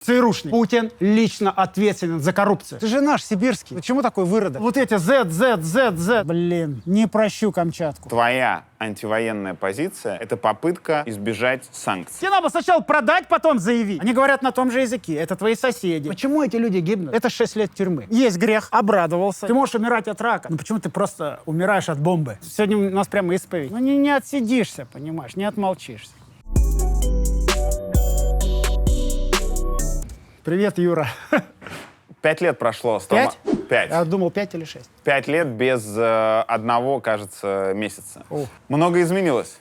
ЦРУшник. Путин лично ответственен за коррупцию. Ты же наш, сибирский. Почему такой выродок? Вот эти Z. Блин, не прощу Камчатку. Твоя антивоенная позиция — это попытка избежать санкций. Тебе надо сначала продать, потом заявить. Они говорят на том же языке. Это твои соседи. Почему эти люди гибнут? Это 6 лет тюрьмы. Есть грех, обрадовался. Ты можешь умирать от рака. Ну почему ты просто умираешь от бомбы? Сегодня у нас прямо исповедь. Ну не отсидишься, понимаешь, не отмолчишься. Привет, Юра. 5 лет прошло. 5? 5. Я думал, 5 или 6. 5 лет без одного, кажется, месяца. О. Много изменилось?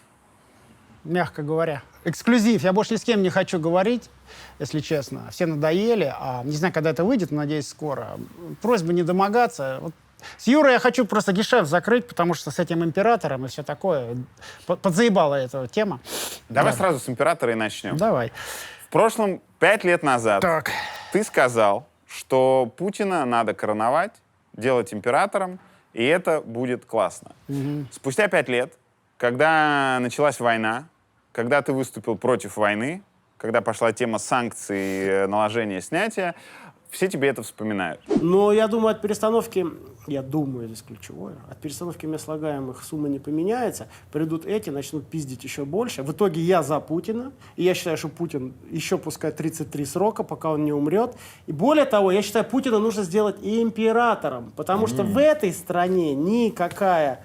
Мягко говоря. Эксклюзив. Я больше ни с кем не хочу говорить, если честно. Все надоели. Не знаю, когда это выйдет, но, надеюсь, скоро. Просьба не домогаться. Вот с Юрой я хочу просто гешефт закрыть, потому что с этим императором и все такое подзаебала эта тема. Давай сразу с императора и начнем. Давай. В прошлом, 5 лет назад, Так. ты сказал, что Путина надо короновать, делать императором, и это будет классно. Спустя 5 лет, когда началась война, когда ты выступил против войны, когда пошла тема санкций, наложения, снятия, все тебе это вспоминают. Но я думаю, от перестановки, здесь ключевое, от перестановки мест слагаемых сумма не поменяется. Придут эти, начнут пиздить еще больше. В итоге я за Путина. И я считаю, что Путин еще пускай 33 срока, пока он не умрет. И более того, я считаю, Путина нужно сделать и императором. Потому что в этой стране никакая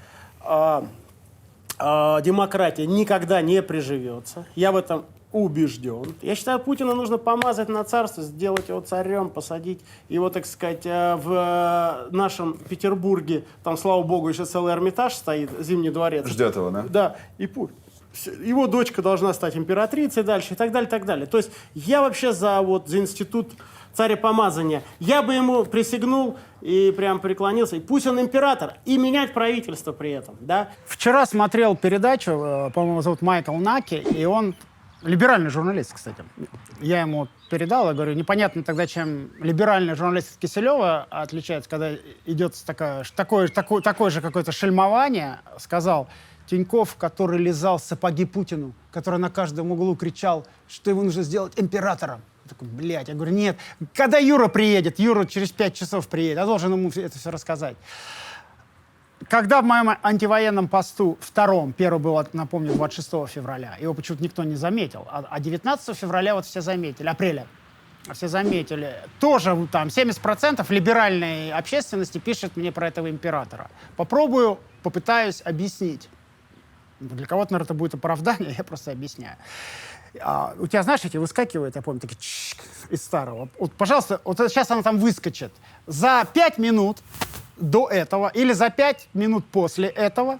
демократия никогда не приживется. Я в этом убежден. Я считаю, Путина нужно помазать на царство, сделать его царем, посадить его, так сказать, в нашем Петербурге. Там, слава богу, еще целый Эрмитаж стоит, Зимний дворец. Ждет его, да? Да. И его дочка должна стать императрицей дальше и так далее, и так далее. То есть я вообще за институт царепомазания. Я бы ему присягнул и прям преклонился. И пусть он император, и менять правительство при этом, да. Вчера смотрел передачу, по-моему, зовут Майкл Наки, и он либеральный журналист, кстати. Я ему передал, я говорю, непонятно тогда, чем либеральный журналист Киселева отличается, когда идет такое же какое-то шельмование, сказал Тиньков, который лизал сапоги Путину, который на каждом углу кричал, что его нужно сделать императором. Я такой, блядь, я говорю, нет, когда Юра приедет, Юра через 5 часов приедет, я должен ему это все рассказать. Когда в моем антивоенном посту втором, первый был, напомню, 26 февраля, его почему-то никто не заметил, а 19 февраля вот все заметили, апреля, все заметили, тоже там 70% либеральной общественности пишет мне про этого императора. Попытаюсь объяснить. Для кого-то, наверное, это будет оправдание, я просто объясняю. У тебя, знаешь, эти выскакивают, я помню, такие из старого. Вот, пожалуйста, вот сейчас она там выскочит. За 5 минут до этого или за 5 минут после этого,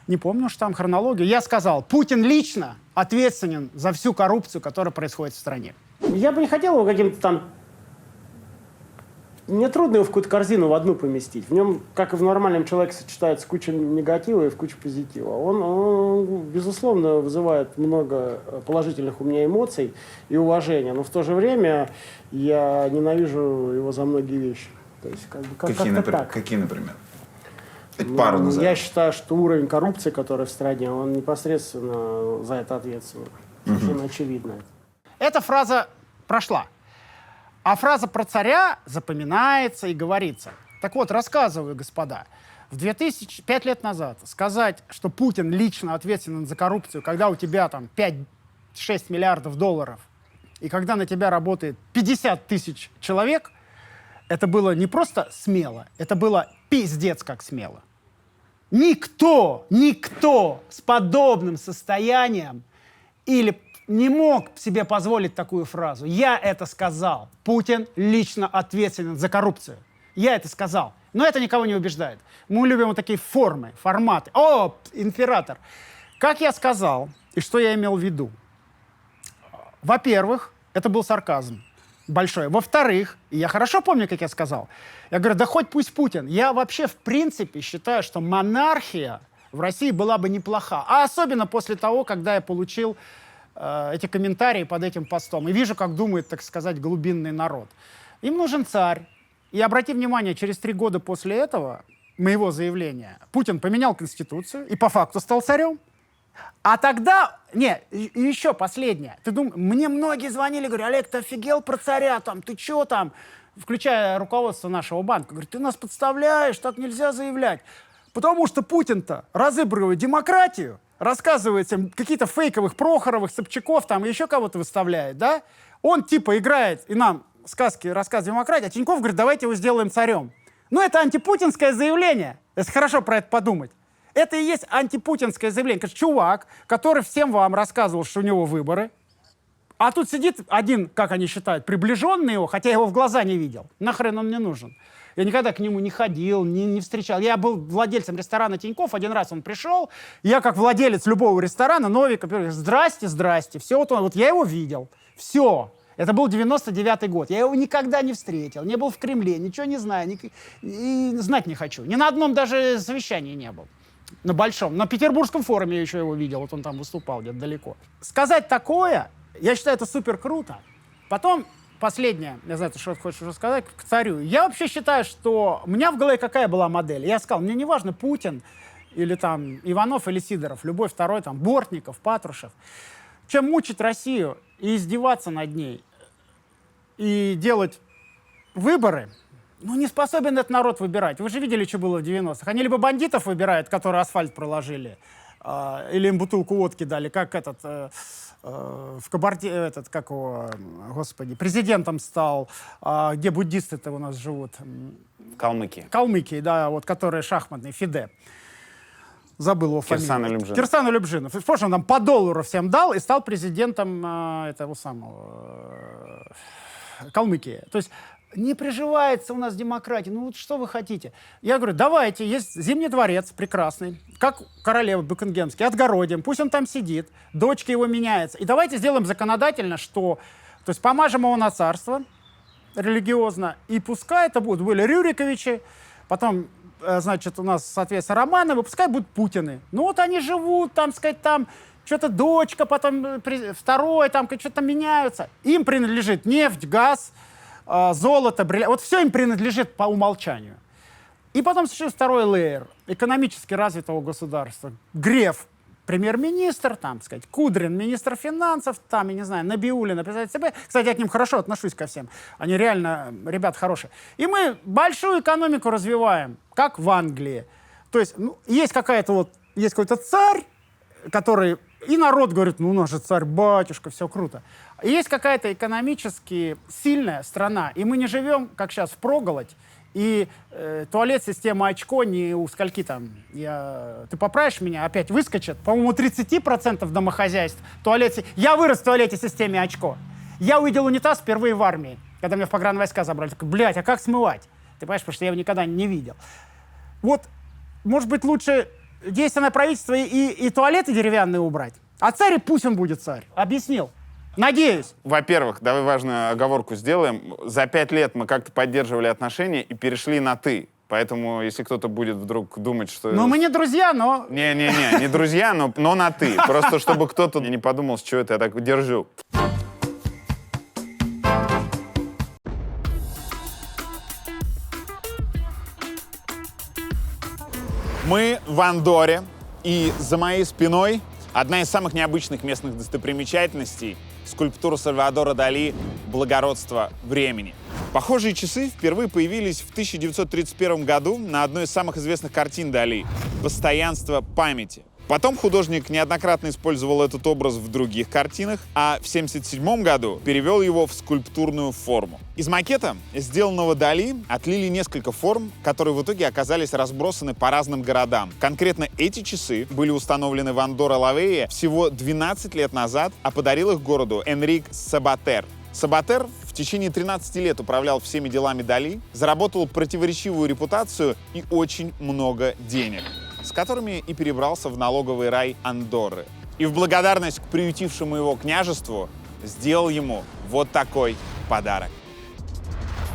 не помню, что там хронология, я сказал, Путин лично ответственен за всю коррупцию, которая происходит в стране. Я бы не хотел его каким-то там... Мне трудно его в какую-то корзину в одну поместить. В нем, как и в нормальном человеке, сочетается куча негатива и куча позитива. Он, безусловно, вызывает много положительных у меня эмоций и уважения, но в то же время я ненавижу его за многие вещи. То есть, Какие, например? Пару назад. Я считаю, что уровень коррупции, который в стране, он непосредственно за это ответственен. Совершенно очевидно. Эта фраза прошла. А фраза про царя запоминается и говорится. Так вот, рассказываю, господа. 5 лет назад сказать, что Путин лично ответственен за коррупцию, когда у тебя там 5-6 миллиардов долларов, и когда на тебя работает 50 тысяч человек, это было не просто смело, это было пиздец как смело. Никто с подобным состоянием или не мог себе позволить такую фразу. Я это сказал. Путин лично ответственен за коррупцию. Я это сказал. Но это никого не убеждает. Мы любим вот такие форматы. О, император. Как я сказал, и что я имел в виду? Во-первых, это был сарказм большой. Во-вторых, и я хорошо помню, как я сказал, я говорю, да хоть пусть Путин. Я вообще, в принципе, считаю, что монархия в России была бы неплоха. А особенно после того, когда я получил эти комментарии под этим постом. И вижу, как думает, так сказать, глубинный народ. Им нужен царь. И обрати внимание, через 3 года после этого, моего заявления, Путин поменял Конституцию и по факту стал царем. А тогда, и еще последнее. Ты думаешь, мне многие звонили, говорят, Олег, ты офигел про царя, там, ты что там? Включая руководство нашего банка. Говорит, ты нас подставляешь, так нельзя заявлять. Потому что Путин-то разыгрывает демократию, рассказывает им какие-то фейковых Прохоровых, Собчаков, там еще кого-то выставляет, да? Он типа играет и нам сказки рассказывает демократии, а Тинькофф говорит, давайте его сделаем царем. Ну, это антипутинское заявление, если хорошо про это подумать. Это и есть антипутинское заявление. Конечно, чувак, который всем вам рассказывал, что у него выборы, а тут сидит один, как они считают, приближенный его, хотя я его в глаза не видел. Нахрен он мне нужен? Я никогда к нему не ходил, не встречал. Я был владельцем ресторана Тинькофф, один раз он пришел, я как владелец любого ресторана, Новика, здрасте, здрасте, все, вот я его видел, все. Это был 99-й год. Я его никогда не встретил, не был в Кремле, ничего не знаю, и знать не хочу. Ни на одном даже совещании не был. На большом. На Петербургском форуме я еще его видел, вот он там выступал где-то далеко. Сказать такое, я считаю, это супер круто. Потом, последнее, я знаю, ты что хочешь уже сказать, к царю. Я вообще считаю, что у меня в голове какая была модель. Я сказал, мне не важно, Путин или там Иванов или Сидоров, любой второй, там, Бортников, Патрушев. Чем мучить Россию и издеваться над ней, и делать выборы, ну, не способен этот народ выбирать. Вы же видели, что было в 90-х. Они либо бандитов выбирают, которые асфальт проложили, или им бутылку водки дали, как этот... в Кабарде, этот, как его, господи, президентом стал, где буддисты-то у нас живут? В Калмыкии. Калмыкии, да, вот, который шахматный, Фиде. Забыл его фамилию. Кирсан Алюбжинов. Кирсан Алюбжинов. В прошлом он там по $1 всем дал и стал президентом этого самого Калмыкии. То есть не приживается у нас демократия. Ну вот что вы хотите? Я говорю, давайте, есть Зимний дворец прекрасный, как королева Букингемский, отгородим, пусть он там сидит, дочка его меняется. И давайте сделаем законодательно, что... То есть помажем его на царство религиозно, и пускай это были Рюриковичи, потом, значит, у нас, соответственно, Романовы, пускай будут Путины. Ну вот они живут, там, сказать, там, что-то дочка, потом второй, там, что-то меняются. Им принадлежит нефть, газ, золото, бриллианты. Вот все им принадлежит по умолчанию. И потом существует второй лейер экономически развитого государства. Греф, премьер-министр, там, сказать, Кудрин, министр финансов, там, я не знаю, Набиуллина, председатель ЦБ. Кстати, я к ним хорошо отношусь ко всем. Они реально, ребят, хорошие. И мы большую экономику развиваем, как в Англии. То есть, ну, есть какая-то есть какой-то царь, который... И народ говорит, ну, у нас же царь-батюшка, все круто. И есть какая-то экономически сильная страна, и мы не живем, как сейчас, впроголодь, и туалет системы очко не у скольки там, ты поправишь меня, опять выскочит, по-моему, у 30% домохозяйств туалет... Я вырос в туалете системе очко. Я увидел унитаз впервые в армии, когда меня в погранвойска забрали. Такой, блядь, а как смывать? Ты понимаешь, потому что я его никогда не видел. Вот, может быть, лучше... действенное правительство и туалеты деревянные убрать. А царь, пусть он будет царь. Объяснил. Надеюсь. Во-первых, давай важную оговорку сделаем. За 5 лет мы как-то поддерживали отношения и перешли на «ты». Поэтому, если кто-то будет вдруг думать, что... Ну, мы не друзья, но... Не друзья, но на «ты». Просто чтобы кто-то не подумал, с чего это я так держу. Мы в Андорре, и за моей спиной одна из самых необычных местных достопримечательностей — скульптура Сальвадора Дали «Благородство времени». Похожие часы впервые появились в 1931 году на одной из самых известных картин Дали «Постоянство памяти». Потом художник неоднократно использовал этот образ в других картинах, а в 1977 году перевел его в скульптурную форму. Из макета, сделанного Дали, отлили несколько форм, которые в итоге оказались разбросаны по разным городам. Конкретно эти часы были установлены в Андорра-ла-Вейя всего 12 лет назад, а подарил их городу Энрик Сабатер. Сабатер в течение 13 лет управлял всеми делами Дали, заработал противоречивую репутацию и очень много денег, с которыми и перебрался в налоговый рай Андорры. И в благодарность к приютившему его княжеству сделал ему вот такой подарок.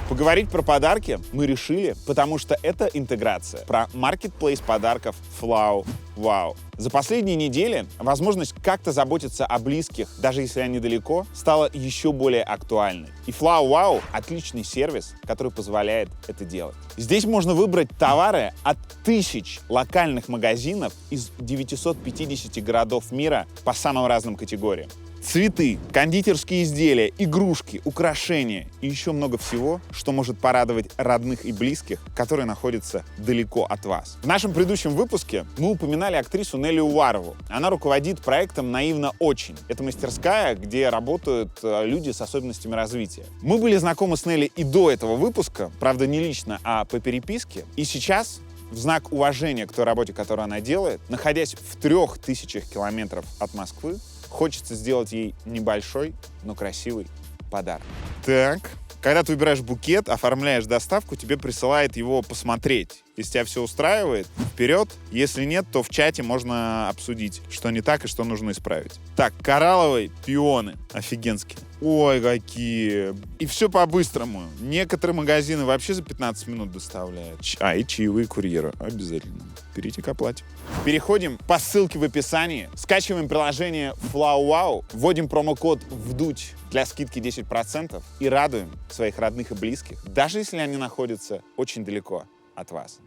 Поговорить про подарки мы решили, потому что это интеграция про маркетплейс подарков Flow Wow. За последние недели возможность как-то заботиться о близких, даже если они далеко, стала еще более актуальной. И Flow Wow — отличный сервис, который позволяет это делать. Здесь можно выбрать товары от 1000 локальных магазинов из 950 городов мира по самым разным категориям. Цветы, кондитерские изделия, игрушки, украшения и еще много всего, что может порадовать родных и близких, которые находятся далеко от вас. В нашем предыдущем выпуске мы упоминали актрису Нелли Уварову. Она руководит проектом «Наивно очень». Это мастерская, где работают люди с особенностями развития. Мы были знакомы с Нелли и до этого выпуска, правда не лично, а по переписке. И сейчас, в знак уважения к той работе, которую она делает, находясь в 3000 километров от Москвы, хочется сделать ей небольшой, но красивый подарок. Так, когда ты выбираешь букет, оформляешь доставку, тебе присылает его посмотреть. Если тебя все устраивает, вперед. Если нет, то в чате можно обсудить, что не так и что нужно исправить. Так, коралловые пионы. Офигенские. Ой, какие. И все по-быстрому. Некоторые магазины вообще за 15 минут доставляют. И чаевые курьера. Обязательно. Перейти к оплате. Переходим по ссылке в описании. Скачиваем приложение Flow Wow. Вводим промокод «ВДУТЬ» для скидки 10% и радуем своих родных и близких, даже если они находятся очень далеко от вас.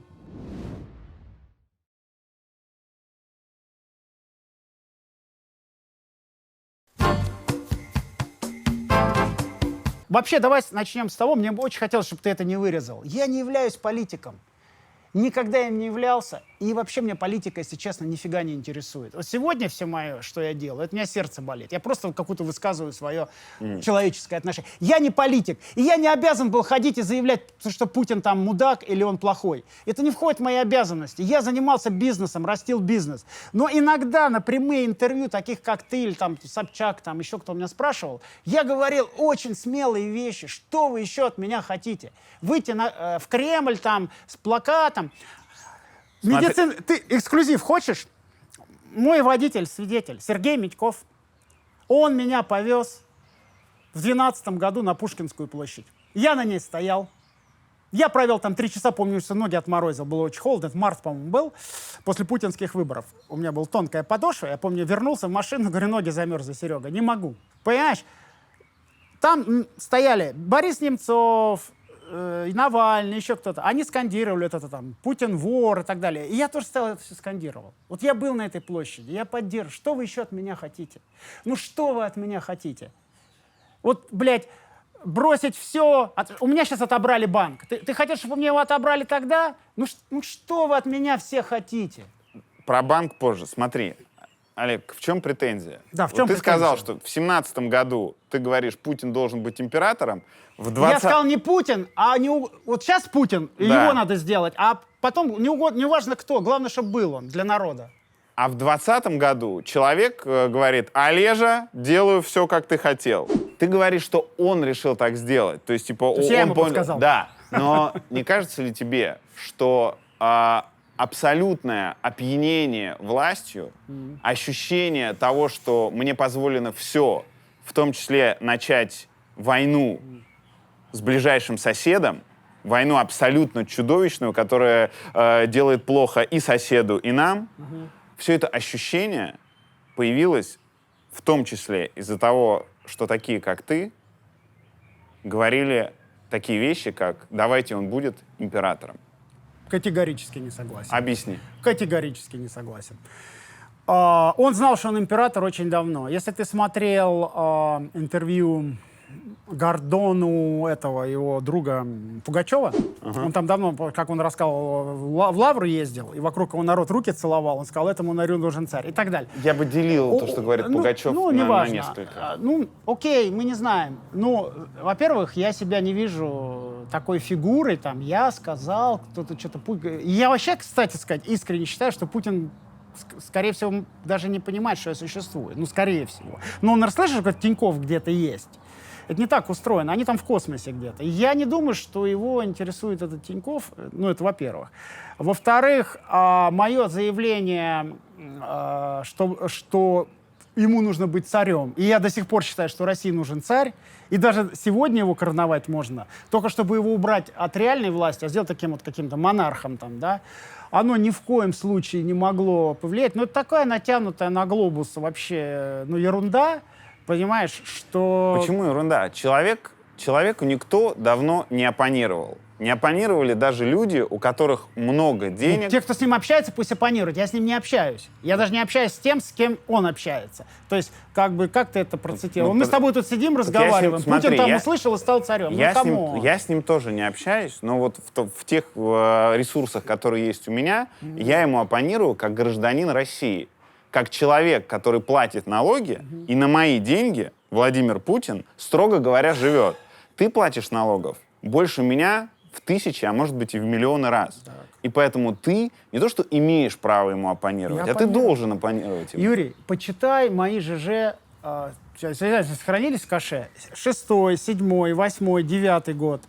Вообще, давай начнем с того, мне бы очень хотелось, чтобы ты это не вырезал. Я не являюсь политиком. Никогда им не являлся. И вообще меня политика, если честно, нифига не интересует. Вот сегодня все мое, что я делаю, это у меня сердце болит. Я просто какую-то высказываю свое человеческое отношение. Я не политик. И я не обязан был ходить и заявлять, что Путин там мудак или он плохой. Это не входит в мои обязанности. Я занимался бизнесом, растил бизнес. Но иногда на прямые интервью, таких как ты или там Собчак, там еще кто меня спрашивал, я говорил очень смелые вещи. Что вы еще от меня хотите? Выйти в Кремль там с плакатом. Ты эксклюзив хочешь? Мой водитель, свидетель, Сергей Митьков, он меня повез в 2012 году на Пушкинскую площадь. Я на ней стоял. Я провел там 3 часа, помню, что ноги отморозил, было очень холодно, это март, по-моему, был, после путинских выборов. У меня была тонкая подошва, я помню, вернулся в машину, говорю, ноги замерзли, Серега, не могу. Понимаешь, там стояли Борис Немцов, Навальный, еще кто-то. Они скандировали это там, Путин вор и так далее. И я тоже стоял, это все скандировал. Вот я был на этой площади, я поддерживаю. Что вы еще от меня хотите? Ну что вы от меня хотите? Вот, блядь, бросить все. У меня сейчас отобрали банк. Ты хотел, чтобы мне его отобрали тогда? Ну что вы от меня все хотите? Про банк позже. Смотри, Олег, в чем претензия? Да, в чем ты претензия? сказал, что в 17 году ты говоришь, Путин должен быть императором. Я сказал не Путин, а вот сейчас Путин, и Да. его надо сделать, а потом не важно кто, главное, чтобы был он для народа. А в 2020 году человек говорит, Олежа, делаю все, как ты хотел. Ты говоришь, что он решил так сделать. То есть, типа, То есть я ему понял. подсказал. Да, но не кажется ли тебе, что абсолютное опьянение властью, ощущение того, что мне позволено все, в том числе начать войну с ближайшим соседом, войну абсолютно чудовищную, которая делает плохо и соседу, и нам, все это ощущение появилось в том числе из-за того, что такие, как ты, говорили такие вещи, как «давайте он будет императором». Категорически не согласен. Объясни. Категорически не согласен. Он знал, что он император очень давно. Если ты смотрел интервью Гордону, этого его друга Пугачева, он там давно, как он рассказывал, в Лавру ездил, и вокруг его народ руки целовал, он сказал, этому нарю нужен царь, и так далее. Я бы делил то, что говорит Пугачев, на неважно. несколько. Окей, мы не знаем. Во-первых, я себя не вижу такой фигурой, там, я сказал, кто-то что-то... Я вообще, кстати сказать, искренне считаю, что Путин, скорее всего, даже не понимает, что я существую. Скорее всего. Но он расслышал, что Тинькофф где-то есть. Это не так устроено. Они там в космосе где-то. Я не думаю, что его интересует этот Тинькофф. Это во-первых. Во-вторых, мое заявление, что ему нужно быть царем. И я до сих пор считаю, что России нужен царь. И даже сегодня его короновать можно. Только чтобы его убрать от реальной власти, а сделать таким вот каким-то монархом там, да, оно ни в коем случае не могло повлиять. Но это такая натянутая на глобус вообще, ну, ерунда, понимаешь, что... Почему ерунда? Человеку никто давно не оппонировал. Не оппонировали даже люди, у которых много денег. Те, кто с ним общается, пусть оппонируют. Я с ним не общаюсь. Я даже не общаюсь с тем, с кем он общается. То есть, как ты это процитировал? Мы с тобой тут сидим, разговариваем. Путин там услышал и стал царем. Я с ним тоже не общаюсь, но вот в тех ресурсах, которые есть у меня, я ему оппонирую как гражданин России. Как человек, который платит налоги, и на мои деньги Владимир Путин, строго говоря, живет. Ты платишь налогов больше меня в тысячи, а может быть и в миллионы раз. Так. И поэтому ты не то что имеешь право ему оппонировать, ты должен оппонировать ему. Юрий, почитай мои ЖЖ, сохранились в каше? 6-й, 7-й, 8-й, 9-й год.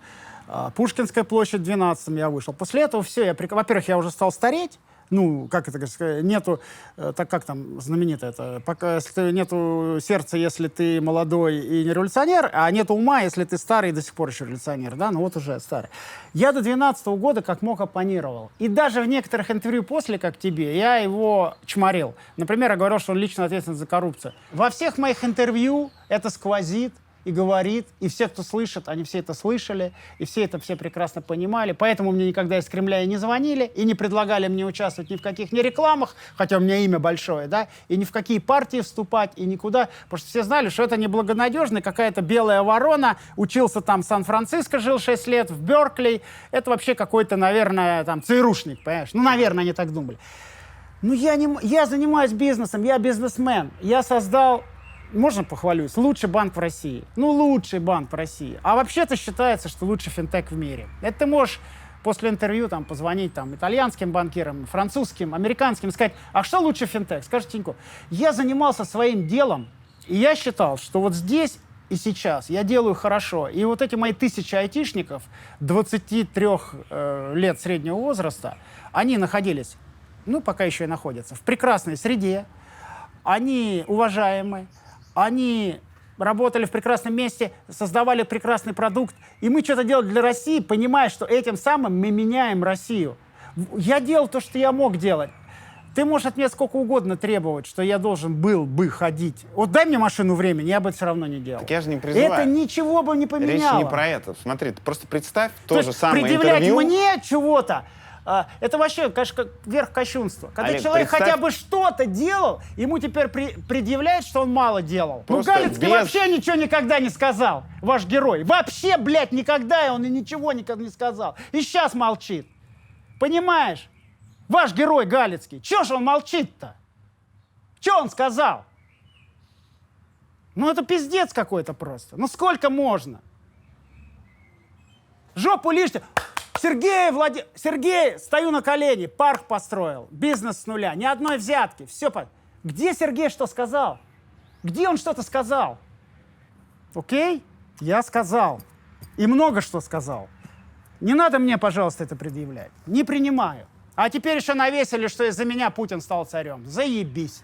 Пушкинская площадь, 12-м я вышел. После этого все, во-первых, я уже стал стареть. Ну, как это сказать, нету, так как там знаменито это, пока, если нету сердца, если ты молодой и не революционер, а нету ума, если ты старый и до сих пор еще революционер, да, ну вот уже старый. Я до 12-го года как мог оппонировал. И даже в некоторых интервью после, как тебе, я его чморил. Например, я говорил, что он лично ответственен за коррупцию. Во всех моих интервью это сквозит и говорит, и все, кто слышит, они все это слышали, и все это все прекрасно понимали. Поэтому мне никогда из Кремля и не звонили, и не предлагали мне участвовать ни в каких ни рекламах, хотя у меня имя большое, да, и ни в какие партии вступать, и никуда. Потому что все знали, что это неблагонадежно, какая-то белая ворона, учился там в Сан-Франциско, жил 6 лет, в Беркли. Это вообще какой-то, наверное, там, ЦРУшник, понимаешь? Ну, наверное, они так думали. Ну, я занимаюсь бизнесом, я бизнесмен. Я создал... Можно похвалюсь? Лучший банк в России. Ну, лучший банк в России. А вообще-то считается, что лучший финтех в мире. Это ты можешь после интервью там, позвонить там, итальянским банкирам, французским, американским, сказать, а что лучше финтех? Скажи, Тинько, я занимался своим делом, и я считал, что вот здесь и сейчас я делаю хорошо. И вот эти мои 1000 айтишников 23 лет среднего возраста, они находились, ну, пока еще и находятся, в прекрасной среде, они уважаемы, они работали в прекрасном месте, создавали прекрасный продукт, и мы что-то делали для России, понимая, что этим самым мы меняем Россию. Я делал то, что я мог делать. Ты можешь от меня сколько угодно требовать, что я должен был бы ходить. Вот дай мне машину времени, я бы это все равно не делал. Так я же не призываю. Это ничего бы не поменяло. Речь не про это. Смотри, ты просто представь то же самое предъявлять интервью. мне чего-то, это вообще, конечно, верх кощунства. Когда Олег, человек представь... хотя бы что-то делал, ему теперь предъявляет, что он мало делал. Просто ну, Галицкий вообще ничего никогда не сказал, ваш герой. Вообще, блядь, никогда он и ничего никогда не сказал. И сейчас молчит. Понимаешь? Ваш герой Галицкий. Чего же он молчит-то? Что он сказал? Ну, это пиздец какой-то просто. Ну, сколько можно? Жопу лишнюю... Сергей, стою на колени, парк построил, бизнес с нуля, ни одной взятки, все. Где Сергей что сказал? Где он что-то сказал? Окей? Я сказал. И много что сказал. Не надо мне, пожалуйста, это предъявлять. Не принимаю. А теперь еще навесили, что из-за меня Путин стал царем. Заебись.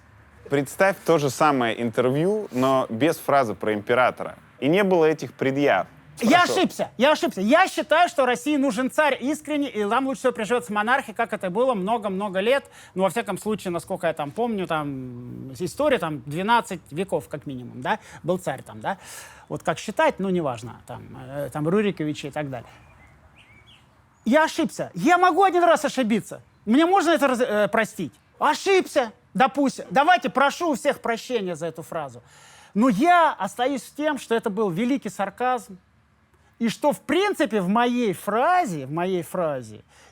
Представь то же самое интервью, но без фразы про императора. И не было этих предъяв. Я ошибся. Я считаю, что России нужен царь искренне, и нам лучше всего приживется монархия, как это было много-много лет. Ну, во всяком случае, насколько я там помню, там история, там 12 веков как минимум, да, был царь там, да. Вот как считать, ну, неважно, там Рюриковичи и так далее. Я ошибся. Я могу один раз ошибиться. Мне можно это простить? Ошибся, допустим. Давайте, прошу у всех прощения за эту фразу. Но я остаюсь с тем, что это был великий сарказм, и что, в принципе, в моей фразе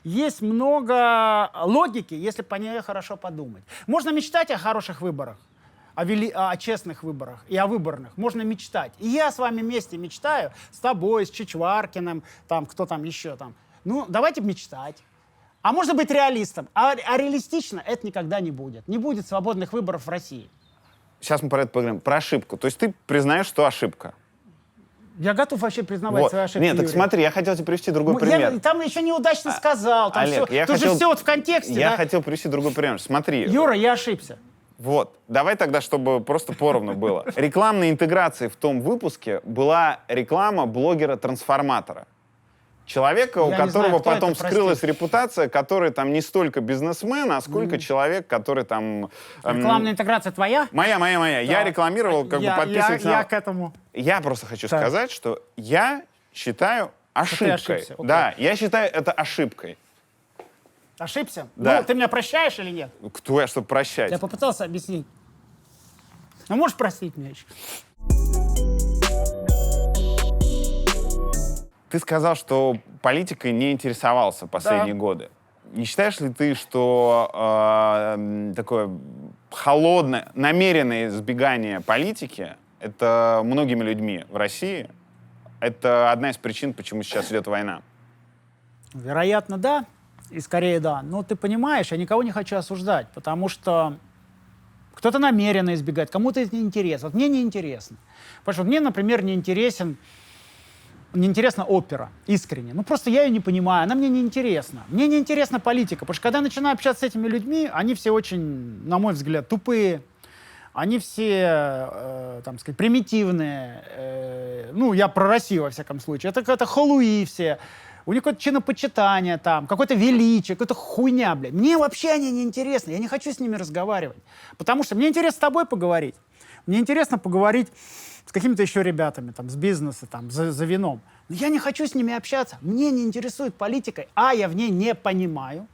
есть много логики, если по ней хорошо подумать. Можно мечтать о хороших выборах, о честных выборах и о выборных. Можно мечтать. И я с вами вместе мечтаю, с тобой, с Чичваркиным, там, кто там еще там. Ну, давайте мечтать. А можно быть реалистом. А реалистично это никогда не будет. Не будет свободных выборов в России. Сейчас мы про это поговорим. Про ошибку. То есть ты признаешь, что ошибка? Я готов вообще признавать вот. свои ошибки, Нет, так Юрий. смотри, я хотел тебе привести другой пример. Я там еще неудачно сказал. Там Олег, все, же все вот в контексте, Я да? хотел привести другой пример. Смотри. Юра, я ошибся. Вот. Давай тогда, чтобы просто поровну было. Рекламной интеграцией в том выпуске была реклама блогера-трансформатора. Человека, у Я не которого знаю, кто потом это, вскрылась простите. репутация, который там не столько бизнесмен, а сколько человек, который там... Рекламная интеграция твоя? Моя. Я рекламировал, как бы подписывался я на... к этому. Я просто хочу Так. сказать, что я считаю ошибкой. ошибся, окей. Да, я считаю это ошибкой. Ошибся? Да. Ну, ты меня прощаешь или нет? Кто я, чтобы прощать? Я попытался объяснить. Ну, можешь простить меня еще? Ты сказал, что политикой не интересовался последние годы. Не считаешь ли ты, что такое холодное, намеренное избегание политики, это многими людьми в России, это одна из причин, почему сейчас идет война? Вероятно, да. И скорее да. Но ты понимаешь, я никого не хочу осуждать, потому что кто-то намеренно избегает, кому-то это неинтересно. Вот мне неинтересно. Потому что мне, например, неинтересна опера, искренне. Ну, просто я ее не понимаю, она мне неинтересна. Мне неинтересна политика, потому что когда я начинаю общаться с этими людьми, они все очень, на мой взгляд, тупые, они все, там сказать, примитивные. Ну, я про Россию, во всяком случае. Это какая-то халуи все. У них какое-то чинопочитание там, какое-то величие, какая-то хуйня, блядь. Мне вообще они не интересны, я не хочу с ними разговаривать. Потому что мне интересно с тобой поговорить. Мне интересно поговорить с какими-то еще ребятами, там, с бизнеса, там, за вином. Но я не хочу с ними общаться. Мне не интересует политика, а я в ней не понимаю.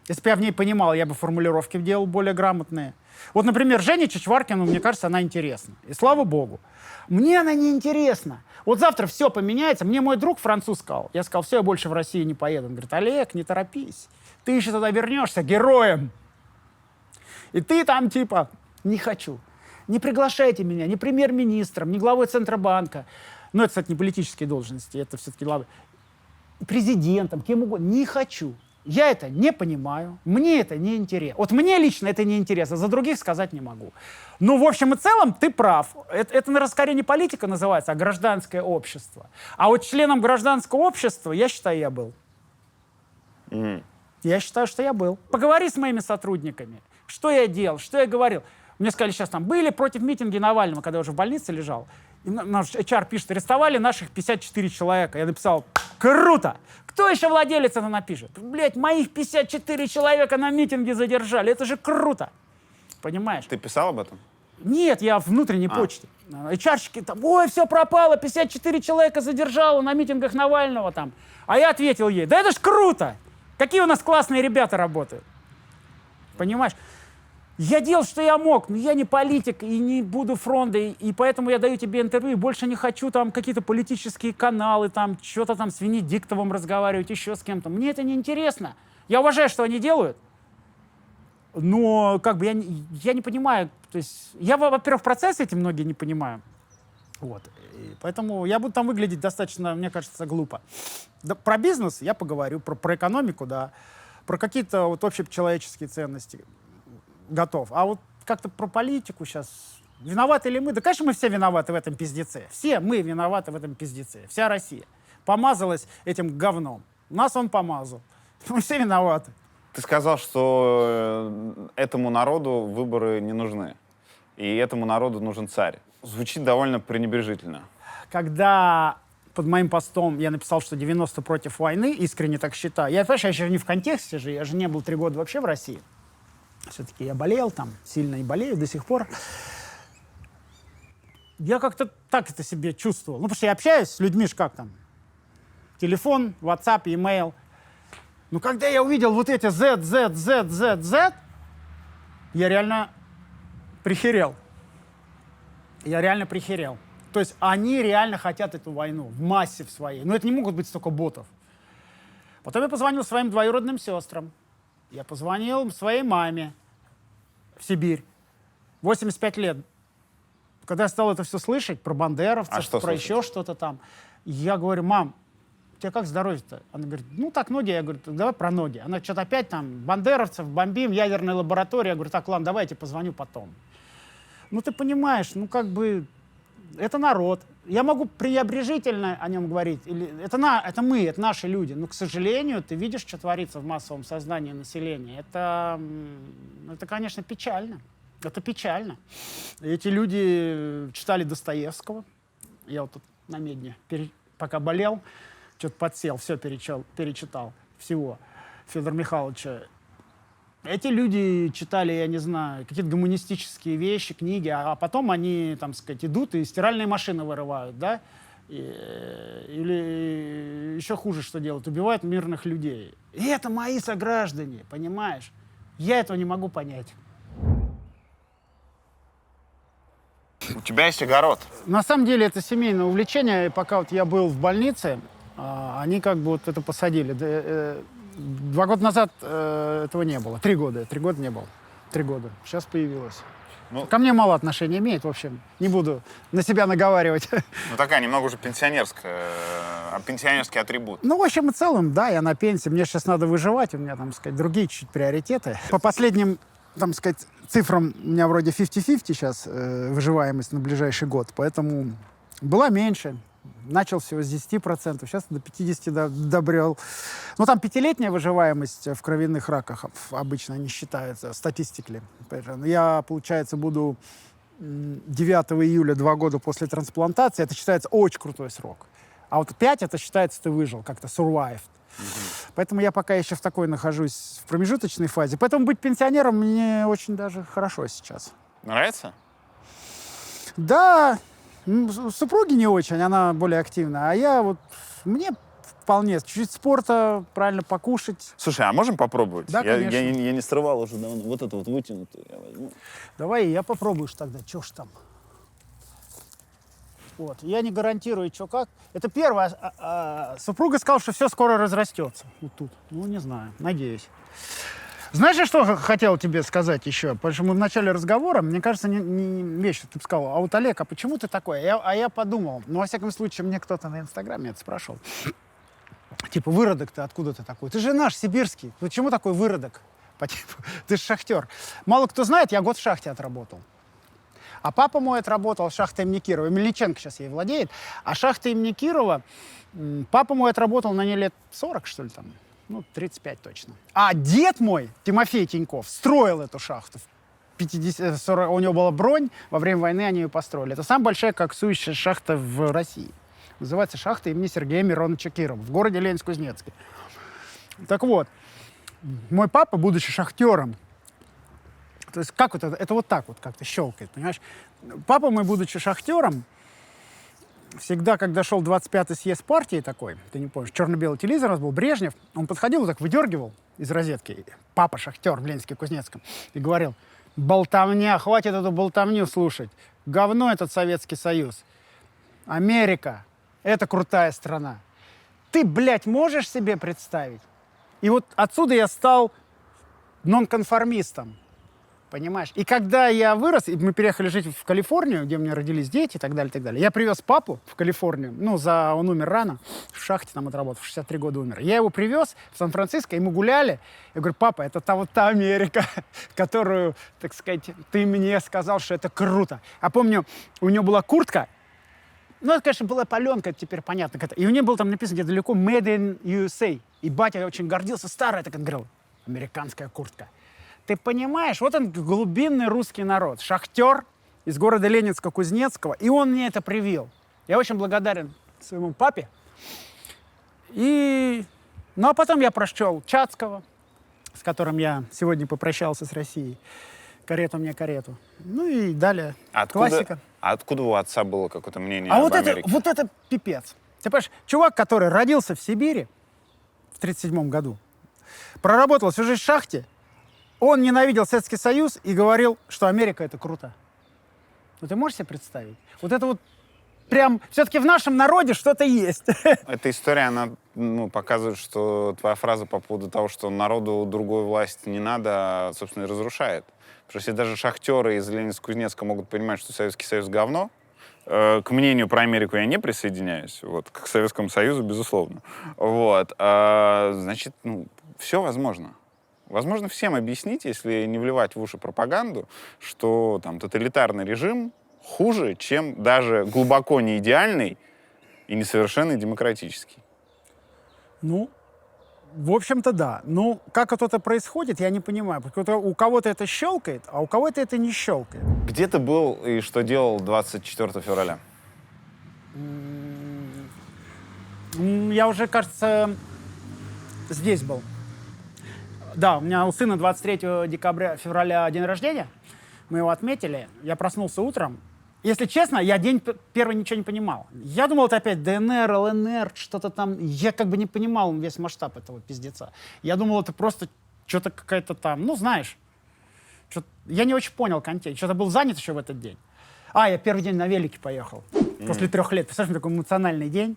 Если бы я в ней понимал, я бы формулировки делал более грамотные. Вот, например, Женя Чичваркину, мне кажется, она интересна. И слава богу. Мне она не интересна. Вот завтра все поменяется. Мне мой друг француз сказал. Я сказал, все, я больше в Россию не поеду. Он говорит, Олег, не торопись. Ты еще туда вернешься героем. И ты там типа, не хочу. Не приглашайте меня ни премьер-министром, ни главой Центробанка. Ну, это, кстати, не политические должности, это все-таки главы. Президентом, кем угодно. Не хочу. Я это не понимаю, мне это не интересно. Вот мне лично это не интересно, за других сказать не могу. Ну, в общем и целом, ты прав. Это, наверное, скорее не политика называется, а гражданское общество. А вот членом гражданского общества, я считаю, я был. Я считаю, что я был. Поговори с моими сотрудниками. Что я делал, что я говорил. Мне сказали, сейчас там были против митинга Навального, когда я уже в больнице лежал. И наш HR пишет, арестовали наших 54 человека. Я написал, круто! Кто еще владелец это напишет? Блять, моих 54 человека на митинге задержали. Это же круто. Понимаешь? Ты писал об этом? Нет, я в внутренней почте. HR-щики там, ой, все пропало, 54 человека задержало на митингах Навального там. А я ответил ей, да это ж круто! Какие у нас классные ребята работают. Понимаешь? Я делал, что я мог, но я не политик и не буду фронта, и поэтому я даю тебе интервью, и больше не хочу там какие-то политические каналы, там что-то там с Венедиктовым разговаривать, еще с кем-то. Мне это не интересно. Я уважаю, что они делают, но как бы я не понимаю, то есть я, во-первых, в процессе эти многие не понимаю, вот, и поэтому я буду там выглядеть достаточно, мне кажется, глупо. Да, про бизнес я поговорю, про экономику, да, про какие-то вот общечеловеческие ценности готов. А вот как-то про политику сейчас. Виноваты ли мы? Да, конечно, мы все виноваты в этом пиздеце. Все мы виноваты в этом пиздеце. Вся Россия помазалась этим говном. Нас он помазал. Мы все виноваты. Ты сказал, что этому народу выборы не нужны. И этому народу нужен царь. Звучит довольно пренебрежительно. Когда под моим постом я написал, что 90 против войны, искренне так считаю. Я, понимаешь, я еще не в контексте же, я же не был 3 года вообще в России. Все-таки я болел там, сильно и болею до сих пор. Я как-то так это себе чувствовал. Ну, потому что я общаюсь с людьми, как там, телефон, WhatsApp, e-mail. Но когда я увидел вот эти Z, я реально прихерел. Я реально прихерел. То есть они реально хотят эту войну в массе в своей. Но это не могут быть столько ботов. Потом я позвонил своим двоюродным сестрам. Я позвонил своей маме в Сибирь. 85 лет. Когда я стал это все слышать, про бандеровцев, про еще что-то там, я говорю, мам, у тебя как здоровье-то? Она говорит, ну так, ноги. Я говорю, давай про ноги. Она что-то опять там, бандеровцев, бомбим, ядерная лаборатория. Я говорю, так, ладно, давай я тебе позвоню потом. Ну ты понимаешь, ну как бы, это народ. Я могу пренебрежительно о нем говорить. Это мы, это наши люди. Но, к сожалению, ты видишь, что творится в массовом сознании населения. Это, конечно, печально. Это печально. Эти люди читали Достоевского. Я вот тут на Медне, пока болел, что-то подсел, все перечитал. Всего Федора Михайловича. Эти люди читали, я не знаю, какие-то гуманистические вещи, книги, а потом они, там сказать, идут и стиральные машины вырывают, да? Или еще хуже, что делают, убивают мирных людей. И это мои сограждане, понимаешь? Я этого не могу понять. У тебя есть огород. На самом деле это семейное увлечение. И пока вот я был в больнице, они как бы вот это посадили. 2 года назад этого не было. 3 года. 3 года не было. 3 года. Сейчас появилось. Ну, ко мне мало отношения имеет, в общем. Не буду на себя наговаривать. Ну, такая немного уже пенсионерская, пенсионерский атрибут. Ну, в общем и целом, да, я на пенсии. Мне сейчас надо выживать. У меня, там сказать, другие чуть приоритеты. По последним, там сказать, цифрам у меня вроде 50-50 сейчас выживаемость на ближайший год. Поэтому была меньше. Начал всего с 10%, сейчас до 50% добрел. Ну, там 5-летняя выживаемость в кровяных раках обычно не считается, статистикли. Я, получается, буду 9 июля, 2 года после трансплантации. Это считается очень крутой срок. А вот 5 это считается, ты выжил, как-то survived. Поэтому я пока еще в такой нахожусь в промежуточной фазе. Поэтому быть пенсионером мне очень даже хорошо сейчас. Нравится? Да. Супруги не очень, она более активна. А я вот, мне вполне, чуть-чуть спорта, правильно покушать. Слушай, а можем попробовать? Да, конечно. Я не срывал уже давно. Вот эту вот вытянутую я возьму. Давай, я попробуешь тогда, чё ж там. Вот, я не гарантирую, что как. Это первое. Супруга сказала, что все скоро разрастется. Вот тут. Ну, не знаю, надеюсь. Знаешь, что хотел тебе сказать еще? Потому что мы в начале разговора, мне кажется, не вещь, что ты бы сказал, а вот, Олег, а почему ты такой? Я подумал, ну, во всяком случае, мне кто-то на Инстаграме это спрашивал. Типа, выродок ты, откуда ты такой? Ты же наш, сибирский. Почему такой выродок? Ты же шахтер. Мало кто знает, я год в шахте отработал. А папа мой отработал шахта имени Кирова. Мельниченко сейчас ей владеет. А шахта имени Кирова, папа мой отработал на ней лет 40, что ли, там. Ну, 35 точно. А дед мой, Тимофей Тиньков, строил эту шахту. 40, у него была бронь, во время войны они ее построили. Это самая большая коксующая шахта в России. Называется шахта имени Сергея Мироновича Кирова в городе Ленинск-Кузнецке. Так вот, мой папа, будучи шахтером, то есть как это вот так вот как-то щелкает, понимаешь? Папа мой, будучи шахтером, всегда, когда шел 25-й съезд партии такой, ты не помнишь, черно-белый телевизор у нас был, Брежнев, он подходил, вот так выдергивал из розетки, папа шахтер в Ленинске-Кузнецком, и говорил: болтовня, хватит эту болтовню слушать, говно этот Советский Союз, Америка, это крутая страна. Ты, блядь, можешь себе представить? И вот отсюда я стал нонконформистом. Понимаешь? И когда я вырос, и мы переехали жить в Калифорнию, где у меня родились дети и так далее, я привез папу в Калифорнию, он умер рано, в шахте там отработал, в 63 года умер. Я его привез в Сан-Франциско, и мы гуляли. Я говорю: папа, это та Америка, которую, так сказать, ты мне сказал, что это круто. А помню, у него была куртка, это, конечно, была паленка, это теперь понятно. И у него было там написано где-то далеко «Made in USA». И батя очень гордился, старая, так он говорил, американская куртка. Ты понимаешь, вот он, глубинный русский народ, шахтер из города Ленинска-Кузнецкого, и он мне это привил. Я очень благодарен своему папе. Ну, а потом я прочел Чацкого, с которым я сегодня попрощался с Россией. «Карету мне, карету». Ну и далее классика. А откуда у отца было какое-то мнение об Америке? Вот это пипец. Ты понимаешь, чувак, который родился в Сибири в 1937 году, проработал всю жизнь в шахте, он ненавидел Советский Союз и говорил, что Америка — это круто. Ну, ты можешь себе представить? Вот это вот прям все-таки в нашем народе что-то есть. Эта история, она показывает, что твоя фраза по поводу того, что народу другой власти не надо, собственно, и разрушает. Потому что если даже шахтеры из Ленинска-Кузнецка могут понимать, что Советский Союз — говно, к мнению про Америку я не присоединяюсь, к Советскому Союзу, безусловно. Значит, все возможно. Возможно, всем объяснить, если не вливать в уши пропаганду, что там тоталитарный режим хуже, чем даже глубоко не идеальный и несовершенный демократический. Ну, В общем-то, да. Ну, как вот это происходит, я не понимаю. У кого-то это щелкает, а у кого-то это не щелкает. Где ты был и что делал 24 февраля? Я уже, кажется, здесь был. Да, у меня у сына 23 февраля день рождения. Мы его отметили. Я проснулся утром. Если честно, я день первый ничего не понимал. Я думал, это опять ДНР, ЛНР, что-то там. Я как бы не понимал весь масштаб этого пиздеца. Я думал, это просто что-то какая-то там, ну, знаешь. Я не очень понял контекст. Что-то был занят еще в этот день. Я первый день на велике поехал. После 3 лет. Представляешь, такой эмоциональный день.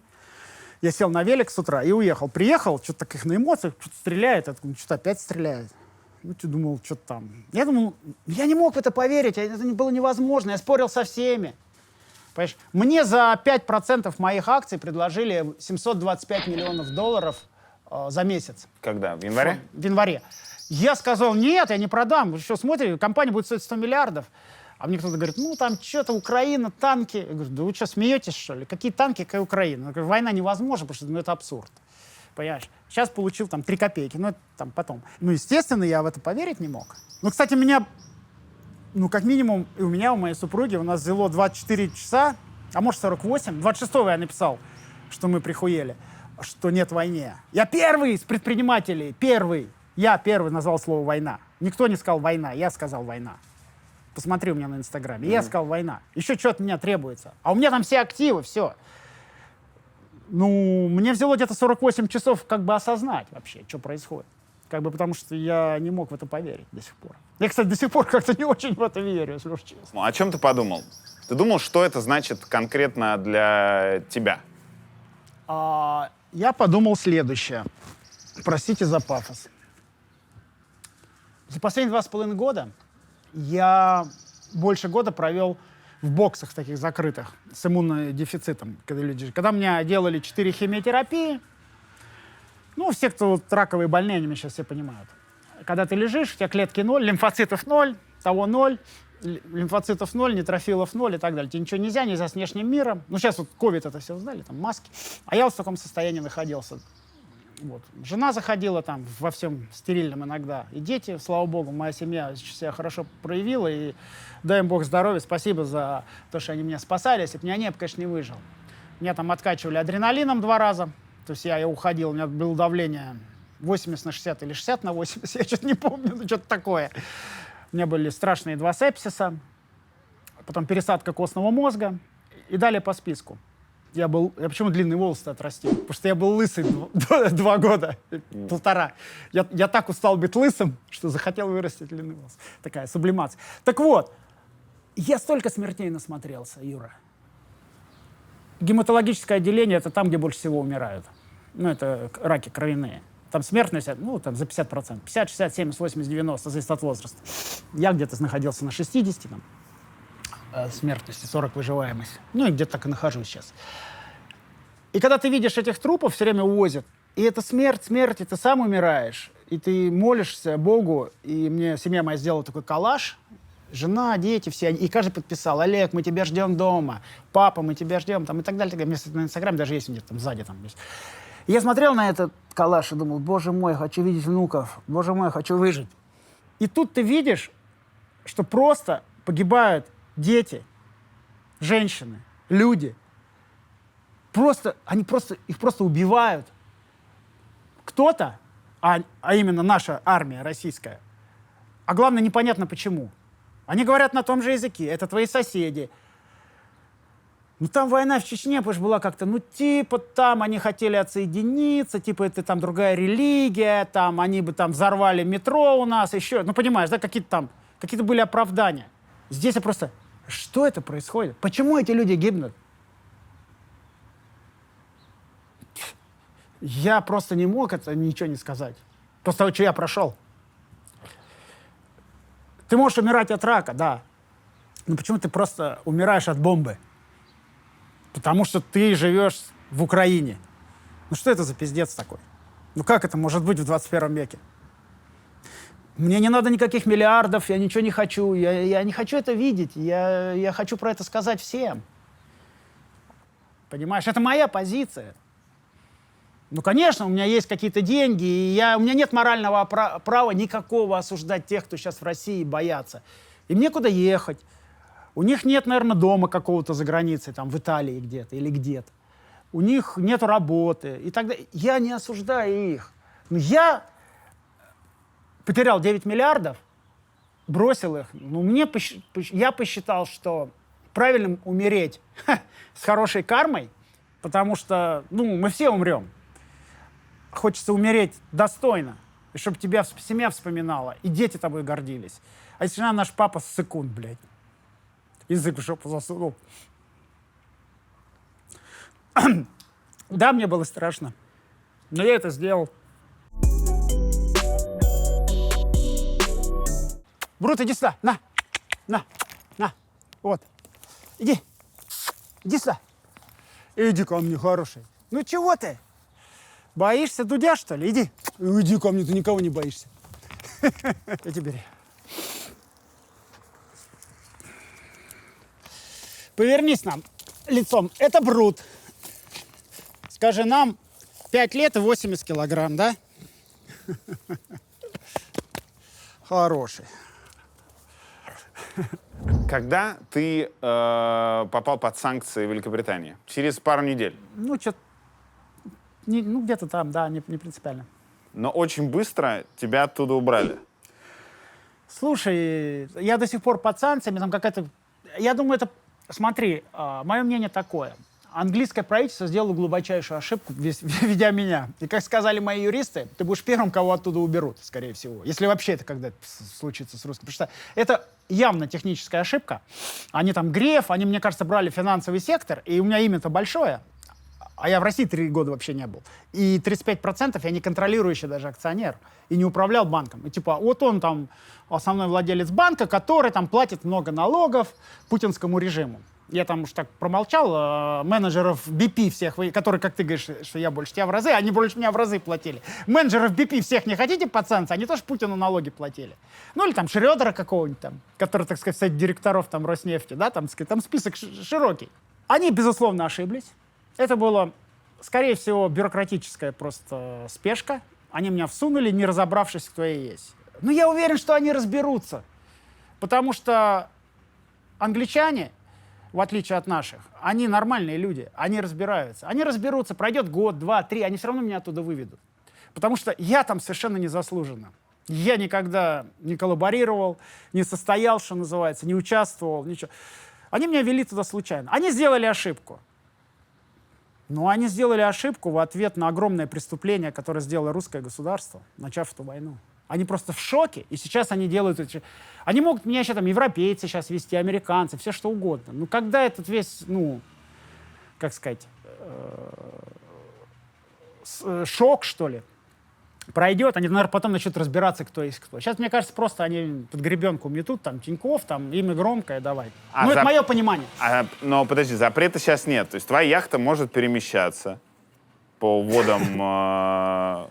Я сел на велик с утра и уехал. Приехал, что-то таких на эмоциях, что-то стреляет. Я такой, что-то опять стреляет. Ну, ты думал, что-то там. Я думал, я не мог в это поверить, это было невозможно. Я спорил со всеми. Понимаешь? Мне за 5% моих акций предложили $725 миллионов за месяц. Когда? В январе? В январе. Я сказал, нет, я не продам. Вы что, смотрите, компания будет стоить 100 миллиардов. А мне кто-то говорит, ну, там что-то Украина, танки. Я говорю, да вы что, смеетесь, что ли? Какие танки, какая Украина? Я говорю, война невозможна, потому что это абсурд. Понимаешь? Сейчас получил там 3 копейки, но это там потом. Ну, естественно, я в это поверить не мог. Ну, кстати, меня, как минимум, и у меня, у моей супруги, у нас взяло 24 часа, а может 48. 26-го я написал, что мы прихуели, что нет войны. Я первый из предпринимателей, я первый назвал слово «война». Никто не сказал «война», я сказал «война». Посмотри у меня на Инстаграме. Я сказал «война». Еще что от меня требуется. А у меня там все активы, все. Ну, мне взяло где-то 48 часов как бы осознать вообще, что происходит. Как бы потому что я не мог в это поверить до сих пор. Я, кстати, до сих пор как-то не очень в это верю, если уж честно. О чем ты подумал? Ты думал, что это значит конкретно для тебя? Я подумал следующее. Простите за пафос. За последние 2,5 года я больше года провел в боксах таких закрытых с иммунодефицитом. Когда меня делали 4 химиотерапии, ну, все, кто вот раковые больные, они меня сейчас все понимают. Когда ты лежишь, у тебя клетки 0, лимфоцитов 0, того 0, лимфоцитов 0, нейтрофилов 0 и так далее. Тебе ничего нельзя с внешним миром. Ну, сейчас вот ковид это все узнали, там маски. А я вот в таком состоянии находился. Вот. Жена заходила там во всем стерильном иногда. И дети, слава богу, моя семья себя хорошо проявила. И дай им Бог здоровья, спасибо за то, что они меня спасали. Если бы не они, я бы, конечно, не выжил. Меня там откачивали адреналином 2 раза. То есть я уходил, у меня было давление 80/60 или 60/80, я что-то не помню, ну что-то такое. У меня были страшные 2 сепсиса, потом пересадка костного мозга и далее по списку. Я почему длинные волосы отрастил? Потому что я был лысый 2 года, 1,5. Я так устал быть лысым, что захотел вырастить длинные волосы. Такая сублимация. Так вот, я столько смертей насмотрелся, Юра. Гематологическое отделение — это там, где больше всего умирают. Ну, это раки кровяные. Там смертность, ну, там за 50%. 50, 60, 70, 80, 90, зависит от возраста. Я где-то находился на 60, там, смертности, 40 выживаемость. Ну, и где-то так и нахожусь сейчас. И когда ты видишь этих трупов, все время увозят, и это смерть, и ты сам умираешь, и ты молишься Богу, и мне семья моя сделала такой коллаж, жена, дети, все, и каждый подписал: Олег, мы тебя ждем дома, папа, мы тебя ждем, там, и так далее. Мне на Инстаграме даже есть где-то там сзади. Там есть. И я смотрел на этот коллаж и думал: боже мой, хочу видеть внуков, боже мой, хочу выжить. И тут ты видишь, что просто погибают дети, женщины, люди. Их просто убивают. Кто-то, а именно наша армия российская, а главное, непонятно почему. Они говорят на том же языке, это твои соседи. Ну, там война в Чечне, потому что была как-то, ну, типа, там они хотели отсоединиться, типа, это там другая религия, там они бы там взорвали метро у нас, еще, ну, понимаешь, да, какие-то были оправдания. Здесь я просто, что это происходит? Почему эти люди гибнут? Я просто не мог это ничего не сказать. После того, что я прошел. Ты можешь умирать от рака, да. Но почему ты просто умираешь от бомбы? Потому что ты живешь в Украине. Ну что это за пиздец такой? Ну как это может быть в 21 веке? Мне не надо никаких миллиардов, я ничего не хочу. Я не хочу это видеть. Я хочу про это сказать всем. Понимаешь? Это моя позиция. Ну, конечно, у меня есть какие-то деньги, и у меня нет морального права никакого осуждать тех, кто сейчас в России боятся. Им некуда ехать. У них нет, наверное, дома какого-то за границей, там, в Италии где-то или где-то. У них нет работы и так далее. Я не осуждаю их. Но я потерял 9 миллиардов, бросил их. Ну, я посчитал, что правильно умереть с хорошей кармой, потому что, ну, мы все умрем. Хочется умереть достойно, и чтобы тебя семья вспоминала, и дети тобой гордились. А если наш папа ссыкун, блядь, язык в жопу засунул. Да, мне было страшно, но я это сделал. Брут, иди сюда, на, вот, иди сюда. Иди ко мне, хороший. Ну чего ты? Боишься Дудя, что ли? Иди. Иди ко мне, ты никого не боишься. Иди бери. Повернись нам лицом. Это Брут. Скажи, нам 5 лет и 80 килограмм, да? Хороший. Когда ты попал под санкции Великобритании? Через пару недель. Ну, что-то... Ну, где-то там, да, не принципиально. Но очень быстро тебя оттуда убрали. Слушай, я до сих пор под санкциями, там какая-то... Я думаю, это... Смотри, мое мнение такое. Английское правительство сделало глубочайшую ошибку, ведя меня. И, как сказали мои юристы, ты будешь первым, кого оттуда уберут, скорее всего. Если вообще это когда-то случится с русским. Потому что это явно техническая ошибка. Они там Греф, они, мне кажется, брали финансовый сектор, и у меня имя-то большое, а я в России 3 года вообще не был. И 35% я не контролирующий даже акционер. И не управлял банком. И типа, вот он там основной владелец банка, который там платит много налогов путинскому режиму. Я там уж так промолчал, менеджеров BP всех, которые, как ты говоришь, что я больше тебя в разы, они больше меня в разы платили. Менеджеров BP всех не хотите под санкции, они тоже Путину налоги платили. Ну или там Шрёдера какого-нибудь там, который, так сказать, совет директоров там Роснефти, да, там, сказать, там список широкий. Они, безусловно, ошиблись. Это было, скорее всего, бюрократическая просто спешка. Они меня всунули, не разобравшись, кто я есть. Но я уверен, что они разберутся. Потому что англичане, в отличие от наших, они нормальные люди, они разбираются. Они разберутся, пройдет год, 2, 3, они все равно меня оттуда выведут. Потому что я там совершенно незаслуженно. Я никогда не коллаборировал, не состоял, что называется, не участвовал, ничего. Они меня вели туда случайно. Они сделали ошибку. Но они сделали ошибку в ответ на огромное преступление, которое сделало русское государство, начав эту войну. Они просто в шоке, и сейчас они делают это. Они могут меня еще там европейцы сейчас вести, американцы, все что угодно. Но когда этот весь, ну, как сказать, шок, что ли, пройдет, они, наверное, потом начнут разбираться, кто есть кто. Сейчас, мне кажется, просто они под гребенку метут, там, Тинькофф, там, имя громкое, давай. Ну, это мое понимание. Но подожди, запрета сейчас нет. То есть твоя яхта может перемещаться по водам...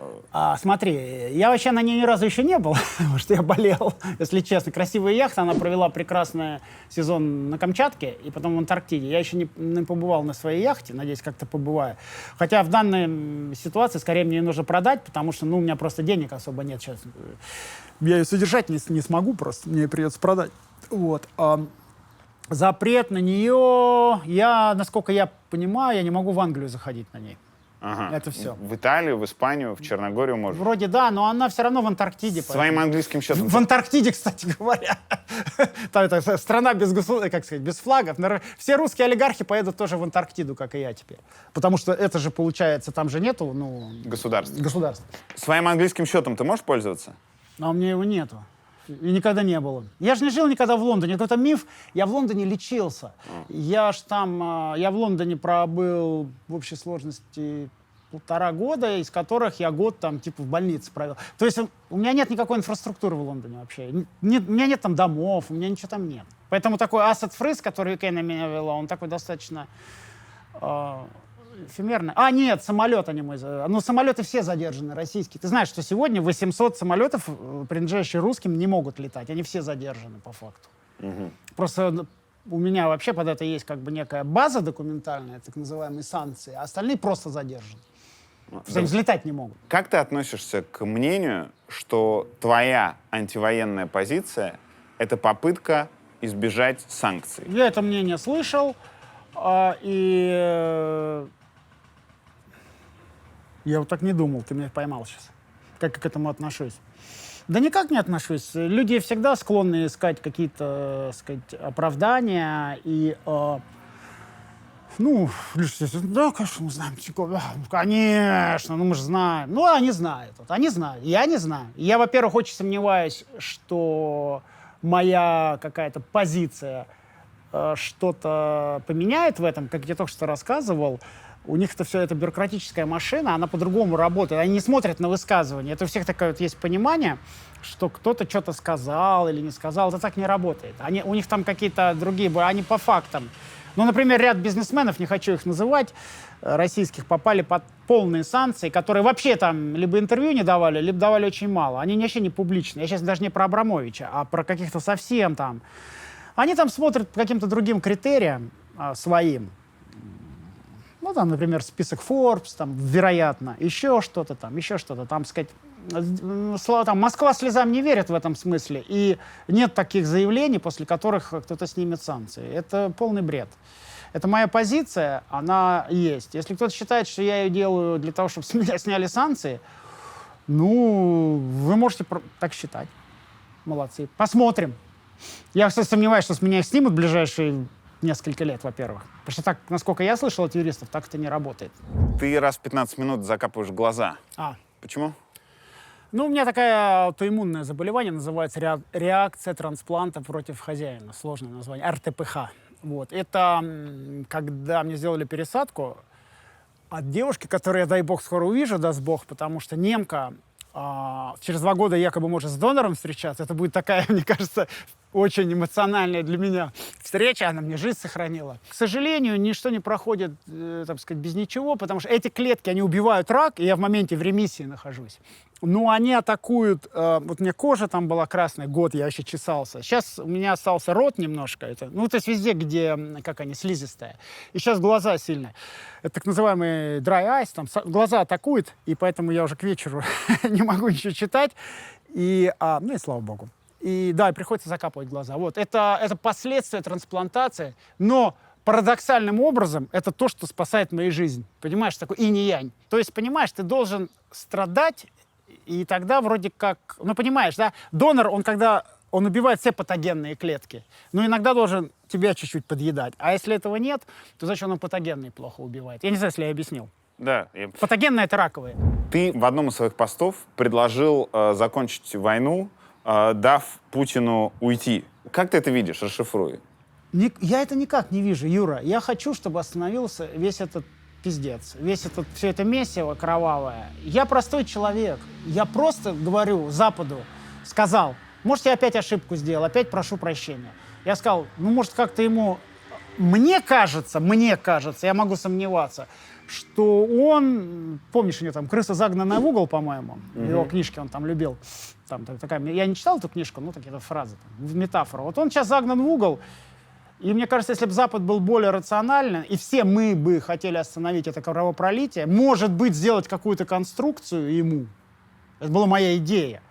Смотри, я вообще на ней ни разу еще не был, потому что я болел, если честно. Красивая яхта, она провела прекрасный сезон на Камчатке и потом в Антарктиде. Я еще не побывал на своей яхте, надеюсь, как-то побываю. Хотя в данной ситуации скорее мне ее нужно продать, потому что, ну, у меня просто денег особо нет сейчас. Я ее содержать не смогу просто, мне ее придется продать. Вот. Запрет на нее, насколько я понимаю, я не могу в Англию заходить на ней. Ага. Это все. В Италию, в Испанию, в Черногорию можно. Вроде да, но она все равно в Антарктиде. Своим английским счетом. В Антарктиде, кстати говоря. Там это страна без государства, как сказать, без флагов. Все русские олигархи поедут тоже в Антарктиду, как и я теперь. Потому что это же, получается, там же нету, ну... Государства. Своим английским счетом ты можешь пользоваться? А у меня его нету. И никогда не было. Я же не жил никогда в Лондоне. Это миф. Я в Лондоне лечился. Я в Лондоне пробыл в общей сложности 1,5 года, из которых я год там типа в больнице провел. То есть у меня нет никакой инфраструктуры в Лондоне вообще. У меня нет там домов, у меня ничего там нет. Поэтому такой asset freeze, который UK на меня вела, он такой достаточно эфемерный. Нет, самолет они мой. Ну, самолеты все задержаны, российские. Ты знаешь, что сегодня 800 самолетов, принадлежащих русским, не могут летать. Они все задержаны по факту. Угу. Просто у меня вообще под это есть как бы некая база документальная, так называемые санкции, а остальные просто задержаны. Они взлетать не могут. Как ты относишься к мнению, что твоя антивоенная позиция — это попытка избежать санкций? Я это мнение слышал, и я вот так не думал, ты меня поймал сейчас. Как я к этому отношусь? Да никак не отношусь. Люди всегда склонны искать какие-то, так сказать, оправдания и... да, конечно, мы знаем. Конечно, мы же знаем. Ну, они знают. Они знают. Я не знаю. Я, во-первых, очень сомневаюсь, что моя какая-то позиция что-то поменяет в этом, как я только что рассказывал. У них это все, это бюрократическая машина, она по-другому работает. Они не смотрят на высказывания. Это у всех такое вот есть понимание, что кто-то что-то сказал или не сказал. Это так не работает. У них там какие-то другие, они по фактам. Ну, например, ряд бизнесменов, не хочу их называть, российских, попали под полные санкции, которые вообще там либо интервью не давали, либо давали очень мало. Они вообще не публичные. Я сейчас даже не про Абрамовича, а про каких-то совсем там. Они там смотрят по каким-то другим критериям своим. Ну, там, например, список Forbes, там, вероятно, еще что-то, там, сказать, там, Москва слезам не верит в этом смысле, и нет таких заявлений, после которых кто-то снимет санкции. Это полный бред. Это моя позиция, она есть. Если кто-то считает, что я ее делаю для того, чтобы с меня сняли санкции, ну, вы можете так считать. Молодцы. Посмотрим. Я, кстати, сомневаюсь, что с меня их снимут в ближайшие несколько лет, во-первых. Потому что так, насколько я слышал от юристов, так это не работает. Ты раз в 15 минут закапываешь глаза. Почему? Ну, у меня такое аутоиммунное заболевание, называется реакция транспланта против хозяина. Сложное название. РТПХ. Вот. Это когда мне сделали пересадку от девушки, которую я, дай бог, скоро увижу, даст бог, потому что немка через 2 года якобы может с донором встречаться. Это будет такая, мне кажется, очень эмоциональная для меня встреча. Она мне жизнь сохранила. К сожалению, ничто не проходит, так сказать, без ничего, потому что эти клетки, они убивают рак, и я в моменте в ремиссии нахожусь. Но они атакуют... вот у меня кожа там была красная, год я вообще чесался. Сейчас у меня остался рот немножко. То есть везде, где, как они, слизистая. И сейчас глаза сильные. Это так называемый dry eyes, там глаза атакуют, и поэтому я уже к вечеру не могу ничего читать. И слава богу. И да, приходится закапывать глаза. Вот. Это последствия трансплантации, но парадоксальным образом это то, что спасает мою жизнь. Понимаешь, такой инь-янь. То есть, понимаешь, ты должен страдать, и тогда вроде как... Ну, понимаешь, да? Донор, он убивает все патогенные клетки, но иногда должен тебя чуть-чуть подъедать. А если этого нет, то значит он патогенные плохо убивает. Я не знаю, если я объяснил. Да. Патогенные — это раковые. Ты в одном из своих постов предложил закончить войну, дав Путину уйти. Как ты это видишь? Расшифруй. Я это никак не вижу, Юра. Я хочу, чтобы остановился весь этот пиздец, все это месиво кровавое. Я простой человек. Я просто говорю Западу, сказал, может, я опять ошибку сделал, опять прошу прощения. Я сказал, может, как-то ему... Мне кажется, я могу сомневаться, что он... Помнишь, у него там «Крыса, загнанная в угол», по-моему? Его книжки он там любил. Там такая... Я не читал эту книжку, такие фразы, метафора. Вот он сейчас загнан в угол, и мне кажется, если бы Запад был более рациональным, и все мы бы хотели остановить это кровопролитие, может быть, сделать какую-то конструкцию ему. Это была моя идея.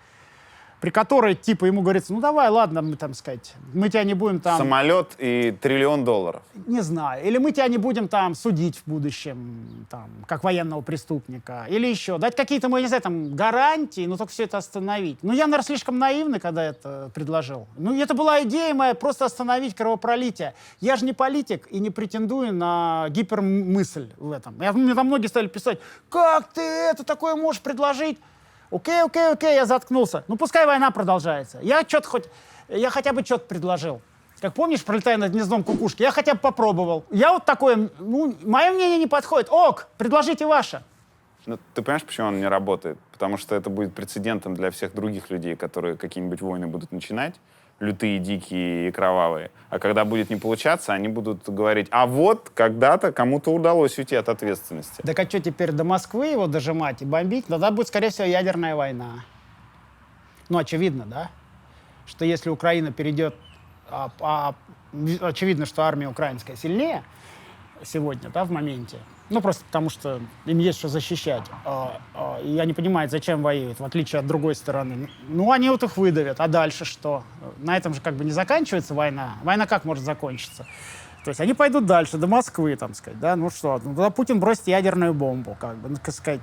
При которой, ему говорится, давай, ладно, мы тебя не будем там... Самолет и $1 триллион. Не знаю. Или мы тебя не будем там судить в будущем, как военного преступника. Или еще. Дать какие-то, гарантии, но только все это остановить. Я, наверное, слишком наивный, когда это предложил. Это была идея моя, просто остановить кровопролитие. Я же не политик и не претендую на гипермысль в этом. Мне там многие стали писать, как ты это такое можешь предложить? Окей, я заткнулся. Пускай война продолжается. Я хотя бы что-то предложил. Как помнишь, пролетая над гнездом кукушки, я хотя бы попробовал. Я вот такое, мое мнение не подходит. Предложите ваше. Ты понимаешь, почему он не работает? Потому что это будет прецедентом для всех других людей, которые какие-нибудь войны будут начинать, лютые, дикие и кровавые. А когда будет не получаться, они будут говорить, а вот когда-то кому-то удалось уйти от ответственности. Так а что теперь, до Москвы его дожимать и бомбить? Тогда будет, скорее всего, ядерная война. Очевидно, да? Что если Украина перейдет... очевидно, что армия украинская сильнее сегодня, да, в моменте. Ну, просто потому что им есть что защищать. И они понимают, зачем воюют, в отличие от другой стороны. Ну, они вот их выдавят. А дальше что? На этом же как бы не заканчивается война. Война как может закончиться? То есть они пойдут дальше, до Москвы, там сказать, да? Ну что, ну, тогда Путин бросит ядерную бомбу, как бы, ну, так сказать.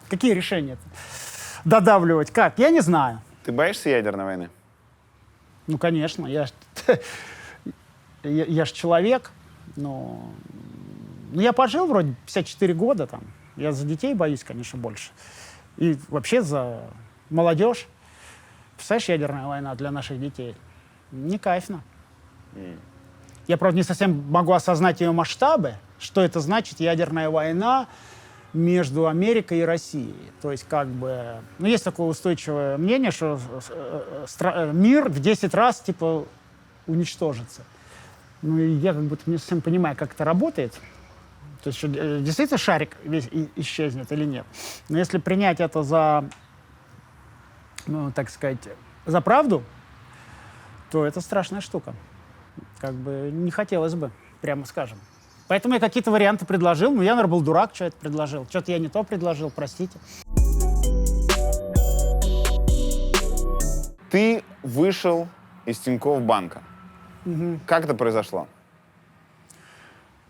Какие решения? Додавливать как? Я не знаю. Ты боишься ядерной войны? Ну, конечно, я ж человек, но... Ну, я пожил вроде 54 года там. Я за детей боюсь, конечно, больше. И вообще за молодежь. Представляешь, ядерная война для наших детей? Не кайфно. Я, правда, не совсем могу осознать ее масштабы, что это значит ядерная война между Америкой и Россией. То есть, как бы... Ну, есть такое устойчивое мнение, что мир в 10 раз, типа, уничтожится. Ну, и я как будто не совсем понимаю, как это работает. То есть, что, действительно шарик весь исчезнет или нет. Но если принять это за, ну, так сказать, за правду, то это страшная штука. Как бы не хотелось бы, прямо скажем. Поэтому я какие-то варианты предложил. Ну, я, наверное, был дурак, что это предложил. Что-то я не то предложил, простите. Ты вышел из Тинькофф банка. Как это произошло?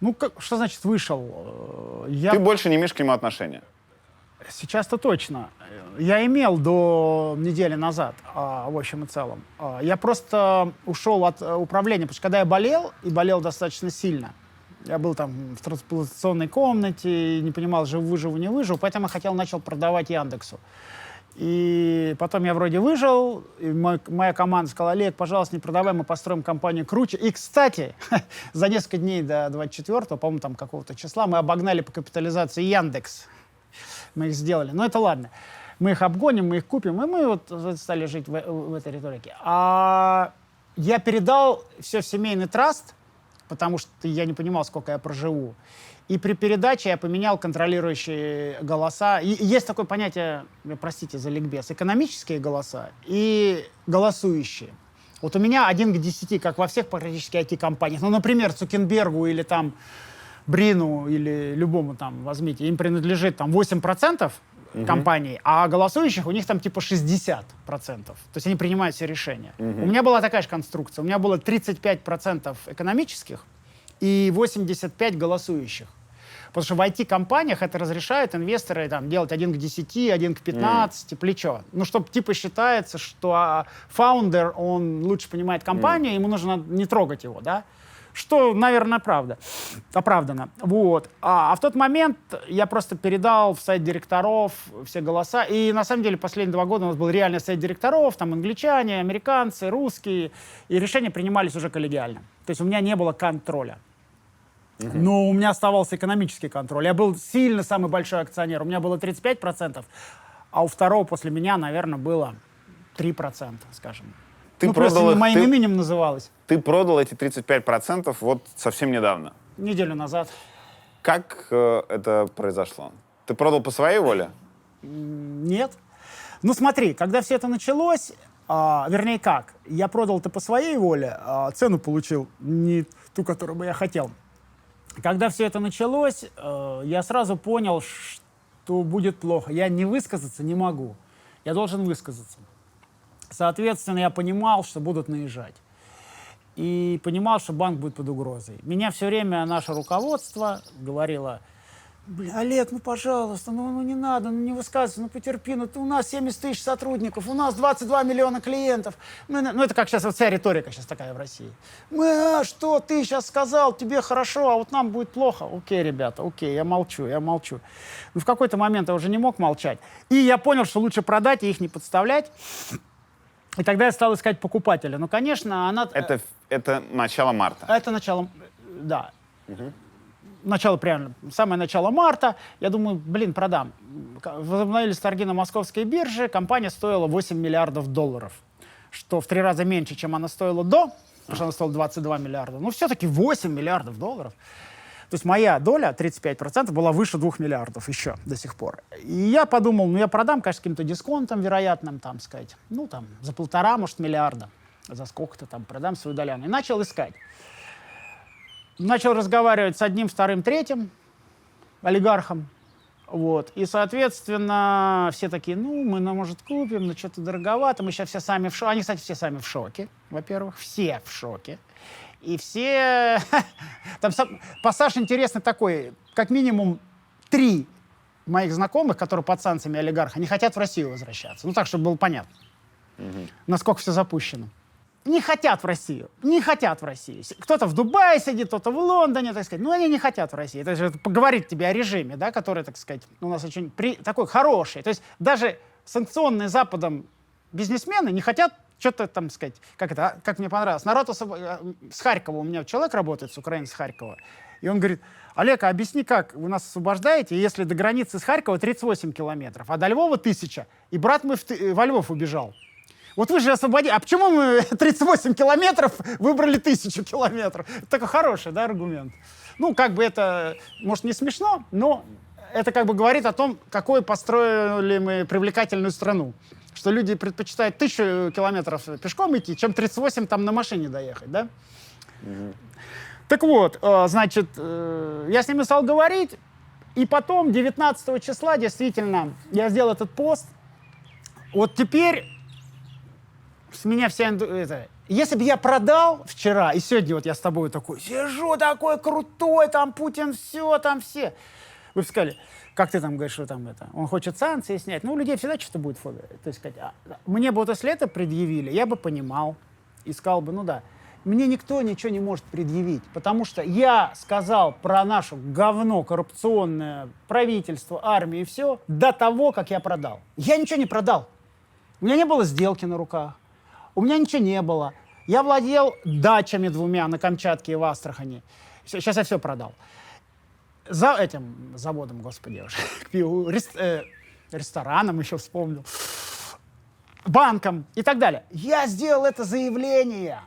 Ну, что значит вышел? Ты больше не имеешь к нему отношения? Сейчас-то точно. Я имел до недели назад, в общем и целом. Я просто ушел от управления, потому что когда я болел, и болел достаточно сильно, я был там в трансплантационной комнате, не понимал, выживу, не выживу, поэтому я начал продавать Яндексу. И потом я вроде выжил, и моя команда сказала: Олег, пожалуйста, не продавай, мы построим компанию круче. И, кстати, за несколько дней до 24-го, по-моему, там какого-то числа, мы обогнали по капитализации Яндекс. Мы их сделали. Но это ладно. Мы их обгоним, мы их купим, и мы вот стали жить в этой риторике. А я передал все в семейный траст, потому что я не понимал, сколько я проживу. И при передаче я поменял контролирующие голоса. И есть такое понятие, простите за ликбез, экономические голоса и голосующие. Вот у меня 1 к 10, как во всех практически IT-компаниях. Ну, например, Цукербергу или там Брину или любому там, возьмите, им принадлежит там 8% компаний, а голосующих у них там типа 60%. То есть они принимают все решения. У меня была такая же конструкция. У меня было 35% экономических и 85% голосующих. Потому что в IT-компаниях это разрешают инвесторы там, делать 1 к 10, 1 к 15, плечо. Ну, чтобы типа считается, что фаундер, он лучше понимает компанию, ему нужно не трогать его, да? Что, наверное, оправдано. Вот. А в тот момент я просто передал в совет директоров все голоса. И на самом деле последние 2 года у нас был реальный совет директоров, там англичане, американцы, русские. И решения принимались уже коллегиально. То есть у меня не было контроля. Но у меня оставался экономический контроль. Я был сильно самый большой акционер. У меня было 35%, а у второго после меня, наверное, было 3%, скажем. Ты просто продал моим именем называлось. Ты продал эти 35% вот совсем недавно. Неделю назад. Как это произошло? Ты продал по своей воле? Нет. Ну смотри, когда все это началось, вернее как, я продал это по своей воле, цену получил не ту, которую бы я хотел. Когда все это началось, я сразу понял, что будет плохо. Я не высказаться не могу. Я должен высказаться. Соответственно, я понимал, что будут наезжать. И понимал, что банк будет под угрозой. Меня все время наше руководство говорило: Олег, ну пожалуйста, ну не надо, ну не высказывайся, ну потерпи, ну у нас 70 тысяч сотрудников, у нас 22 миллиона клиентов. Ну это как сейчас, вот вся риторика сейчас такая в России. Что ты сейчас сказал, тебе хорошо, а вот нам будет плохо. Окей, ребята, окей, я молчу. Но в какой-то момент я уже не мог молчать. И я понял, что лучше продать и их не подставлять. И тогда я стал искать покупателя. Ну, конечно, она... Это начало марта? Это начало, да. Самое начало марта. Я думаю, продам. Возобновились торги на московской бирже. Компания стоила $8 миллиардов, что в 3 раза меньше, чем она стоила до, потому что она стоила 22 миллиарда. Но все-таки $8 миллиардов. То есть моя доля, 35%, была выше 2 миллиардов еще до сих пор. И я подумал, я продам, конечно, с каким-то дисконтом вероятным, там, сказать, за 1,5, может, миллиарда. За сколько-то там продам свою доляну. И начал искать. начал разговаривать с одним, вторым, третьим олигархом. Вот. И, соответственно, все такие, ну, мы, может, купим, но что-то дороговато. Мы сейчас все сами в шоке. Они, кстати, все сами в шоке, во-первых. Все в шоке. И все... Там пассаж интересный такой. Как минимум 3 моих знакомых, которые под санкциями олигарха, не хотят в Россию возвращаться. Ну, так, чтобы было понятно, насколько все запущено. Не хотят в Россию. Не хотят в Россию. Кто-то в Дубае сидит, кто-то в Лондоне, так сказать. Но они не хотят в России. То есть это поговорит тебе о режиме, да, который, так сказать, у нас очень такой хороший. То есть даже санкционные Западом бизнесмены не хотят что-то там сказать, как мне понравилось. Народ с Харькова, у меня человек работает с Украины, с Харькова, и он говорит: Олег, а объясни, как вы нас освобождаете, если до границы с Харькова 38 километров, а до Львова 1000, и брат мой во Львов убежал. Вот вы же освободили. А почему мы 38 километров выбрали 1000 километров? Это такой хороший, да, аргумент. Ну, как бы это, может, не смешно, но это как бы говорит о том, какой построили мы привлекательную страну. Что люди предпочитают 1000 километров пешком идти, чем 38 там на машине доехать, да? Так вот, значит, я с ними стал говорить, и потом, 19 числа, действительно, я сделал этот пост. Вот теперь с меня вся... Если бы я продал вчера, и сегодня вот я с тобой такой, сижу такой крутой, там Путин все, там все. Вы бы сказали, как ты там говоришь, что там это, он хочет санкции снять. Ну, у людей всегда что-то будет, то есть сказать, мне бы вот если это предъявили, я бы понимал и сказал бы, ну да, мне никто ничего не может предъявить, потому что я сказал про наше говно коррупционное правительство, армию и все до того, как я продал. Я ничего не продал. У меня не было сделки на руках. У меня ничего не было. Я владел дачами 2 на Камчатке и в Астрахани. Сейчас я все продал. За этим заводом, господи, уже к пиву, рестораном еще вспомнил, банком и так далее. Я сделал это заявление.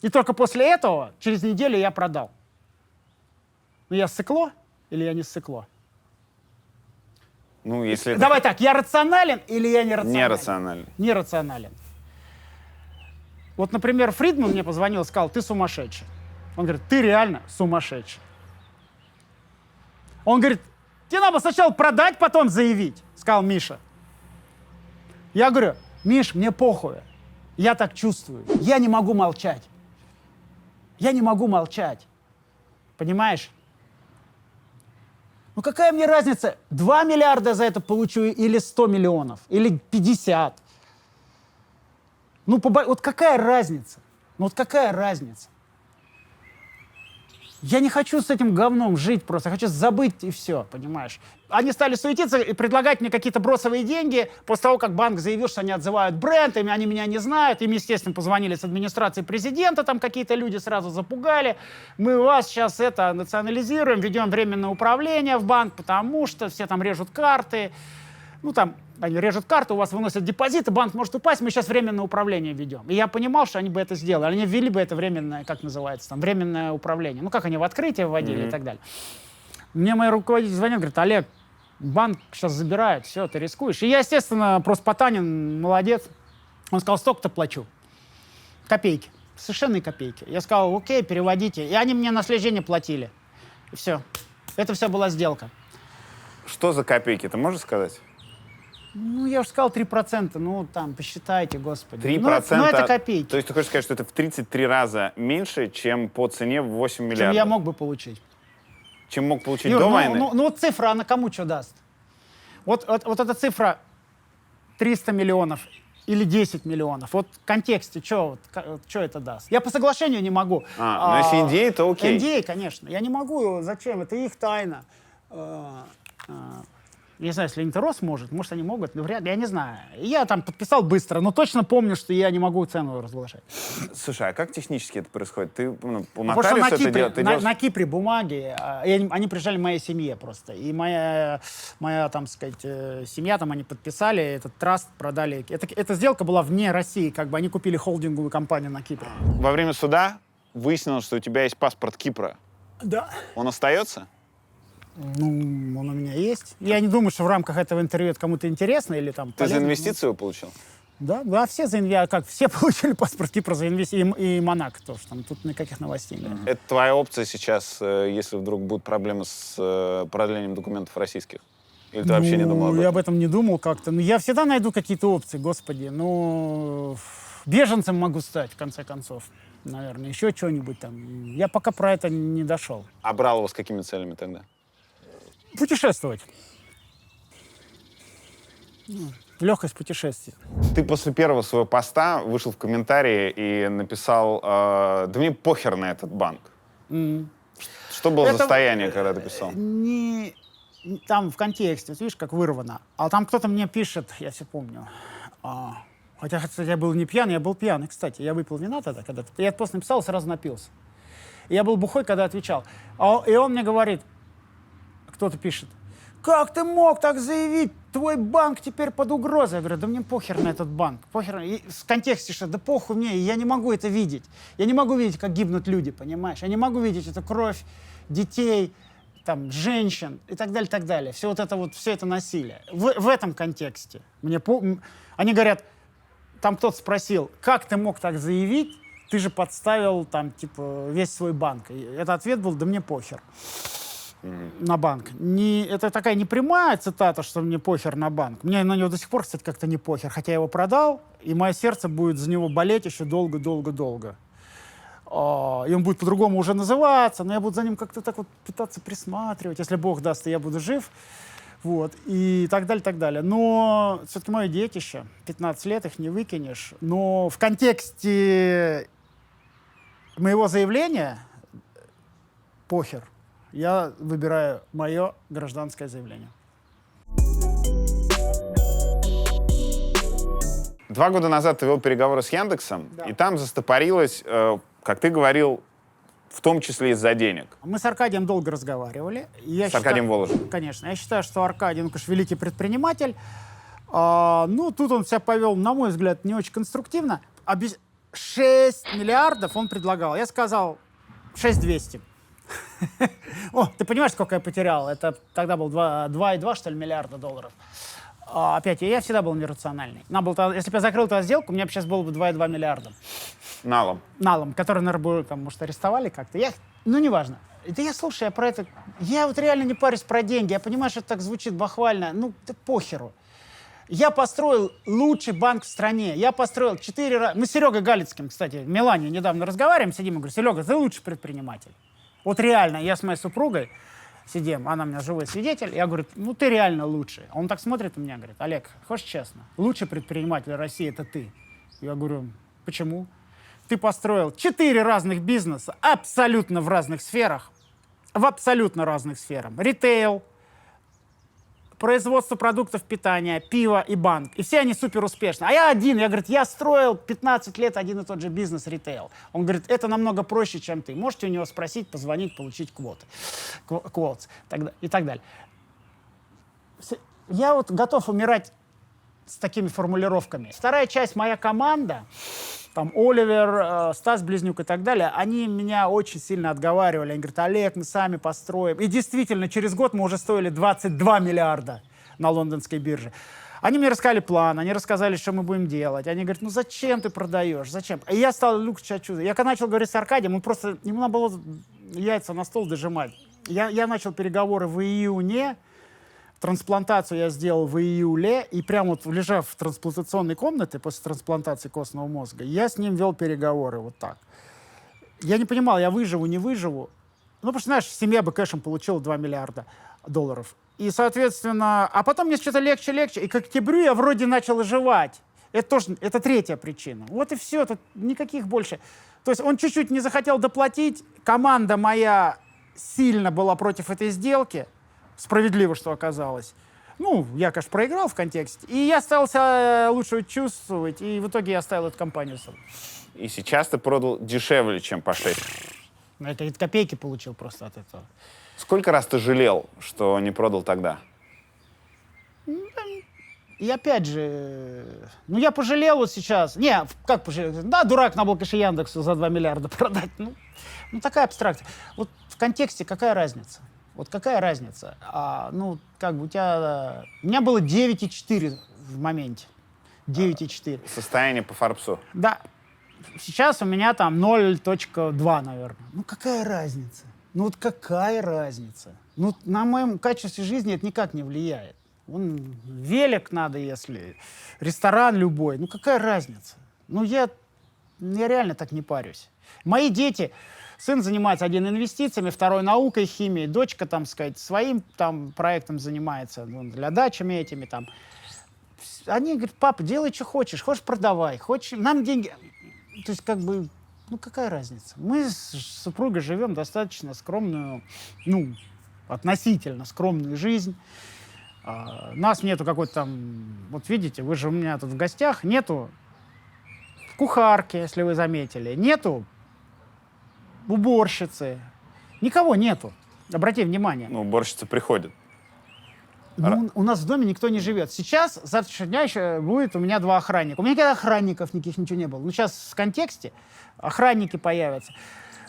И только после этого, через неделю, я продал. Ну, я ссыкло или я не ссыкло? Ну, если... Давай так, я рационален или я нерационален? Нерационален. Нерационален. Вот, например, Фридман мне позвонил и сказал, ты сумасшедший. Он говорит, ты реально сумасшедший. Он говорит, тебе надо сначала продать, потом заявить, сказал Миша. Я говорю, Миш, мне похуй. Я так чувствую. Я не могу молчать. Я не могу молчать. Понимаешь? Ну какая мне разница, 2 миллиарда за это получу или 100 миллионов, или 50? Ну, вот какая разница? Ну вот какая разница? Я не хочу с этим говном жить просто, хочу забыть и все, понимаешь? Они стали суетиться и предлагать мне какие-то бросовые деньги после того, как банк заявил, что они отзывают бренд, и они меня не знают. Им, естественно, позвонили с администрации президента, там какие-то люди сразу запугали. Мы вас сейчас это национализируем, ведем временное управление в банк, потому что все там режут карты. Ну, там, они режут карты, у вас выносят депозиты, банк может упасть, мы сейчас временное управление ведем. И я понимал, что они бы это сделали. Они ввели бы это временное, как называется, там, временное управление. Ну, как они в открытие вводили и так далее. Мне мой руководитель звонит, говорит, Олег, банк сейчас забирает, все, ты рискуешь. И я, естественно, просто Потанин, молодец. Он сказал, столько-то плачу. Копейки. Совершенные копейки. Я сказал, окей, переводите. И они мне на следжение платили. И все. Это все была сделка. Что за копейки, ты можешь сказать? Ну, я уже сказал 3%. Ну, там, посчитайте, господи. 3%? Ну, это копейки. То есть ты хочешь сказать, что это в 33 раза меньше, чем по цене в 8 миллиардов? Чем я мог бы получить. Чем мог получить Юр, до войны? Ну, вот цифра, она кому что даст? Вот эта цифра 300 миллионов или 10 миллионов. Вот в контексте, что это даст? Я по соглашению не могу. Но если NDA, то окей. NDA, конечно. Я не могу. Зачем? Это их тайна. Я не знаю, если Интерос может они могут, но вряд ли, я не знаю. Я там подписал быстро, но точно помню, что я не могу цену разглашать. Слушай, а как технически это происходит? Ты у Потому что нотариуса это делаешь? на Кипре бумаги, они приезжали в моей семье просто. И моя там сказать, семья, там они подписали, этот траст продали. Эта сделка была вне России, как бы они купили холдинговую компанию на Кипре. Во время суда выяснилось, что у тебя есть паспорт Кипра. Да. Он остается? Ну, он у меня есть. Я не думаю, что в рамках этого интервью это кому-то интересно или там Ты за полезно, инвестицию его получил? Да, да, все как все получили паспорт Кипра за и Монако тоже. Там тут никаких новостей нет. Это твоя опция сейчас, если вдруг будут проблемы с продлением документов российских? Или ты вообще не думал об этом? Я об этом не думал как-то. Ну, я всегда найду какие-то опции, господи. Ну, беженцем могу стать, в конце концов. Наверное, еще что-нибудь там. Я пока про это не дошел. А брал его с какими целями тогда? Путешествовать. Легкость путешествий. Ты после первого своего поста вышел в комментарии и написал, да мне похер на этот банк. Что было за состояние, когда ты писал? Там в контексте, вот видишь, как вырвано. А там кто-то мне пишет, я все помню. Хотя, кстати, я был не пьяный, я был пьяный, кстати. Я выпил вина тогда, когда... Я этот пост написал, сразу напился. И я был бухой, когда отвечал. И он мне говорит, кто-то пишет, как ты мог так заявить? Твой банк теперь под угрозой. Я говорю, да мне похер на этот банк. Похер. И в контексте, что да похуй мне, я не могу это видеть. Я не могу видеть, как гибнут люди, понимаешь? Я не могу видеть эту кровь детей, там, женщин и так далее, так далее. Все вот это вот, все это насилие. В этом контексте. Они говорят, там кто-то спросил, как ты мог так заявить? Ты же подставил там, типа, весь свой банк. И этот ответ был, да мне похер на банк. Это такая непрямая цитата, что мне похер на банк. Мне на него до сих пор, кстати, как-то не похер. Хотя я его продал, и мое сердце будет за него болеть еще долго-долго-долго. И он будет по-другому уже называться, но я буду за ним как-то так вот пытаться присматривать. Если Бог даст, и я буду жив. Вот, и так далее, так далее. Но все-таки мое детище, 15 лет, их не выкинешь. Но в контексте моего заявления похер. Я выбираю мое гражданское заявление. 2 года назад ты вел переговоры с Яндексом, Да. и там застопорилось, как ты говорил, в том числе из-за денег. Мы с Аркадием долго разговаривали. С Аркадием Воложем. Конечно. Я считаю, что Аркадий, ну, конечно, великий предприниматель. Ну, тут он себя повел, на мой взгляд, не очень конструктивно. 6 миллиардов он предлагал. Я сказал 6200. О, ты понимаешь, сколько я потерял? Это тогда был 2,2, что ли, миллиарда долларов. Опять, я всегда был нерациональный. Если бы я закрыл эту сделку, у меня бы сейчас было бы 2,2 миллиарда. Налом. Который, наверное, там, может, арестовали как-то. Ну, неважно. Это я слушаю, я про это... Я вот реально не парюсь про деньги. Я понимаю, что это так звучит бахвально. Ну, да похеру. Я построил лучший банк в стране. Я построил 4 раза... Мы с Серегой Галицким, кстати, в Милане недавно разговариваем, сидим и говорю, Серега, ты лучший предприниматель. Вот реально, я с моей супругой сидим, она у меня живой свидетель, я говорю, ну ты реально лучший. Он так смотрит на меня, говорит, Олег, хочешь честно, лучший предприниматель России — это ты. Я говорю, почему? Ты построил 4 разных бизнеса, абсолютно в разных сферах, в абсолютно разных сферах. Ритейл, производство продуктов питания, пиво и банк. И все они супер успешны. А я один. Я строил 15 лет один и тот же бизнес ритейл. Он говорит, это намного проще, чем ты. Можете у него спросить, позвонить, получить квоты. И так далее. Я вот готов умирать с такими формулировками. Вторая часть, моя команда, там Оливер, Стас Близнюк и так далее, они меня очень сильно отговаривали. Они говорят, Олег, мы сами построим. И действительно, через год мы уже стоили 22 миллиарда на лондонской бирже. Они мне рассказали план, они рассказали, что мы будем делать. Они говорят, ну зачем ты продаешь, зачем? И я стал лучше чувствовать. Я когда начал говорить с Аркадием, ему надо было яйца на стол дожимать. Я начал переговоры в июне. Трансплантацию я сделал в июле, и прямо вот лежав в трансплантационной комнате после трансплантации костного мозга, я с ним вел переговоры вот так. Я не понимал, я выживу, не выживу. Ну, потому что, знаешь, семья бы кэшем получила 2 миллиарда долларов. И, соответственно, а потом мне что-то легче, и к октябрю я вроде начал оживать. Это третья причина. Вот и все, тут никаких больше. То есть он чуть-чуть не захотел доплатить, команда моя сильно была против этой сделки, справедливо, что оказалось. Ну, я, конечно, проиграл в контексте. И я стал себя лучше чувствовать, и в итоге я оставил эту компанию. И сейчас ты продал дешевле, чем по 6. Я какие-то копейки получил просто от этого. Сколько раз ты жалел, что не продал тогда? И опять же, ну я пожалел вот сейчас. Не, как пожалел? Да, дурак, надо было, конечно, Яндексу за 2 миллиарда продать. Ну такая абстракция. Вот в контексте какая разница? Вот какая разница? Ну, как бы у меня было 9,4 в моменте. 9,4. Состояние по Форбсу. Да. Сейчас у меня там 0,2, наверное. Ну, какая разница? Ну, вот какая разница? Ну, на моем качестве жизни это никак не влияет. Велик надо, если ресторан любой. Ну, какая разница? Ну, я реально так не парюсь. Мои дети, сын занимается один инвестициями, второй наукой, химией, дочка, там, сказать, своим там проектом занимается, для дачами этими там. Они говорят, папа, делай, что хочешь продавай, хочешь, нам деньги. То есть, как бы, ну, какая разница? Мы с супругой живем достаточно скромную, ну, относительно скромную жизнь. У нас нету какой-то там, вот видите, вы же у меня тут в гостях, нету кухарки, если вы заметили, нету уборщицы, никого нету, обрати внимание. Ну, уборщица приходит. Ну, у нас в доме никто не живет. Сейчас, с завтрашнего дня еще будет у меня 2 охранника. У меня никогда охранников никаких ничего не было. Ну, сейчас в контексте охранники появятся.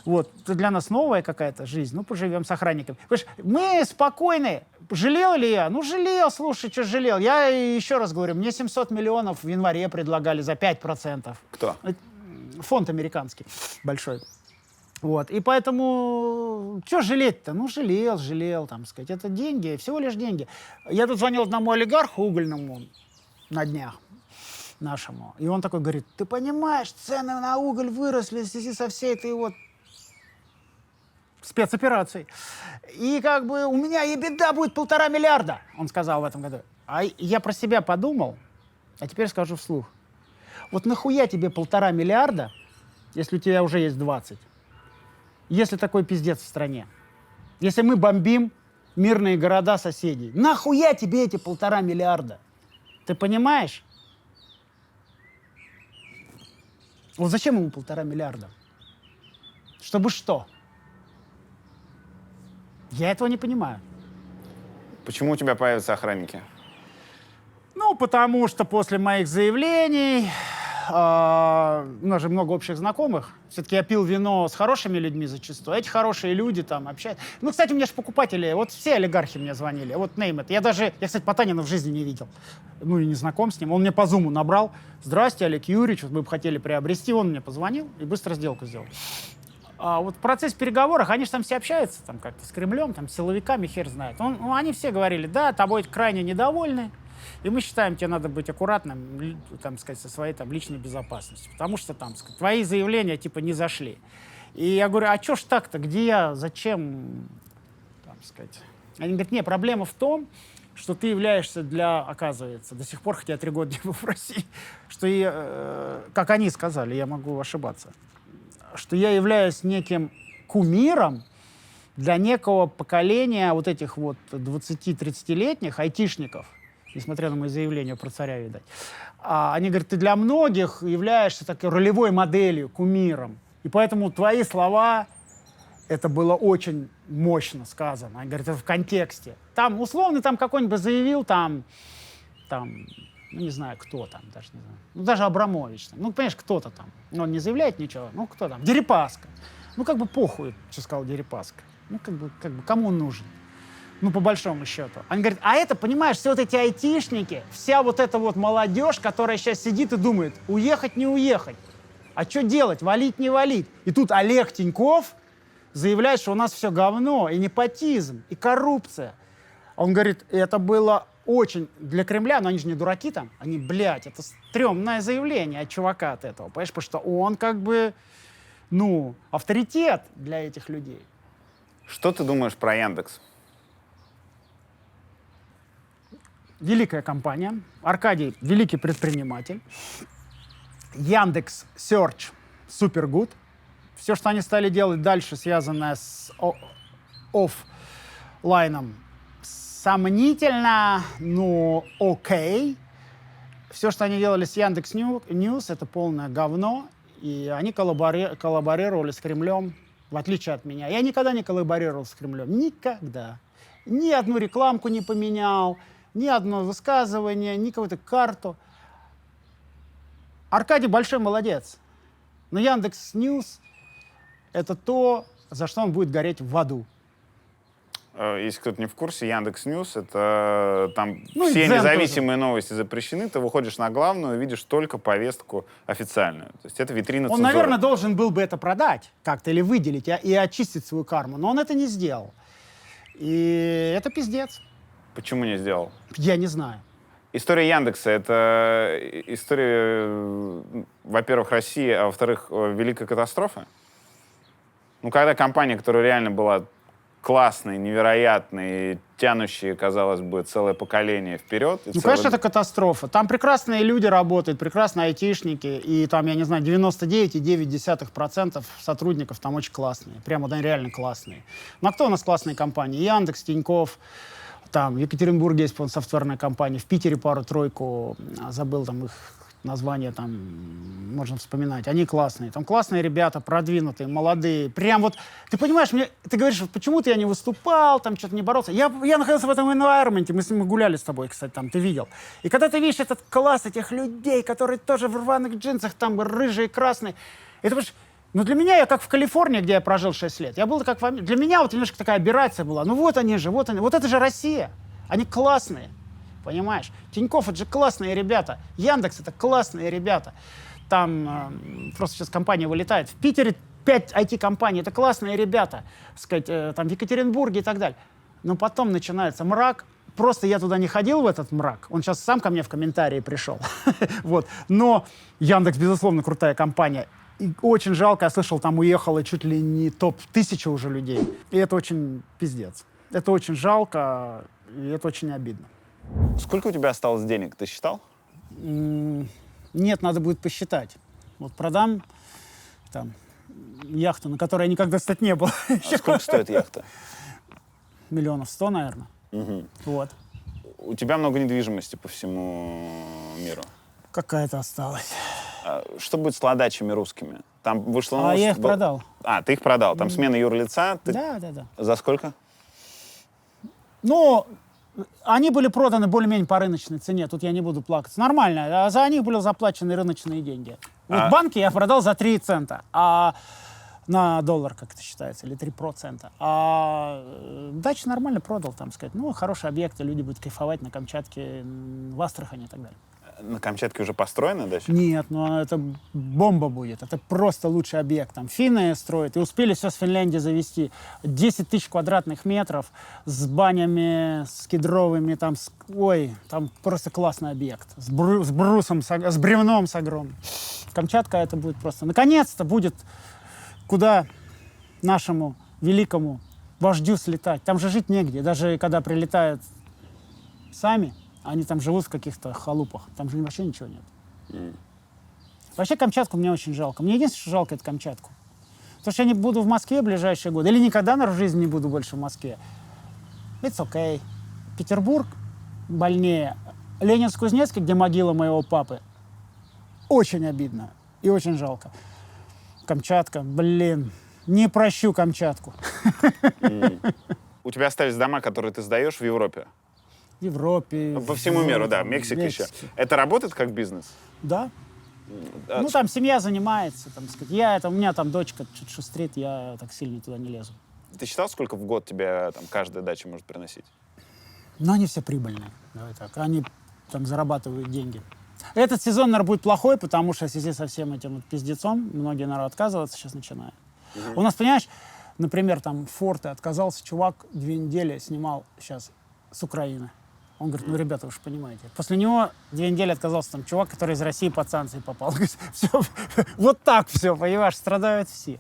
Вот, это для нас новая какая-то жизнь. Ну, поживем с охранниками. Понимаешь, мы спокойны. Жалел ли я? Ну, жалел, слушай, что жалел. Я еще раз говорю, мне 700 миллионов в январе предлагали за 5%. Кто? Фонд американский большой. Вот, и поэтому, что жалеть-то? Ну, жалел, там, сказать, это деньги, всего лишь деньги. Я тут звонил одному олигарху угольному на днях нашему, и он такой говорит, ты понимаешь, цены на уголь выросли в связи со всей этой вот спецоперацией. И как бы у меня и беда будет 1,5 миллиарда, он сказал в этом году. А я про себя подумал, а теперь скажу вслух. Вот нахуя тебе 1,5 миллиарда, если у тебя уже есть 20? Если такой пиздец в стране. Если мы бомбим мирные города соседей. Нахуя тебе эти 1,5 миллиарда? Ты понимаешь? Вот зачем ему 1,5 миллиарда? Чтобы что? Я этого не понимаю. Почему у тебя появятся охранники? Ну, потому что после моих заявлений, у нас же много общих знакомых, все-таки я пил вино с хорошими людьми зачастую, эти хорошие люди там общаются. Ну, кстати, у меня же покупатели, вот все олигархи мне звонили, вот name it. Я, кстати, Потанина в жизни не видел, ну, и не знаком с ним. Он мне по зуму набрал, здрасте, Олег Юрьевич, вот мы бы хотели приобрести, он мне позвонил и быстро сделку сделал. А вот в процессе переговоров, они же там все общаются, там как-то с Кремлем, там с силовиками, хер знает. Они все говорили, да, тобой крайне недовольны, и мы считаем, тебе надо быть аккуратным, там, сказать, со своей там личной безопасностью, потому что там, сказать, твои заявления типа не зашли. И я говорю, а что ж так-то, где я, зачем, там, сказать. Они говорят, не, проблема в том, что ты являешься оказывается, до сих пор, хотя я 3 года не был в России, что, как они сказали, я могу ошибаться, что я являюсь неким кумиром для некого поколения вот этих вот 20-30-летних айтишников, несмотря на мои заявления про царя, видать. Они говорят, ты для многих являешься такой ролевой моделью, кумиром. И поэтому твои слова, это было очень мощно сказано. Они говорят, это в контексте. Там, условно, там какой-нибудь заявил, там, ну, не знаю, кто там, даже не знаю. Ну, даже Абрамович. Там. Ну, понимаешь, кто-то там. Но он не заявляет ничего. Ну, кто там? Дерипаска. Ну, как бы похуй, что сказал Дерипаска. Ну, как бы, кому он нужен? Ну, по большому счету. Они говорят, а это, понимаешь, все вот эти айтишники, вся вот эта вот молодежь, которая сейчас сидит и думает, уехать, не уехать. А что делать? Валить, не валить. И тут Олег Тиньков заявляет, что у нас все говно, и непотизм, и коррупция. Он говорит, это было очень для Кремля, но они же не дураки там, они, блядь, это стрёмное заявление от чувака от этого, понимаешь, потому что он как бы, ну, авторитет для этих людей. Что ты думаешь про Яндекс? Великая компания. Аркадий — великий предприниматель. Яндекс Search супер гуд. Все, что они стали делать дальше, связанное с оффлайном, сомнительно, но окей. Все, что они делали с Яндекс Ньюс, это полное говно. И они коллаборировали с Кремлем, в отличие от меня. Я никогда не коллаборировал с Кремлем. Никогда. Ни одну рекламку не поменял, ни одно высказывание, ни какую-то карту. Аркадий большой молодец. Но Яндекс Ньюс — это то, за что он будет гореть в аду. если кто-то не в курсе, Яндекс.Ньюс — это там Ну, и все Дзен независимые новости запрещены, ты выходишь на главную, видишь только повестку официальную. То есть это витрина Он, цензуры. наверное, должен был бы это продать как-то или выделить и очистить свою карму, но он это не сделал. И это пиздец. Почему не сделал? Я не знаю. История Яндекса — это история, во-первых, России, а во-вторых, великой катастрофы. Ну, когда компания, которая реально была классной, невероятной, тянущей, казалось бы, целое поколение вперед. Ну, конечно, это катастрофа. Там прекрасные люди работают, прекрасные айтишники, и там, я не знаю, 99,9% сотрудников там очень классные. Прямо, да, реально классные. Ну, а кто у нас классные компании? Яндекс, Тинькофф. Там в Екатеринбурге есть, по-моему, софтверная компания. В Питере пару-тройку, забыл там их название, там можно вспоминать. Они классные. Там классные ребята, продвинутые, молодые. Прям вот, ты понимаешь, ты говоришь, почему-то я не выступал, там что-то не боролся. Я находился в этом environment, мы с ним гуляли с тобой, кстати, там, ты видел. И когда ты видишь этот класс этих людей, которые тоже в рваных джинсах, там, рыжие, красные, это понимаешь, ну, для меня, я как в Калифорнии, где я прожил 6 лет, я был как в Америке. Для меня вот немножко такая операция была. Ну, вот они же, вот они. Вот это же Россия. Они классные. Понимаешь? Тинькофф — это же классные ребята. Яндекс — это классные ребята. Там просто сейчас компания вылетает. В Питере 5 IT-компаний — это классные ребята. Сказать, там в Екатеринбурге и так далее. Но потом начинается мрак. Просто я туда не ходил, в этот мрак. Он сейчас сам ко мне в комментарии пришел. Вот. Но Яндекс, безусловно, крутая компания. И очень жалко, я слышал, там уехало чуть ли не топ-1000 уже людей. И это очень пиздец. Это очень жалко, и это очень обидно. Сколько у тебя осталось денег, ты считал? Нет, надо будет посчитать. Вот продам там яхту, на которой я никогда, кстати, не был. А сколько стоит яхта? 100 миллионов, наверное. Угу. Вот. У тебя много недвижимости по всему миру. Какая-то осталась. Что будет с ладачами русскими? Там вышло новость... Я их продал. Ты их продал. Там смена юрлица. Да. За сколько? Ну, они были проданы более-менее по рыночной цене. Тут я не буду плакаться. Нормально. А за них были заплачены рыночные деньги. Вот в банке я продал за 3 цента. А на доллар, как это считается, или 3%. А дачу нормально продал, там сказать. Ну, хорошие объекты, люди будут кайфовать на Камчатке, в Астрахани и так далее. На Камчатке уже построена дача? Нет, ну это бомба будет. Это просто лучший объект. Там финны строят. И успели все с Финляндии завести. 10 тысяч квадратных метров с банями, с кедровыми. Там, там просто классный объект. С брусом, с бревном с огромным. Камчатка это будет просто... Наконец-то будет куда нашему великому вождю слетать. Там же жить негде. Даже когда прилетают сами, они там живут в каких-то халупах. Там же вообще ничего нет. Вообще Камчатку мне очень жалко. Мне единственное, что жалко, это Камчатку. Потому что я не буду в Москве в ближайшие годы. Или никогда в жизни не буду больше в Москве. It's okay. Петербург больнее. Ленинск-Кузнецкий, где могила моего папы. Очень обидно. И очень жалко. Камчатка, не прощу Камчатку. У тебя остались дома, которые ты сдаешь в Европе? В Европе. По всему миру, да. Мексика еще. Это работает как бизнес? Да. Ну, там семья занимается, там, сказать. У меня там дочка чуть шустрит, я так сильно туда не лезу. Ты считал, сколько в год тебе там каждая дача может приносить? Но они все прибыльные. Давай так. Они там зарабатывают деньги. Этот сезон, наверное, будет плохой, потому что в связи со всем этим вот пиздецом многие, наверное, отказываться сейчас начинают. У нас, понимаешь, например, там Форте отказался чувак, 2 недели снимал сейчас с Украины. Он говорит, ну, ребята, вы же понимаете. После него 2 недели отказался там чувак, который из России под санкции попал. Все, вот так все, понимаешь, страдают все.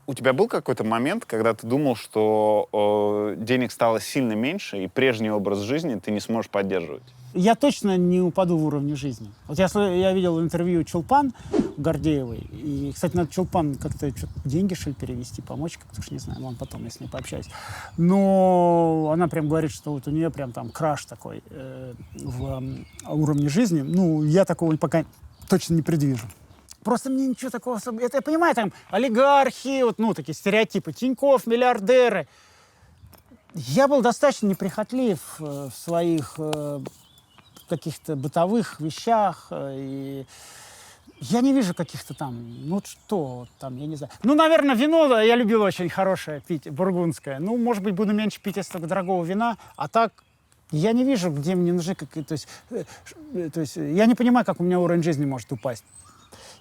У тебя был какой-то момент, когда ты думал, что денег стало сильно меньше, и прежний образ жизни ты не сможешь поддерживать? Я точно не упаду в уровне жизни. Вот я видел интервью Чулпан Гордеевой. И, кстати, надо Чулпан как-то деньги, что ли, перевести, помочь, как-то уж не знаю, вон потом я с ней пообщаюсь. Но она прям говорит, что вот у нее прям там краш такой в уровне жизни. Ну, я такого пока точно не предвижу. Просто мне ничего такого особо... Это я понимаю, там олигархи, вот, ну, такие стереотипы, Тинькофф, миллиардеры. Я был достаточно неприхотлив в своих каких-то бытовых вещах. И Я не вижу каких-то там, ну что там, я не знаю. Ну, наверное, вино я любил очень хорошее пить, бургундское. Ну, может быть, буду меньше пить, если только дорогого вина. А так, я не вижу, где мне нужны какие-то... То есть я не понимаю, как у меня уровень жизни может упасть.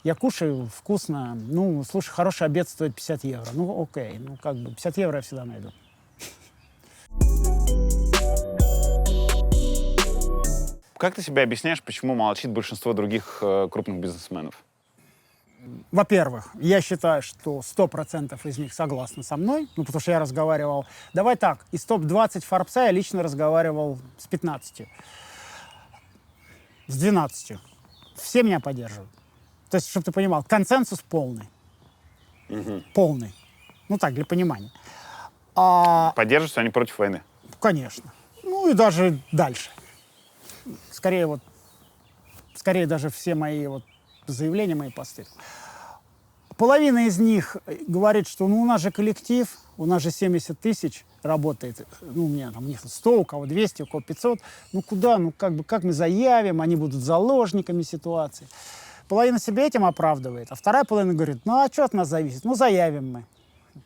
Я кушаю вкусно. Ну, слушай, хороший обед стоит 50 евро. Ну, окей. Ну, как бы 50 евро я всегда найду. Как ты себе объясняешь, почему молчит большинство других крупных бизнесменов? Во-первых, я считаю, что 100% из них согласны со мной, ну, потому что я разговаривал... Давай так, из топ-20 Форбса я лично разговаривал с 15, с 12. Все меня поддерживают. То есть, чтобы ты понимал, консенсус полный. Полный. Ну, так, для понимания. Поддерживаются они против войны? Конечно. Ну, и даже дальше. Скорее даже все мои заявления, мои посты. Половина из них говорит, что ну, у нас же коллектив, у нас же 70 тысяч работает. Ну, у меня там 100, у кого 200, у кого 500. Ну, куда? Ну, как мы заявим, они будут заложниками ситуации. Половина себя этим оправдывает, а вторая половина говорит, ну, а что от нас зависит? Ну, заявим мы.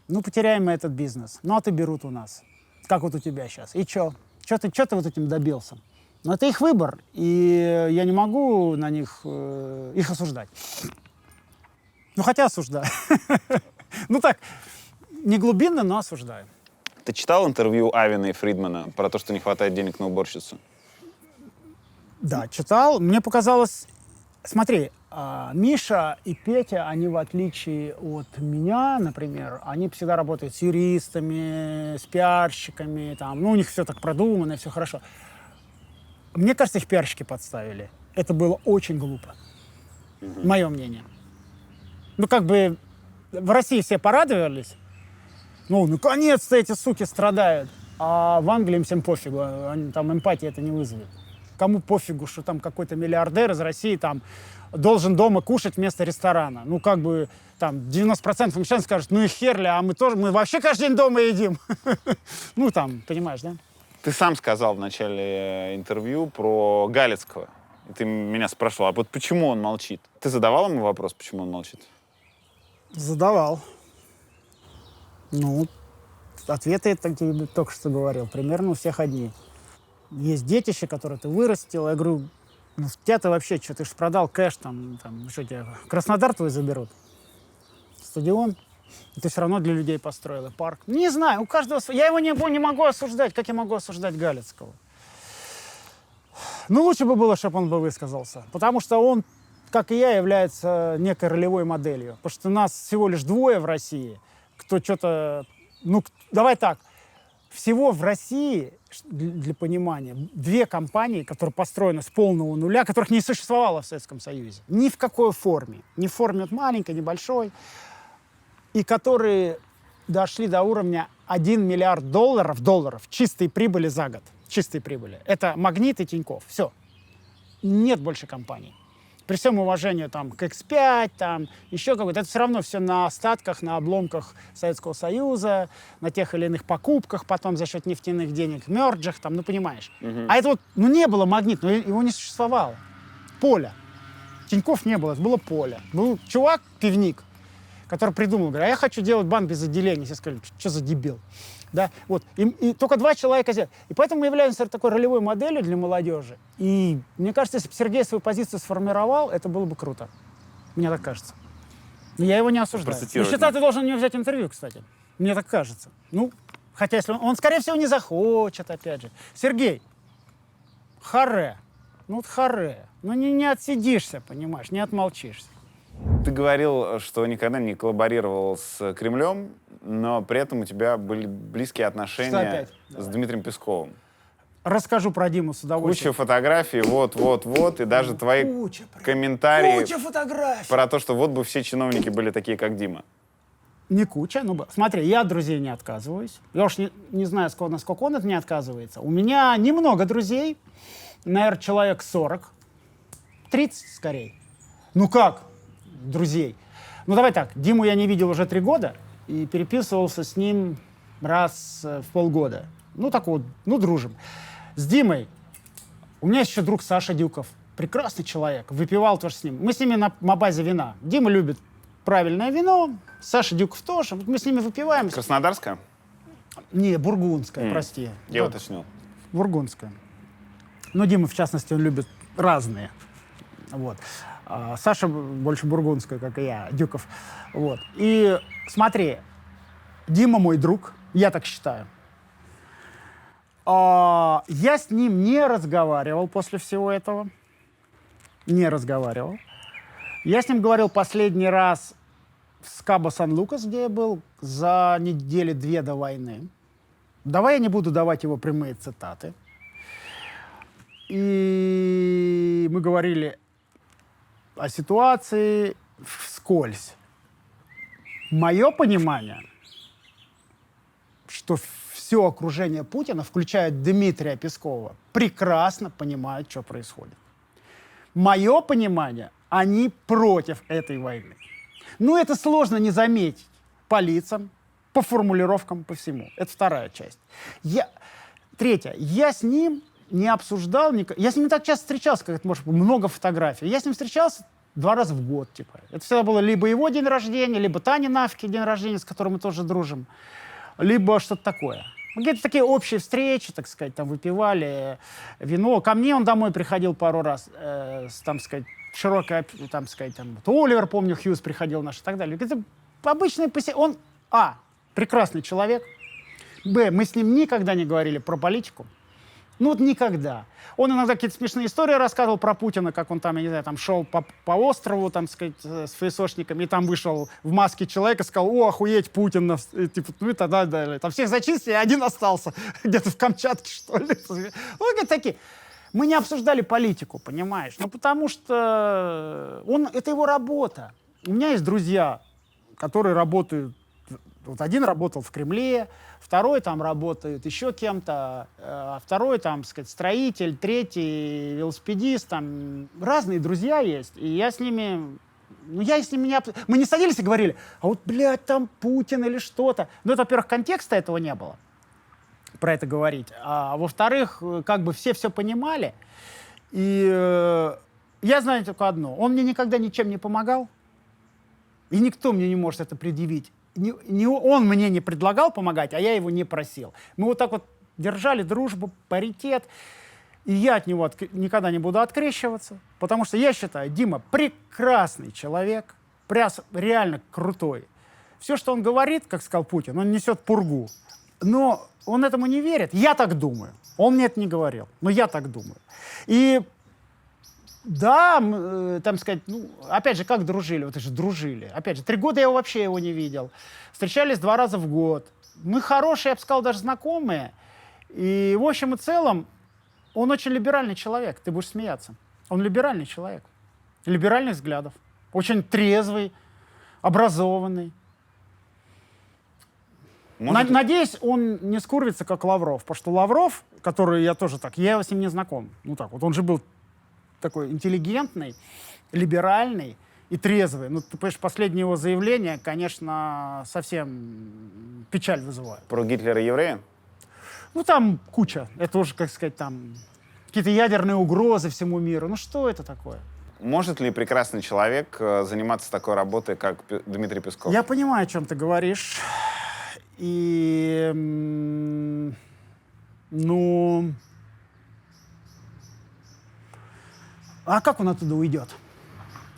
Ну, потеряем мы этот бизнес. Ну, отоберут у нас. Как вот у тебя сейчас. И что? Что ты вот этим добился? Но это их выбор, и я не могу на них их осуждать. Ну, хотя осуждаю. Ну так, не глубинно, но осуждаю. Ты читал интервью Авина и Фридмана про то, что не хватает денег на уборщицу? Да, читал. Мне показалось... Смотри, Миша и Петя, они, в отличие от меня, например, они всегда работают с юристами, с пиарщиками, там, ну, у них все так продумано, все хорошо. Мне кажется, их пиарщики подставили. Это было очень глупо. Мое мнение. Ну, как бы в России все порадовались. Ну, наконец-то эти суки страдают. А в Англии им всем пофигу. Там эмпатии это не вызовет. Кому пофигу, что там какой-то миллиардер из России там должен дома кушать вместо ресторана. Ну, как бы там 90% мужчин скажут, ну и херли, а мы вообще каждый день дома едим. Ну, там, понимаешь, да? Ты сам сказал в начале интервью про Галицкого. И ты меня спрашивал, а вот почему он молчит? Ты задавал ему вопрос, почему он молчит? Задавал. Ну, ответы я только что говорил. Примерно у всех одни. Есть детище, которое ты вырастил. Я говорю, ну, тебя-то вообще что, ты же продал кэш, там что тебя, Краснодар твой заберут? Стадион? И ты все равно для людей построил, и парк. Не знаю, у каждого... Я его не могу осуждать. Как я могу осуждать Галицкого? Ну, лучше бы было, чтобы он бы высказался. Потому что он, как и я, является некой ролевой моделью. Потому что нас всего лишь двое в России, кто что-то... Ну, давай так. Всего в России, для понимания, 2 компании, которые построены с полного нуля, которых не существовало в Советском Союзе. Ни в какой форме. Ни в форме маленькой, ни большой. И которые дошли до уровня 1 миллиард долларов чистой прибыли за год. Чистой прибыли. Это Магнит и Тинькофф. Все. Нет больше компаний. При всем уважении там, к X5, там, еще какой-то, это все равно все на остатках, на обломках Советского Союза, на тех или иных покупках потом за счет нефтяных денег, мерджах, там, ну, понимаешь. А это вот, ну, не было Магнит, но его не существовало. Поле. Тинькофф не было, это было поле. Был чувак, пивник, который придумал, говорит, а я хочу делать банк без отделений. Все сказали, что за дебил. Да? Вот. И только 2 человека сделали. И поэтому мы являемся такой ролевой моделью для молодежи. И мне кажется, если бы Сергей свою позицию сформировал, это было бы круто. Мне так кажется. Но я его не осуждаю. Но считаю, ты должен у него взять интервью, кстати. Мне так кажется. Ну, хотя если он, скорее всего, не захочет, опять же. Сергей, харе. Ну, вот харе. Ну, не отсидишься, понимаешь, не отмолчишься. Ты говорил, что никогда не коллаборировал с Кремлем, но при этом у тебя были близкие отношения с Дмитрием Песковым. Расскажу про Диму с удовольствием. Куча фотографий, вот, и даже твои комментарии про то, что вот бы все чиновники были такие, как Дима. Не куча, ну, смотри, я от друзей не отказываюсь. Я уж не знаю, насколько он от меня отказывается. У меня немного друзей, наверное, человек 40, 30 скорее. Ну как? Друзей. Ну, давай так, Диму я не видел уже 3 года и переписывался с ним раз в полгода. Ну, так вот, ну, дружим. С Димой у меня есть еще друг Саша Дюков. прекрасный человек, выпивал тоже с ним. Мы с ними на базе вина. Дима любит правильное вино, Саша Дюков тоже. Вот мы с ними выпиваем. Краснодарская? Не, бургундская, прости. Я Да, уточнил. бургундская. Но Дима, в частности, он любит разные. Вот. А Саша больше бургундская, как и я, Дюков. Вот. И смотри, Дима мой друг, я так считаю. Я с ним не разговаривал после всего этого. Не разговаривал. Я с ним говорил последний раз в Кабо-Сан-Лукас, где я был, за недели 2 до войны. Давай я не буду давать его прямые цитаты. И мы говорили о ситуации вскользь. Мое понимание, что все окружение Путина, включая Дмитрия Пескова, прекрасно понимают, что происходит. Мое понимание, они против этой войны. Ну, это сложно не заметить по лицам, по формулировкам, по всему. Это вторая часть. Третья. Я с ним не обсуждал, я с ним не так часто встречался, как это может быть, много фотографий. Я с ним встречался 2 раза в год, типа. Это всегда было либо его день рождения, либо Тани Навки день рождения, с которой мы тоже дружим, либо что-то такое. Какие-то такие общие встречи, так сказать, там выпивали вино. Ко мне он домой приходил пару раз, там сказать, широкая, там сказать, там, вот Оливер, помню, Хьюз приходил наш и так далее. Это обычный Он, прекрасный человек, мы с ним никогда не говорили про политику. Ну вот никогда. Он иногда какие-то смешные истории рассказывал про Путина, как он там, я не знаю, там шел по острову, там, сказать, с ФСОшниками, и там вышел в маске человек и сказал: о, охуеть, Путин, типа, ну и тогда далее. Там всех зачистили, один остался где-то в Камчатке, что ли. Ну, такие. Мы не обсуждали политику, понимаешь? Ну, потому что это его работа. У меня есть друзья, которые работают. Вот один работал в Кремле, второй там работает еще кем-то, а второй там, сказать, строитель, третий велосипедист, там разные друзья есть, и я с ними, мы не садились и говорили: а вот, блядь, там Путин или что-то. Ну, это, во-первых, контекста этого не было, про это говорить, а во-вторых, как бы все понимали, и я знаю только одно: он мне никогда ничем не помогал, и никто мне не может это предъявить. Он мне не предлагал помогать, а я его не просил. Мы вот так вот держали дружбу, паритет. И я от него никогда не буду открещиваться, потому что я считаю, Дима прекрасный человек, реально крутой. Все, что он говорит, как сказал Путин, он несет пургу. Но он этому не верит. Я так думаю. Он мне это не говорил, но я так думаю. И да, там сказать, ну, опять же, как дружили? Вот это же дружили. Опять же, 3 года я вообще его не видел. Встречались 2 раза в год. Мы хорошие, я бы сказал, даже знакомые. И в общем и целом он очень либеральный человек. Ты будешь смеяться. Он либеральный человек. Либеральных взглядов. Очень трезвый, образованный. Надеюсь, он не скурвится, как Лавров. Потому что Лавров, который я тоже так, я с ним не знаком. Ну так вот, он же был такой интеллигентный, либеральный и трезвый. Ну, ты понимаешь, последнее его заявление, конечно, совсем печаль вызывает. Про Гитлера и еврея? Ну, там куча. Это уже, как сказать, там какие-то ядерные угрозы всему миру. Ну, что это такое? Может ли прекрасный человек заниматься такой работой, как Дмитрий Песков? Я понимаю, о чем ты говоришь. И, ну... А как он оттуда уйдет?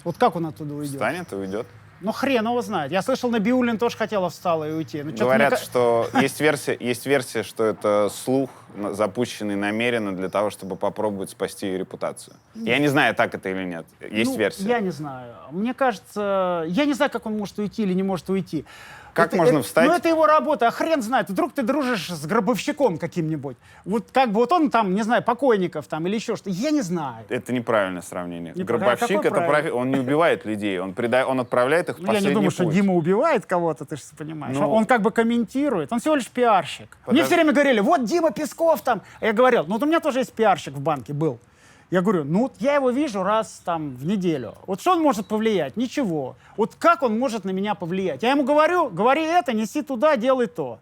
Вот как он оттуда уйдет? Встанет и уйдет. Ну, хрен его знает. Я слышал, Набиуллина тоже хотела встала и уйти. Ну, говорят, что есть версия, что это слух, запущенный намеренно для того, чтобы попробовать спасти ее репутацию. Я не знаю, так это или нет. Есть версия. Я не знаю. Мне кажется, я не знаю, как он может уйти или не может уйти. Как можно встать? Ну, это его работа, а хрен знает. Вдруг ты дружишь с гробовщиком каким-нибудь. Вот как бы вот он там, не знаю, покойников там или еще что-то. Я не знаю. Это неправильное сравнение. Гробовщик, он не убивает людей, он отправляет их в последний путь. Я не думаю, что Дима убивает кого-то, ты же понимаешь. Он как бы комментирует. Он всего лишь пиарщик. Мне все время говорили: вот Дима Песков там. А я говорил: ну, вот у меня тоже есть пиарщик в банке был. Я говорю: ну, вот я его вижу раз там в неделю. Вот что он может повлиять? Ничего. Вот как он может на меня повлиять? Я ему говорю: говори это, неси туда, делай то.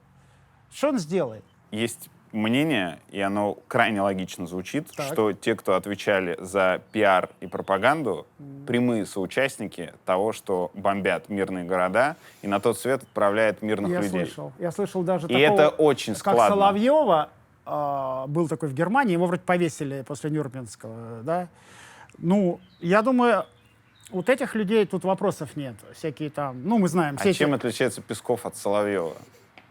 Что он сделает? Есть мнение, и оно крайне логично звучит, Так. что те, кто отвечали за пиар и пропаганду, прямые соучастники того, что бомбят мирные города и на тот свет отправляют мирных людей. Я слышал даже И такого, это очень как складно. Соловьева, был такой в Германии, его вроде повесили после Нюрнбергского, да. Ну, я думаю, вот этих людей тут вопросов нет. Всякие там, ну, мы знаем. А чем отличается Песков от Соловьева?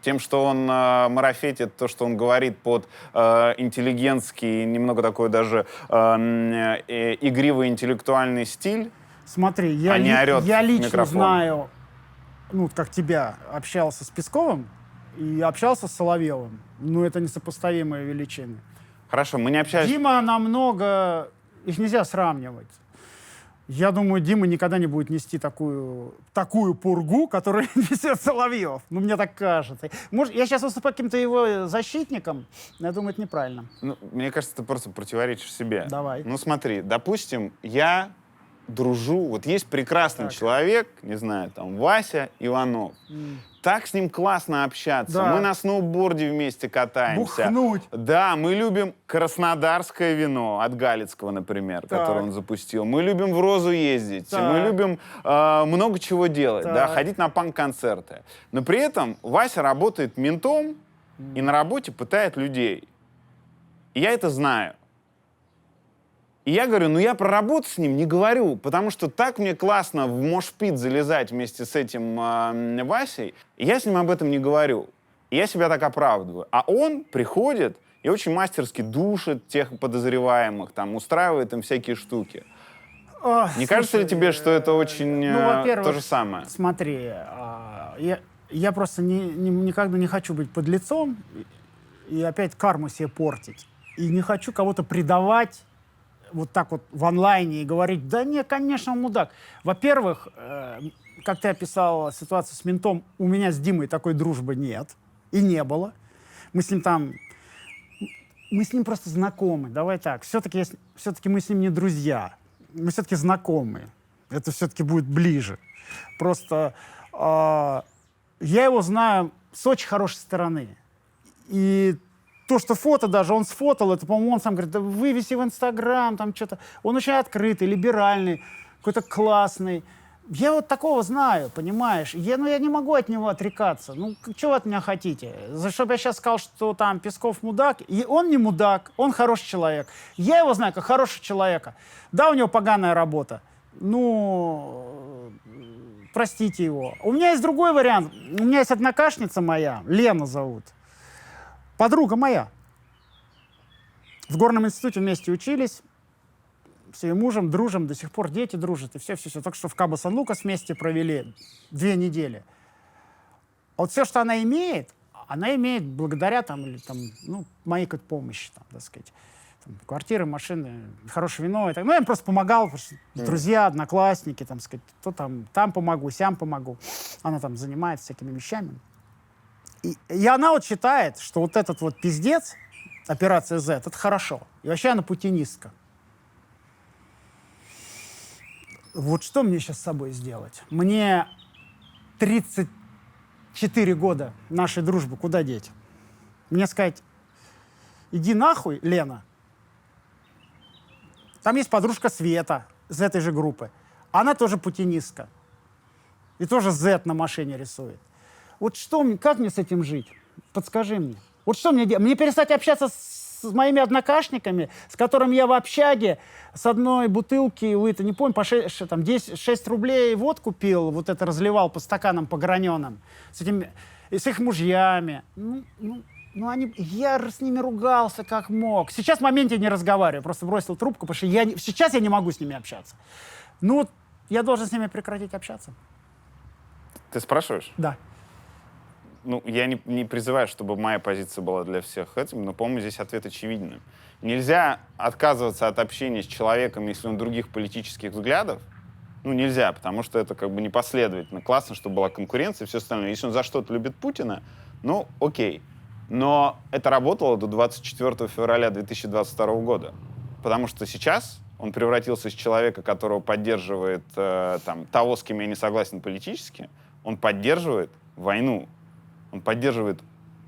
Тем, что он марафетит то, что он говорит под интеллигентский, немного такой даже игривый интеллектуальный стиль. Смотри, я, а не орёт я в лично микрофон. знаю, ну, как тебя, общался с Песковым и общался с Соловьевым. Ну, это несопоставимые величины. Хорошо, мы не общались... Дима намного... Их нельзя сравнивать. Я думаю, Дима никогда не будет нести такую пургу, которую несет Соловьев. Ну, мне так кажется. Может, я сейчас выступаю каким-то его защитником, но я думаю, это неправильно. Ну, мне кажется, ты просто противоречишь себе. Давай. Ну, смотри, допустим, я дружу, вот есть прекрасный человек, не знаю, там, Вася Иванов. Так с ним классно общаться. Да. Мы на сноуборде вместе катаемся. Бухнуть. Да, мы любим краснодарское вино от Галицкого, например, которое он запустил. Мы любим в Розу ездить. Так. Мы любим много чего делать, да, Так. ходить на панк-концерты. Но при этом Вася работает ментом и на работе пытает людей. И я это знаю. И я говорю, ну я про работу с ним не говорю, потому что так мне классно в мошпит залезать вместе с этим Васей, и я с ним об этом не говорю. И я себя так оправдываю. А он приходит и очень мастерски душит тех подозреваемых, там, устраивает им всякие штуки. Не кажется ли тебе, что это очень во-первых, то же самое? Смотри, я просто никогда не хочу быть подлецом и опять карму себе портить. И не хочу кого-то предавать вот так вот в онлайне и говорить, да не, конечно, он мудак. Во-первых, как ты описал ситуацию с ментом, у меня с Димой такой дружбы нет и не было. Мы с ним просто знакомы, давай так. Все-таки мы с ним не друзья, мы все-таки знакомы. Это все-таки будет ближе. Просто я его знаю с очень хорошей стороны. И то, что фото даже он сфотал, это, по-моему, он сам говорит, да вывеси в Инстаграм, там что-то. Он очень открытый, либеральный, какой-то классный. Я вот такого знаю, понимаешь? Я не могу от него отрекаться. Ну, что вы от меня хотите? За что бы я сейчас сказал, что там Песков мудак? И он не мудак, он хороший человек. Я его знаю как хорошего человека. Да, у него поганая работа. Ну, простите его. У меня есть другой вариант. У меня есть однокашница моя, Лена зовут. Подруга моя. В горном институте вместе учились. С ее мужем дружим, до сих пор дети дружат. И все. Только что в Кабо-Сан-Лукас вместе провели 2 недели. А вот все, что она имеет благодаря моей какой-то помощи, там, так сказать. Там, квартиры, машины, хорошее вино. И так. Ну, я им просто помогал, потому что друзья, одноклассники, там, сказать, то там помогу, сям помогу. Она там занимается всякими вещами. И она вот считает, что вот этот вот пиздец, операция Z, это хорошо. И вообще она путинистка. Вот что мне сейчас с собой сделать? Мне 34 года нашей дружбы куда деть? Мне сказать, иди нахуй, Лена. Там есть подружка Света из этой же группы. Она тоже путинистка. И тоже Z на машине рисует. Вот как мне с этим жить? Подскажи мне. Вот что мне делать? Мне перестать общаться с моими однокашниками, с которыми я в общаге с одной бутылки, вы-то не помните, по 6 рублей водку пил, вот это разливал по стаканам, по граненым, с их мужьями. Я с ними ругался как мог. Сейчас в моменте не разговариваю, просто бросил трубку, потому что сейчас я не могу с ними общаться. Ну, я должен с ними прекратить общаться. Ты спрашиваешь? Да. Ну, я не призываю, чтобы моя позиция была для всех этим, но, по-моему, здесь ответ очевиден. Нельзя отказываться от общения с человеком, если он других политических взглядов. Ну, нельзя, потому что это как бы непоследовательно. Классно, чтобы была конкуренция и все остальное. Если он за что-то любит Путина, ну, окей. Но это работало до 24 февраля 2022 года. Потому что сейчас он превратился из человека, которого поддерживает того, с кем я не согласен политически, он поддерживает войну. Он поддерживает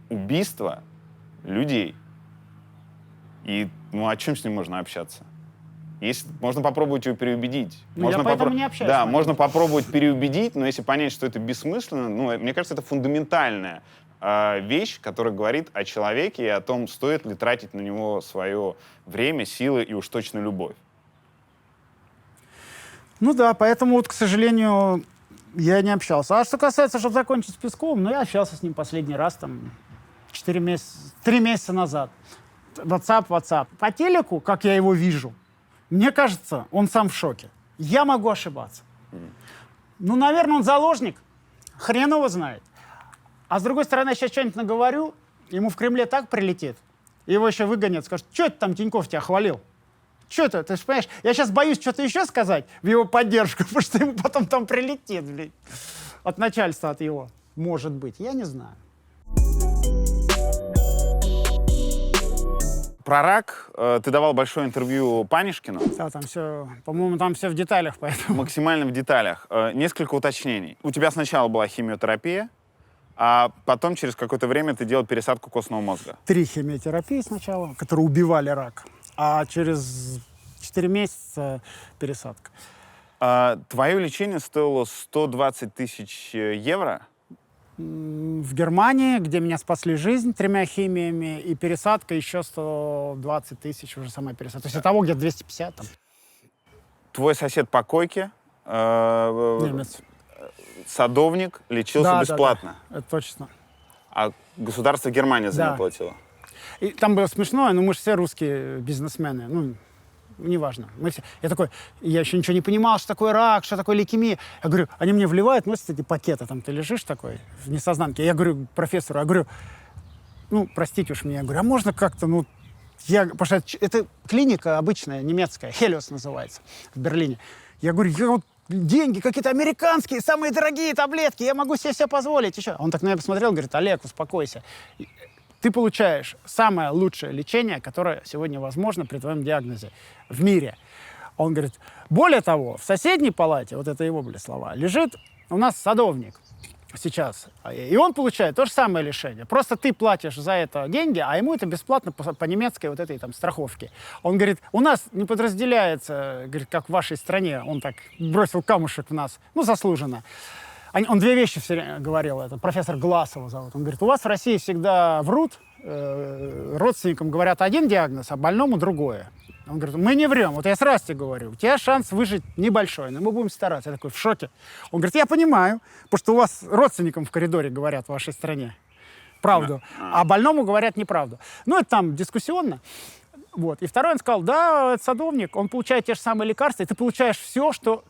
убийство людей. И ну, о чем с ним можно общаться? Можно попробовать его переубедить. Ну, я поэтому не общаюсь. Да, можно попробовать переубедить, но если понять, что это бессмысленно, ну, мне кажется, это фундаментальная вещь, которая говорит о человеке и о том, стоит ли тратить на него свое время, силы и уж точно любовь. Ну да, поэтому вот, к сожалению, я не общался. А что касается, чтобы закончить с Песковым, ну, я общался с ним последний раз там 3 месяца назад. WhatsApp. По телеку, как я его вижу, мне кажется, он сам в шоке. Я могу ошибаться. Ну, наверное, он заложник. Хрен его знает. А с другой стороны, я сейчас что-нибудь наговорю, ему в Кремле так прилетит, его еще выгонят, скажут, что это там Тиньков тебя хвалил? Что это? Ты же понимаешь, я сейчас боюсь что-то еще сказать в его поддержку, потому что ему потом там прилетит, блин. От начальства, от его. Может быть, я не знаю. Про рак ты давал большое интервью Панишкину. Да, там все, по-моему, там все в деталях, поэтому. Максимально в деталях. Несколько уточнений. У тебя сначала была химиотерапия, а потом через какое-то время ты делал пересадку костного мозга. 3 химиотерапии сначала, которые убивали рак, а через 4 месяца пересадка. Твое лечение стоило 120 тысяч евро. В Германии, где меня спасли жизнь 3 химиями, и пересадка еще 120 тысяч, уже сама пересадка. То есть итого где-то 250 там. Твой сосед по койке, Немец. садовник, лечился бесплатно. Да, это точно. А государство Германия за него платило. И там было смешное, но мы же все русские бизнесмены. Ну, неважно. Мы все... Я еще ничего не понимал, что такое рак, что такое лейкемия. Я говорю, они мне вливают, носят эти пакеты, там ты лежишь такой в несознанке. Я говорю профессору, ну, простите уж меня, я говорю, а можно как-то, ну, потому что это клиника обычная, немецкая, Хелиос называется, в Берлине. Я говорю, я вот деньги какие-то американские, самые дорогие таблетки, я могу себе все позволить. Еще. Он так на меня посмотрел, говорит, Олег, успокойся. Ты получаешь самое лучшее лечение, которое сегодня возможно при твоем диагнозе в мире. Он говорит, более того, в соседней палате, вот это его были слова, лежит у нас садовник сейчас. И он получает то же самое лечение. Просто ты платишь за это деньги, а ему это бесплатно по немецкой вот этой там страховке. Он говорит, у нас не подразделяется, говорит, как в вашей стране. Он так бросил камушек в нас, ну, заслуженно. Он 2 вещи все время говорил, это профессор Гласова зовут. Он говорит, у вас в России всегда врут, родственникам говорят один диагноз, а больному другое. Он говорит, мы не врем, вот я сразу тебе говорю, у тебя шанс выжить небольшой, но мы будем стараться. Я такой в шоке. Он говорит, я понимаю, потому что у вас родственникам в коридоре говорят в вашей стране правду, а больному говорят неправду. Ну, это там дискуссионно. Вот. И второй он сказал, да, это садовник, он получает те же самые лекарства, и ты получаешь все, что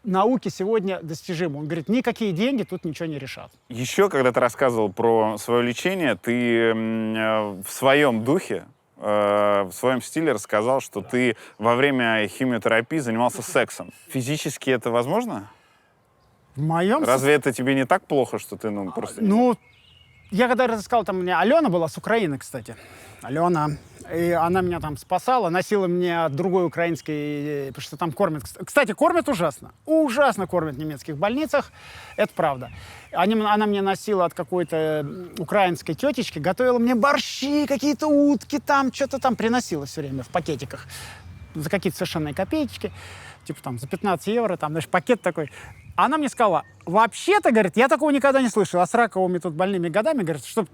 науке сегодня достижимо. Он говорит, никакие деньги тут ничего не решат. Еще, когда ты рассказывал про свое лечение, ты в своем духе, в своем стиле рассказал, что ты во время химиотерапии занимался сексом. Физически это возможно? В моем... Разве это тебе не так плохо, что ты, ну, просто... Ну, я когда рассказал, там у меня Алена была с Украины, кстати. Алена. И она меня там спасала, носила меня от другой украинской, потому что там кормят. Кстати, кормят ужасно. Ужасно кормят в немецких больницах. Это правда. Она мне носила от какой-то украинской тетечки, готовила мне борщи, какие-то утки там, что-то там приносила все время в пакетиках. За какие-то совершенно копеечки. Типа там за 15 евро, там, знаешь, пакет такой. Она мне сказала, вообще-то, говорит, я такого никогда не слышал, а с раковыми тут больными годами, говорит, что...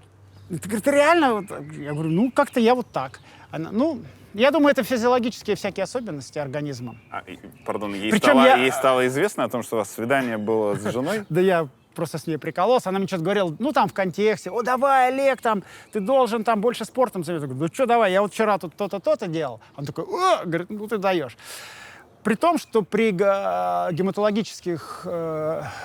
Ты, говорит, ты реально... Я говорю, ну, как-то я вот так. Она, ну, я думаю, это физиологические всякие особенности организма. Пардон, ей стало известно о том, что у вас свидание было с женой? Да я просто с ней прикололся. Она мне что-то говорила, ну, там, в контексте. О, давай, Олег, там, ты должен там больше спортом заниматься. Я говорю, ну, что, давай, я вот вчера тут то-то, то-то делал. Он такой, о, говорит, ну, ты даешь. При том, что при гематологических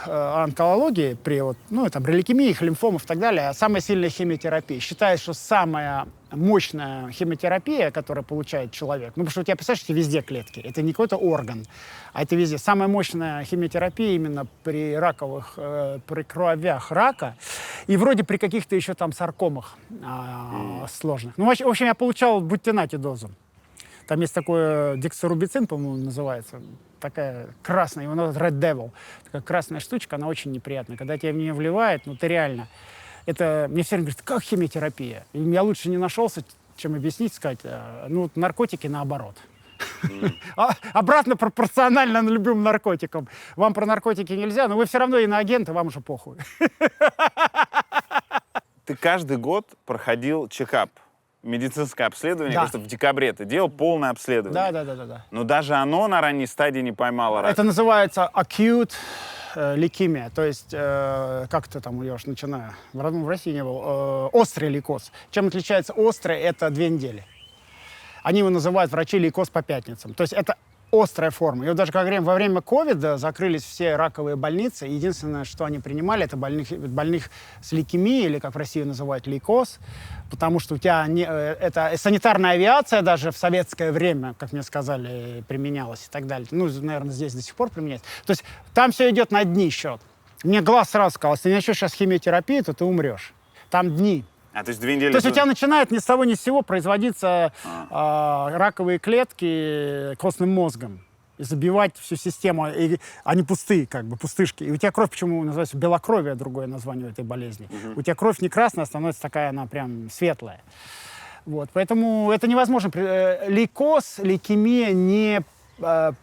онкологии, при вот, ну, там, лейкемиях, лимфомах и так далее, самая сильная химиотерапия. Считается, что самая мощная химиотерапия, которую получает человек, ну, потому что у тебя, представляешь, везде клетки, это не какой-то орган, а это везде. Самая мощная химиотерапия именно при раковых, при кровях рака и вроде при каких-то еще там саркомах сложных. Ну, в общем, я получал бутинати дозу. Там есть такой дексорубицин, по-моему, называется. Такая красная, его называют Red Devil. Такая красная штучка, она очень неприятная. Когда тебя в нее вливают, ну ты реально... Это мне все время говорят, как химиотерапия? И я лучше не нашелся, чем объяснить, сказать. Ну, наркотики наоборот. Обратно пропорционально любым наркотикам. Вам про наркотики нельзя, но вы все равно иноагенты, вам уже похуй. Ты каждый год проходил чекап, медицинское обследование, Да. кажется, в декабре ты делал полное обследование. Да. Но даже оно на ранней стадии не поймало рак. Это называется acute лейкемия, то есть, как это там, я уж начинаю, в России не был, острый лейкоз. Чем отличается острый, это 2 недели. Они его называют врачи лейкоз по пятницам. То есть это острая форма. И вот даже во время ковида закрылись все раковые больницы. Единственное, что они принимали, это больных с лейкемией, или как в России называют лейкоз, потому что у тебя это санитарная авиация даже в советское время, как мне сказали, применялась и так далее. Ну, наверное, здесь до сих пор применяется. То есть там все идет на дни счет. Мне глаз сразу сказал, если ты начнешь сейчас химиотерапию, то ты умрешь. Там дни. То есть 2 недели... То есть у тебя начинает ни с того ни с сего производиться раковые клетки костным мозгом и забивать всю систему. И они пустые, как бы, пустышки. И у тебя кровь, почему называется белокровие, другое название этой болезни. У тебя кровь не красная, а становится такая, она прям светлая. Вот, поэтому это невозможно. Лейкоз, лейкемия не... как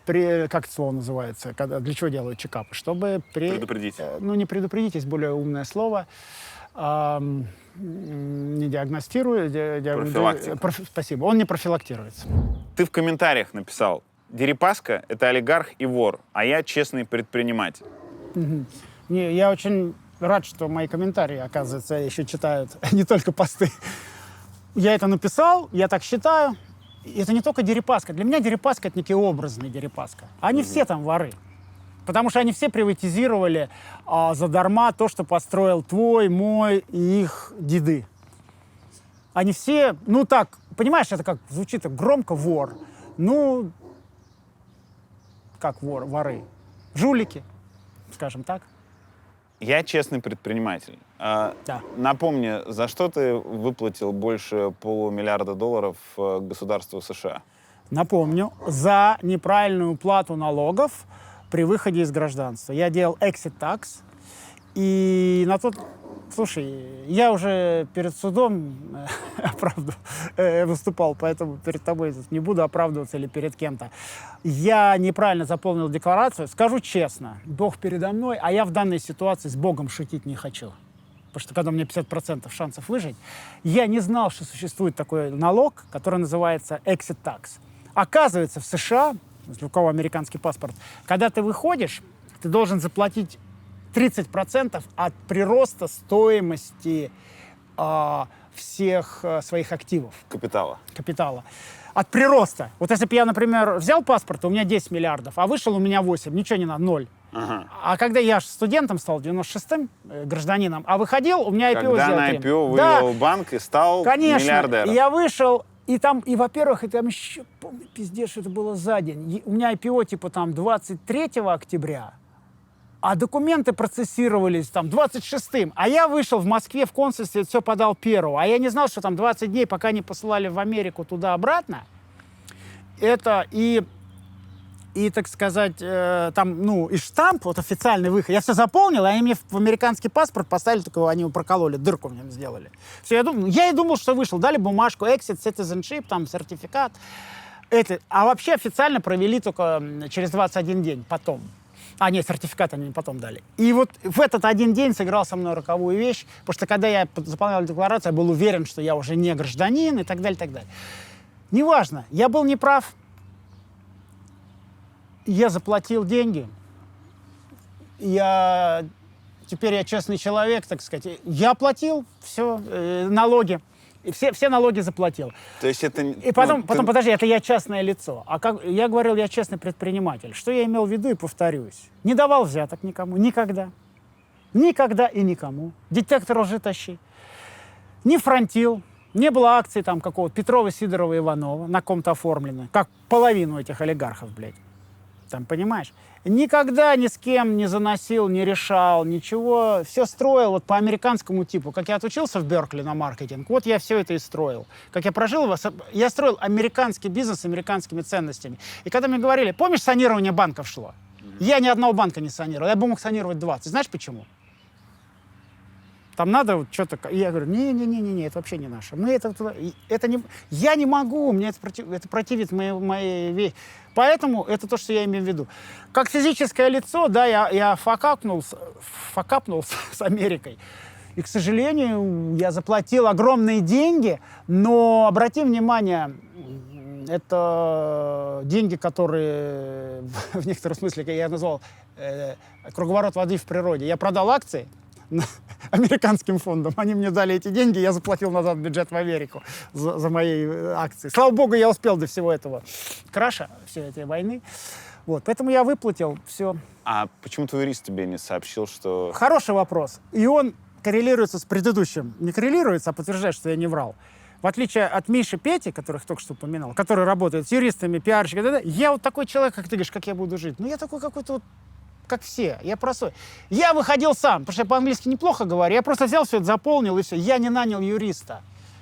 это слово называется? Для чего делают чекапы? Чтобы предупредить. Ну, не предупредить, есть более умное слово. Не диагностирует. Профилактика. Спасибо. Он не профилактируется. Ты в комментариях написал: Дерипаска — это олигарх и вор, а я честный предприниматель. Я очень рад, что мои комментарии, оказывается, еще читают не только посты. Я это написал, я так считаю. И это не только Дерипаска. Для меня Дерипаска — это некий образный Дерипаска. Они все там воры. Потому что они все приватизировали задарма то, что построил твой, мой и их деды. Они все, ну так, понимаешь, это как звучит так громко, вор. Ну, как воры. Жулики, скажем так. Я честный предприниматель. Да. Напомни, за что ты выплатил больше $500 миллиарда государству США? Напомню, за неправильную уплату налогов при выходе из гражданства. Я делал exit tax, и на тот... Слушай, я уже перед судом выступал, поэтому перед тобой не буду оправдываться или перед кем-то. Я неправильно заполнил декларацию. Скажу честно, Бог передо мной, а я в данной ситуации с Богом шутить не хочу. Потому что когда у меня 50% шансов выжить, я не знал, что существует такой налог, который называется exit tax. Оказывается, в США, у кого американский паспорт, когда ты выходишь, ты должен заплатить 30% от прироста стоимости всех своих активов. Капитала. От прироста. Вот если бы я, например, взял паспорт, у меня 10 миллиардов, а вышел у меня 8, ничего не надо, 0. Ага. А когда я студентом стал, 96-м гражданином, а выходил, у меня IPO сделали. Когда на IPO вывел банк и стал миллиардером. Конечно, я вышел, и там, и, во-первых, и там еще, помню, пиздец, что это было за день. У меня IPO типа там 23 октября, а документы процессировались там 26-м. А я вышел в Москве в консульстве, все подал 1-го. А я не знал, что там 20 дней, пока не посылали в Америку туда-обратно. Это и так сказать, там, ну, и штамп, вот официальный выход. Я все заполнил, и они мне в американский паспорт поставили, только они его прокололи, дырку в нем сделали. Все, я и думал, что вышел. Дали бумажку, exit, citizenship, там, сертификат. А вообще официально провели только через 21 день потом. Нет, сертификат они потом дали. И вот в этот один день сыграл со мной роковую вещь, потому что когда я заполнял декларацию, я был уверен, что я уже не гражданин и так далее, и так далее. Неважно, я был неправ. Я заплатил деньги. Теперь я честный человек, так сказать. Я оплатил все, налоги. И все налоги заплатил. То есть это... И потом, подожди, это я частное лицо. Я говорил, я честный предприниматель. Что я имел в виду и повторюсь. Не давал взяток никому, никогда. Никогда и никому. Детектор лжи тащи. Не фронтил. Не было акций там какого-то Петрова, Сидорова, Иванова на ком-то оформлено. Как половину этих олигархов, блядь. Там, понимаешь? Никогда ни с кем не заносил, не решал, ничего. Все строил вот по американскому типу. Как я отучился в Беркли на маркетинг, вот я все это и строил. Как я прожил его, я строил американский бизнес с американскими ценностями. И когда мне говорили, помнишь, санирование банков шло? Я ни одного банка не санировал. Я бы мог санировать 20. Знаешь почему? Там надо вот что-то... И я говорю, не-не-не, это вообще не наше. Это не... Я не могу, мне это противит моей вещи. Поэтому это то, что я имею в виду. Как физическое лицо, да, я факапнулся с Америкой. И, к сожалению, я заплатил огромные деньги, но, обрати внимание, это деньги, которые в некотором смысле, я назвал, круговорот воды в природе. Я продал акции американским фондам, они мне дали эти деньги, я заплатил назад бюджет в Америку за мои акции. Слава богу, я успел до всего этого краша, всей этой войны. Вот, поэтому я выплатил все. А почему твой юрист тебе не сообщил, что... Хороший вопрос. И он коррелируется с предыдущим. Не коррелируется, а подтверждает, что я не врал. В отличие от Миши Пети, которых только что упоминал, который работает с юристами, пиарщиками, я вот такой человек, как ты говоришь, как я буду жить. Ну, я такой какой-то вот, как все. Я простой. Я выходил сам, потому что я по-английски неплохо говорю. Я просто взял все это, заполнил, и все. Я не нанял юриста.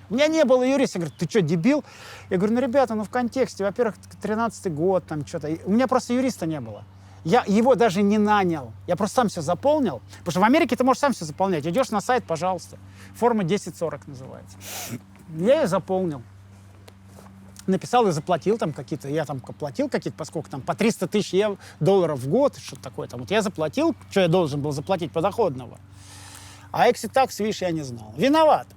У меня не было юриста. Я говорю, ты что, дебил? Я говорю, ну, ребята, в контексте. Во-первых, 13-й год, там что-то. У меня просто юриста не было. Я его даже не нанял. Я просто сам все заполнил. Потому что в Америке ты можешь сам все заполнять. Идешь на сайт, пожалуйста. Форма 1040 называется. Я ее заполнил. Написал и заплатил там какие-то. Я там платил какие-то, поскольку там по 300 тысяч долларов в год, что-то такое. Там. Вот я заплатил, что я должен был заплатить подоходного. А exit tax, видишь, я не знал. Виноват.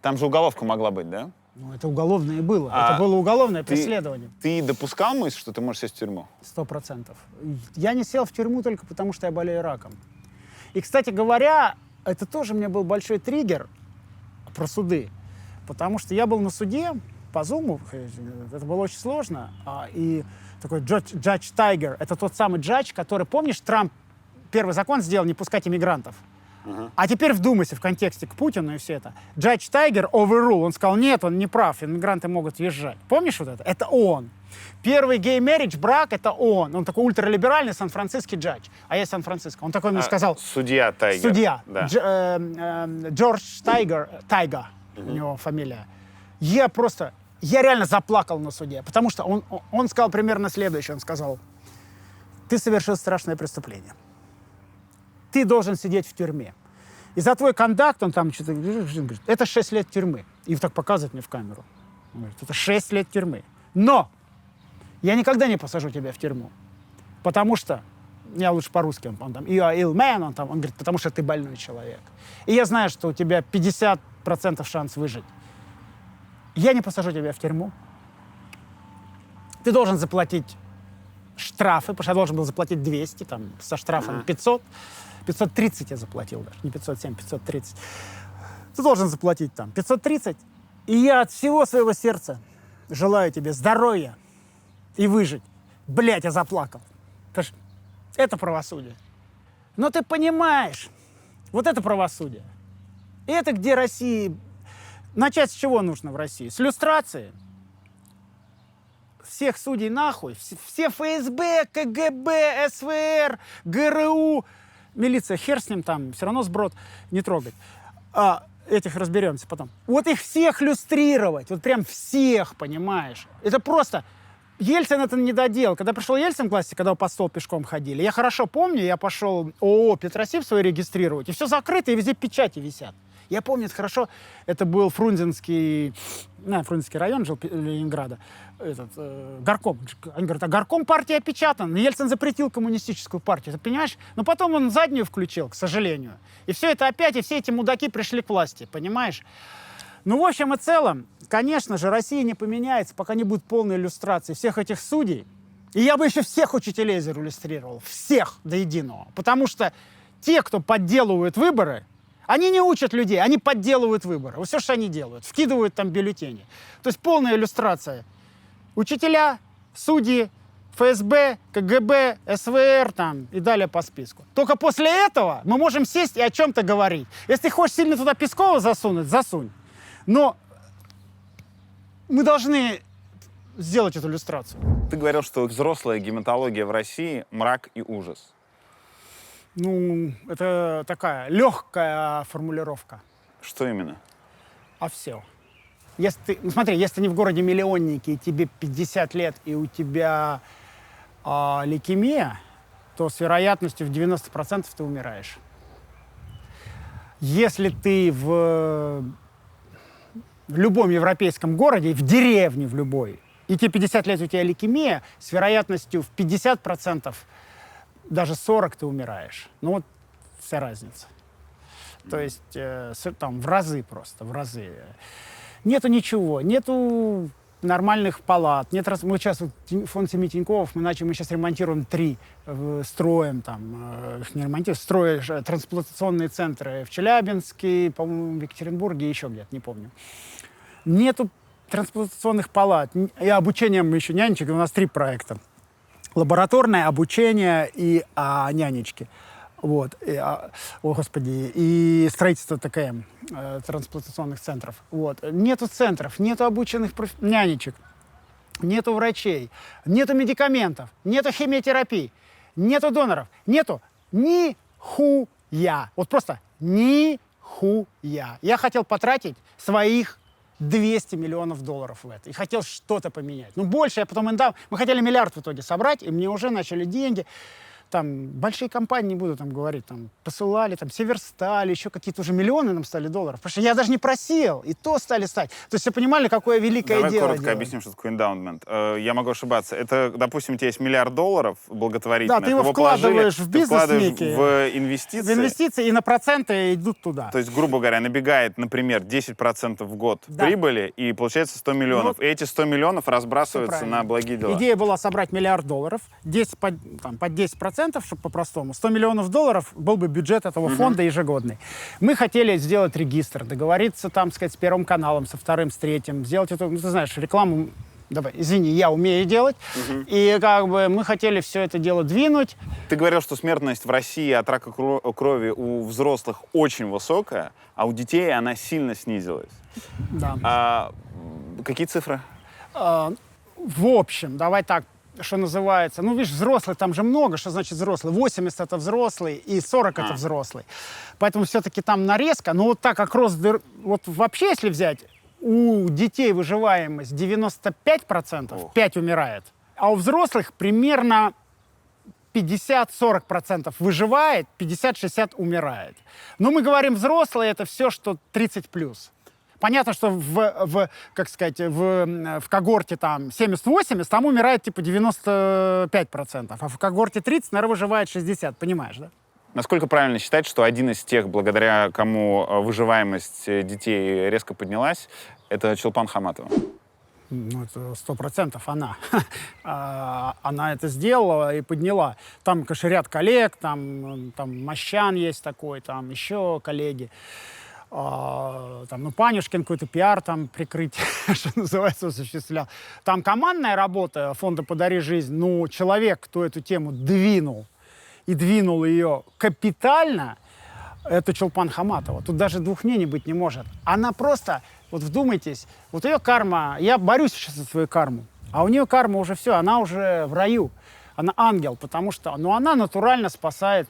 Там же уголовка могла быть, да? Ну, это уголовное было. Это было уголовное преследование. Ты допускал мысль, что ты можешь сесть в тюрьму? 100%. Я не сел в тюрьму только потому, что я болею раком. И, кстати говоря, это тоже мне был большой триггер про суды. Потому что я был на суде по Zoom, это было очень сложно. И такой Джадж Тайгер, это тот самый джадж, который, помнишь, Трамп первый закон сделал не пускать иммигрантов. А теперь вдумайся в контексте к Путину и все это. Джадж Тайгер overrule, он сказал, нет, он не прав, иммигранты могут въезжать. Помнишь вот это? Это он. Первый гей-марriage, брак, это он. Он такой ультралиберальный сан-франциский джадж. А я Сан-Франциско. Он такой мне сказал... Судья Тайгер. Судья. Да. Джордж Тайга, у него фамилия. Я реально заплакал на суде, потому что он сказал примерно следующее. Он сказал, ты совершил страшное преступление. Ты должен сидеть в тюрьме. И за твой кондакт, он там что-то говорит, это 6 лет тюрьмы. И так показывает мне в камеру. Он говорит, это 6 лет тюрьмы. Но я никогда не посажу тебя в тюрьму. Потому что, я лучше по-русски, он там, you are ill man, он говорит, потому что ты больной человек. И я знаю, что у тебя 50% шанс выжить. Я не посажу тебя в тюрьму. Ты должен заплатить штрафы, потому что я должен был заплатить 200, там, со штрафом 500. 530 я заплатил даже, не 507, 530. Ты должен заплатить там 530. И я от всего своего сердца желаю тебе здоровья и выжить. Блядь, я заплакал. Это правосудие. Но ты понимаешь, вот это правосудие. И это где России... Начать с чего нужно в России? С люстрации. Всех судей нахуй. Все ФСБ, КГБ, СВР, ГРУ... Милиция, хер с ним там, все равно сброд не трогать. Этих разберемся потом. Вот их всех люстрировать, вот прям всех, понимаешь? Это просто... Ельцин это не доделал. Когда пришел Ельцин к власти, когда по стол пешком ходили, я хорошо помню, я пошел ООО «Петросиб» свой регистрировать, и все закрыто, и везде печати висят. Я помню это хорошо, это был Фрунзенский район, жил Ленинграда, горком. Они говорят, а горком партии опечатан. Ельцин запретил коммунистическую партию, ты понимаешь? Но потом он заднюю включил, к сожалению. И все это опять, и все эти мудаки пришли к власти, понимаешь? Ну, в общем и целом, конечно же, Россия не поменяется, пока не будет полной иллюстрации всех этих судей. И я бы еще всех учителей зарегистрировал, всех до единого. Потому что те, кто подделывают выборы, они не учат людей, они подделывают выборы. Вот все, что они делают, вкидывают там бюллетени. То есть полная иллюстрация. Учителя, судьи, ФСБ, КГБ, СВР там и далее по списку. Только после этого мы можем сесть и о чем-то говорить. Если ты хочешь сильно туда Пескова засунуть, засунь. Но мы должны сделать эту иллюстрацию. Ты говорил, что взрослая гематология в России — мрак и ужас. Ну, это такая легкая формулировка. Что именно? А все. Если ты, смотри, если ты не в городе-миллионнике, и тебе 50 лет, и у тебя лейкемия, то с вероятностью в 90% ты умираешь. если ты в любом европейском городе, в деревне в любой, и тебе 50 лет, у тебя лейкемия, с вероятностью в 50%, даже 40% ты умираешь. Ну вот вся разница. То есть там в разы просто, в разы. Нету ничего, нету нормальных палат. Нет, мы сейчас, вот, фонд семьи Тиньковых, мы сейчас ремонтируем 3, строим там, не ремонтируем, строишь трансплантационные центры в Челябинске, по-моему, в Екатеринбурге, еще где-то, не помню. Нету трансплантационных палат. И обучением еще нянечек, у нас 3 проекта. Лабораторное обучение и нянечки. Вот. И строительство ТКМ, трансплантационных центров. Вот. Нету центров, нету обученных нянечек, нету врачей, нету медикаментов, нету химиотерапии, нету доноров, нету нихуя. Вот просто нихуя. Я хотел потратить своих $200 миллионов в это. И хотел что-то поменять. Ну, больше я потом им дал. Мы хотели $1 миллиард в итоге собрать, и мне уже начали деньги. Там большие компании, не буду там говорить, там посылали, там Северсталь, еще какие-то уже миллионы нам стали долларов. Потому что я даже не просил, и то стали стать. То есть все понимали, какое великое Давай дело коротко делаем. объясним, что такое эндаумент. Я могу ошибаться. Это, допустим, у тебя есть $1 миллиард благотворительных. Да, ты его вкладываешь в бизнес некий, в инвестиции. В инвестиции, и на проценты идут туда. То есть, грубо говоря, набегает, например, 10% в год прибыли, и получается 100 миллионов. Ну, и эти 100 миллионов разбрасываются на благие дела. Идея была собрать $1 миллиард, 10 под 10%, чтобы по-простому. $100 миллионов был бы бюджет этого фонда ежегодный. Мы хотели сделать регистр, договориться там, сказать, с Первым каналом, со Вторым, с Третьим, сделать эту, ну, ты знаешь, рекламу. Давай, извини, я умею делать. И как бы мы хотели все это дело двинуть. Ты говорил, что смертность в России от рака крови у взрослых очень высокая, а у детей она сильно снизилась. Да. Какие цифры? В общем, давай так, что называется. Ну, видишь, взрослых там же много. Что значит взрослый? 80 — это взрослый, и 40 — это взрослый. Поэтому все-таки там нарезка. Но вот так как рост... Вот вообще, если взять, у детей выживаемость 95%, 5 умирает, а у взрослых примерно 50-40% выживает, 50-60% умирает. Но мы говорим взрослые, это все, что 30+. Понятно, что как сказать, в когорте там 70-80, там умирает типа 95%, а в когорте 30, наверное, выживает 60%, понимаешь, да? Насколько правильно считать, что один из тех, благодаря кому выживаемость детей резко поднялась, это Чулпан Хаматова? Ну, это 100% она. Она это сделала и подняла. Там, конечно, ряд коллег, там Мощан есть такой, там еще коллеги. Там, ну, Панюшкин какой-то пиар там прикрыть, что называется, осуществлял. Там командная работа фонда «Подари жизнь», ну, человек, кто эту тему двинул, и двинул ее капитально, это Чулпан Хаматова. Тут даже двух мнений быть не может. Она просто, вот вдумайтесь, вот ее карма, я борюсь сейчас за свою карму, а у нее карма уже все, она уже в раю. Она ангел, потому что, ну, она натурально спасает.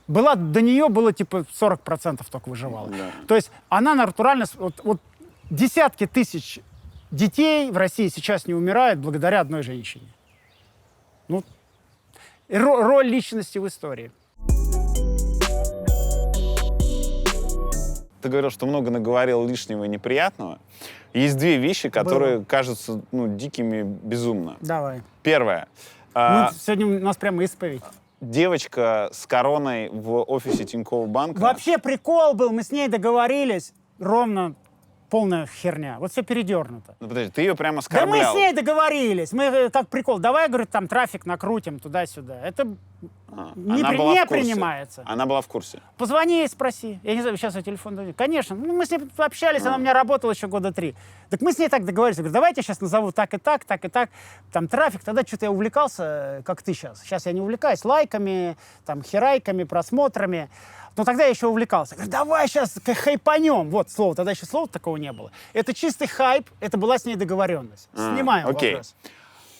До нее было типа 40% только выживало. Да. То есть она натурально... Вот десятки тысяч детей в России сейчас не умирают благодаря одной женщине. Ну, роль личности в истории. Ты говорил, что много наговорил лишнего и неприятного. Есть 2 вещи, которые кажутся, ну, дикими безумно. Давай. Первое. Сегодня у нас прямо исповедь. Девочка с короной в офисе Тинькофф банка. Вообще прикол был, мы с ней договорились, ровно полная херня. Вот все передернуто. Ну, подожди, ты ее прямо оскорблял. Да мы с ней договорились. Мы как прикол. Давай, говорю, там трафик накрутим туда-сюда. Это не принимается. Она была в курсе? Позвони и спроси. Я не знаю, сейчас я телефон даю. Конечно. Ну, мы с ней общались, она у меня работала еще 3 года. Так мы с ней так договорились. Я говорю, давайте я сейчас назову так и так, так и так. Там трафик. Тогда что-то я увлекался, как ты сейчас. Сейчас я не увлекаюсь лайками, там, херайками, просмотрами. Но тогда я еще увлекался. Говорю, давай сейчас хайпанем. Вот слово, тогда еще слова такого не было. Это чистый хайп, это была с ней договоренность. Снимаем вопрос.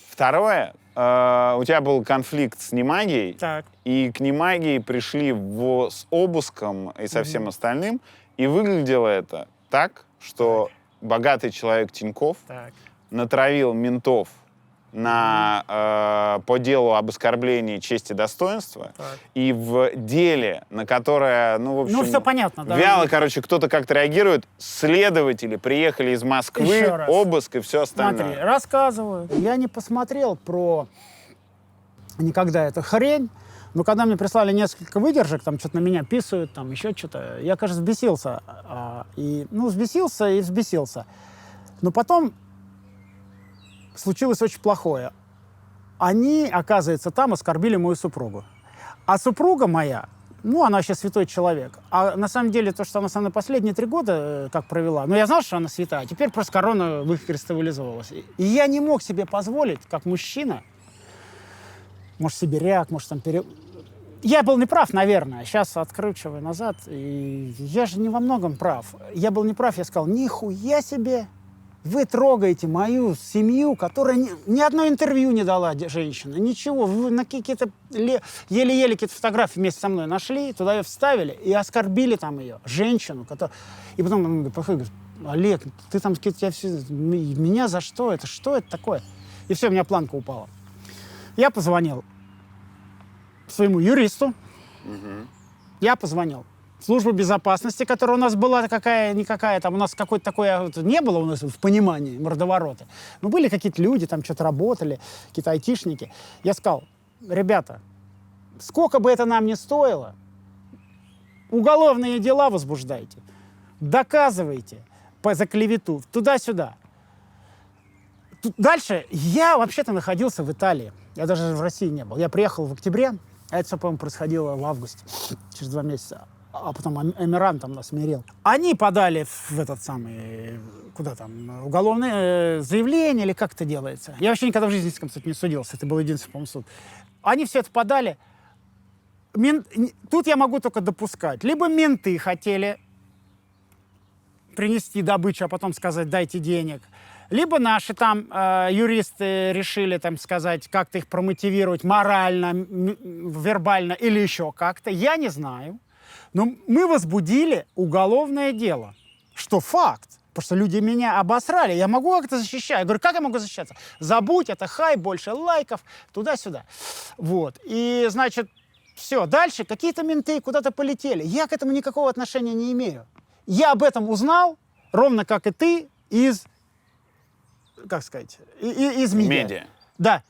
Второе. У тебя был конфликт с Немагией. Так. И к Немагии пришли с обыском и со всем остальным. И выглядело это так, что богатый человек Тинькофф натравил ментов по делу об оскорблении чести и достоинства, и в деле, на которое, ну, в общем, все понятно, да. вяло, короче, кто-то как-то реагирует, следователи приехали из Москвы, Еще раз. обыск и все остальное. Смотри, рассказываю. Я не посмотрел про никогда эту хрень, но когда мне прислали несколько выдержек, там что-то на меня писают, там еще что-то, я, кажется, взбесился. Взбесился. Но потом случилось очень плохое. Они, оказывается, там оскорбили мою супругу. А супруга моя, ну, она вообще святой человек. А на самом деле, то, что она со мной последние 3 года как провела, ну, я знал, что она святая, а теперь просто корона выкристаллизовалась. И я не мог себе позволить, как мужчина, может, сибиряк, может, там Я был неправ, наверное. Сейчас откручиваю назад. И я же не во многом прав. Я был неправ, я сказал, нихуя себе, вы трогаете мою семью, которая ни одно интервью не дала женщина, ничего. Вы на какие-то еле-еле какие-то фотографии вместе со мной нашли, туда ее вставили и оскорбили там ее, женщину. И потом он говорит, Олег, ты там меня за что? Что это такое? И все, у меня планка упала. Я позвонил своему юристу. Я позвонил в службу безопасности, которая у нас была какая-никакая, там у нас какой-то такой, не было у нас в понимании мордоворота. Но были какие-то люди, там что-то работали, какие-то айтишники. Я сказал, ребята, сколько бы это нам ни стоило, уголовные дела возбуждайте, доказывайте за клевету, туда-сюда. Дальше я вообще-то находился в Италии. Я даже в России не был. Я приехал в октябре, а это все, по-моему, происходило в августе, через 2 месяца. А потом Эмиран там нас мирил. Они подали в этот самый, куда там, уголовное заявление, или как это делается. Я вообще никогда в жизни, кстати, не судился. Это был единственный, по-моему, суд. Они все это подали. Тут я могу только допускать. Либо менты хотели принести добычу, а потом сказать, дайте денег. Либо наши там юристы решили там сказать, как-то их промотивировать морально, вербально или еще как-то. Я не знаю. Но мы возбудили уголовное дело. Что факт. Потому что люди меня обосрали. Я могу как-то защищать. Я говорю, как я могу защищаться? Забудь, это хай, больше лайков, туда-сюда. Вот. И, значит, все. Дальше какие-то менты куда-то полетели. Я к этому никакого отношения не имею. Я об этом узнал, ровно как и ты, из... Как сказать? Из медиа. Да.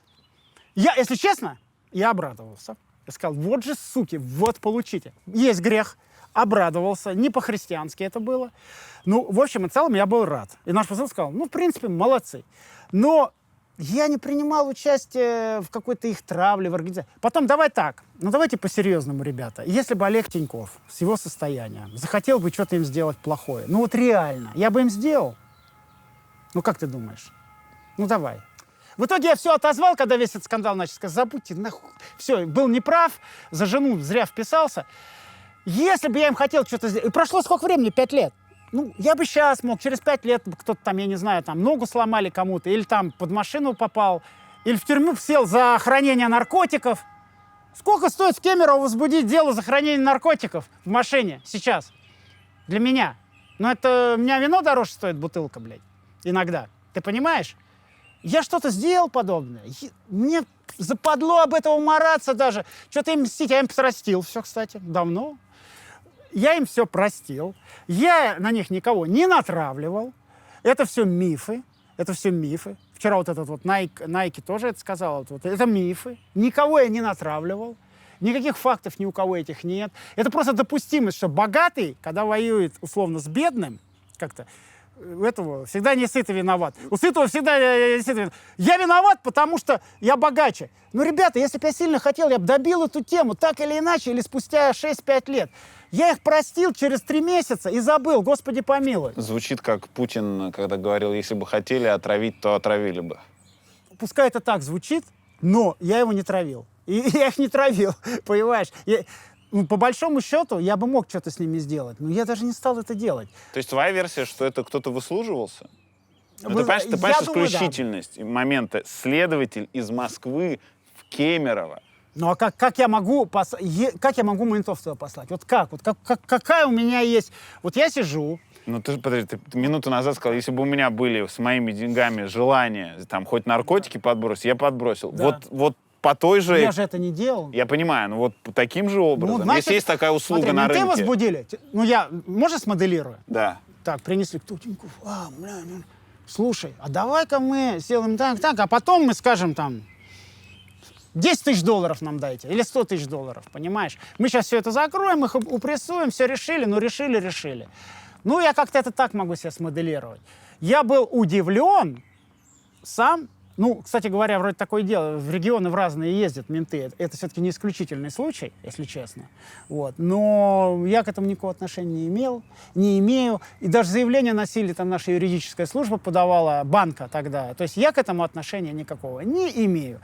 Я, если честно, я обрадовался. Я сказал, вот же, суки, вот получите. Есть грех. Обрадовался. Не по-христиански это было. Ну, в общем и целом, я был рад. И наш посол сказал, ну, в принципе, молодцы. Но я не принимал участие в какой-то их травле, в организации. Потом, давай так. Ну, давайте по-серьезному, ребята. Если бы Олег Тиньков с его состоянием захотел бы что-то им сделать плохое, ну, вот реально, я бы им сделал. Ну, как ты думаешь? Ну, давай. В итоге я все отозвал, когда весь этот скандал начал. Сказать, забудьте, нахуй. Все, был неправ, за жену зря вписался. Если бы я им хотел что-то сделать... И прошло сколько времени? 5 лет. Ну, я бы сейчас мог, через 5 лет кто-то там, я не знаю, там ногу сломали кому-то, или там под машину попал, или в тюрьму сел за хранение наркотиков. Сколько стоит в Кемерово возбудить дело за хранение наркотиков в машине сейчас? Для меня. Ну, это... У меня вино дороже стоит бутылка, блядь. Иногда. Ты понимаешь? Я что-то сделал подобное. Мне западло об этом мараться даже. Что-то им мстить. Я им простил все, кстати, давно. Я им все простил. Я на них никого не натравливал. Это все мифы. Это все мифы. Вчера вот этот вот Nike тоже это сказал. Это мифы. Никого я не натравливал. Никаких фактов ни у кого этих нет. Это просто допустимость, что богатый, когда воюет условно с бедным, как-то, у этого всегда не сытый виноват. У сытого всегда не сытый виноват. Я виноват, потому что я богаче. Ну, ребята, если бы я сильно хотел, я бы добил эту тему так или иначе, или спустя 6-5 лет. Я их простил через 3 месяца и забыл, Господи помилуй. Звучит как Путин, когда говорил, если бы хотели отравить, то отравили бы. Пускай это так звучит, но я его не травил. И я их не травил, понимаешь? По большому счету, я бы мог что-то с ними сделать, но я даже не стал это делать. То есть твоя версия, что это кто-то выслуживался? Ты понимаешь исключительность момента. Следователь из Москвы в Кемерово. Ну а как я могу ментов туда послать? Вот как? Какая у меня есть... Вот я сижу, Ну, ты же, подожди, ты минуту назад сказал, если бы у меня были с моими деньгами желания, там, хоть наркотики подбросить, я подбросил. Да. Вот по той же... Я же это не делал. Я понимаю, ну вот таким же образом. значит, Если есть такая услуга смотри, на менты рынке... возбудили. Ну, можно смоделирую? Да. Так, принесли кто Тинькофф. Слушай, а давай-ка мы сделаем так, а потом мы скажем там, 10 тысяч долларов нам дайте, или 100 тысяч долларов, понимаешь? Мы сейчас все это закроем, их упрессуем, все решили, решили. Ну, я как-то это так могу себе смоделировать. Я был удивлен сам. Ну, кстати говоря, вроде такое дело, в регионы в разные ездят менты. Это все-таки не исключительный случай, если честно. Вот. Но я к этому никакого отношения не имею. И даже заявление носили, там наша юридическая служба подавала, банка тогда. То есть я к этому отношения никакого не имею.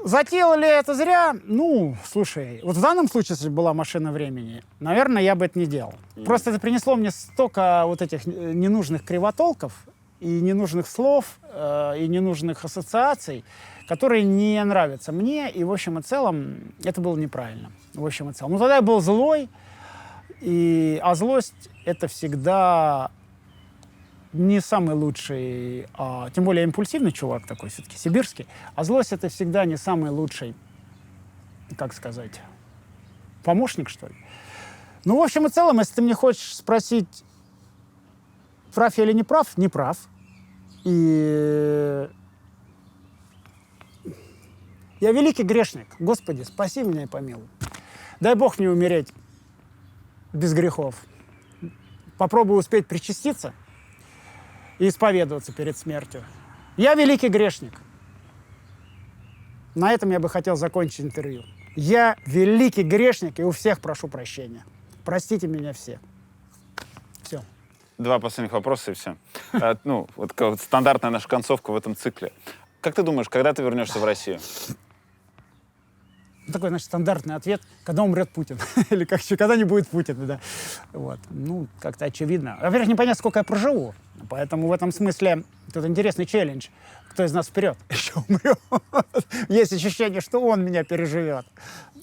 Затеял ли это зря? Ну, слушай, вот в данном случае, если была машина времени, наверное, я бы это не делал. Просто это принесло мне столько вот этих ненужных кривотолков, и ненужных слов, и ненужных ассоциаций, которые не нравятся мне, и в общем и целом это было неправильно. В общем и целом. Ну, тогда я был злой, а злость — это всегда не самый лучший, тем более импульсивный чувак такой все-таки, сибирский, а злость — это всегда не самый лучший, как сказать, помощник, что ли. Ну, в общем и целом, если ты мне хочешь спросить, прав я или не прав? Не прав. И я великий грешник. Господи, спаси меня и помилуй. Дай Бог мне умереть без грехов. Попробую успеть причаститься и исповедоваться перед смертью. Я великий грешник. На этом я бы хотел закончить интервью. Я великий грешник и у всех прошу прощения. Простите меня все. Все. 2 последних вопроса и все. Ну, вот стандартная наша концовка в этом цикле. Как ты думаешь, когда ты вернешься в Россию? Такой, значит, стандартный ответ, когда умрет Путин. Или когда не будет Путина, да. Вот. Ну, как-то очевидно. Во-первых, непонятно, сколько я проживу. Поэтому в этом смысле тут интересный челлендж. Кто из нас вперед еще умрет? Есть ощущение, что он меня переживет.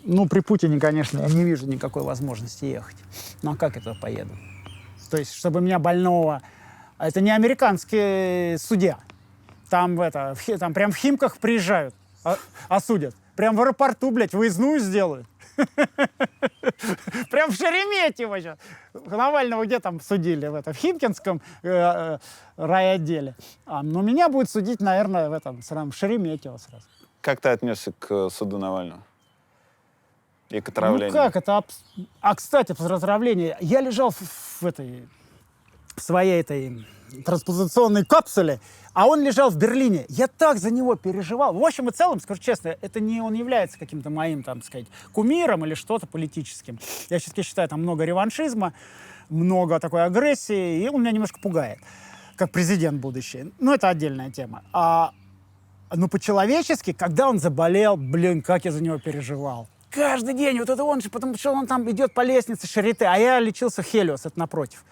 Ну, при Путине, конечно, я не вижу никакой возможности ехать. Ну, а как это поеду? То есть, чтобы меня больного... Это не американский судья. Там прям в Химках приезжают, осудят. Прям в аэропорту, блядь, выездную сделают. Прям в Шереметьево сейчас. Навального где там судили? В Химкинском райотделе. Но меня будет судить, наверное, в Шереметьево сразу. Как ты отнесся к суду Навального? И к отравлению? Ну как это? Кстати, про отравление. Я лежал в своей этой трансплантационной капсуле, а он лежал в Берлине. Я так за него переживал. В общем и целом, скажу честно, он является каким-то моим, там сказать, кумиром или что-то политическим. Я все-таки считаю, там много реваншизма, много такой агрессии, и он меня немножко пугает, как президент будущий. Но это отдельная тема. Но по-человечески, когда он заболел, как я за него переживал. Каждый день, вот это он же, потому что он там идет по лестнице Шарите, а я лечился в Хелиос, это напротив,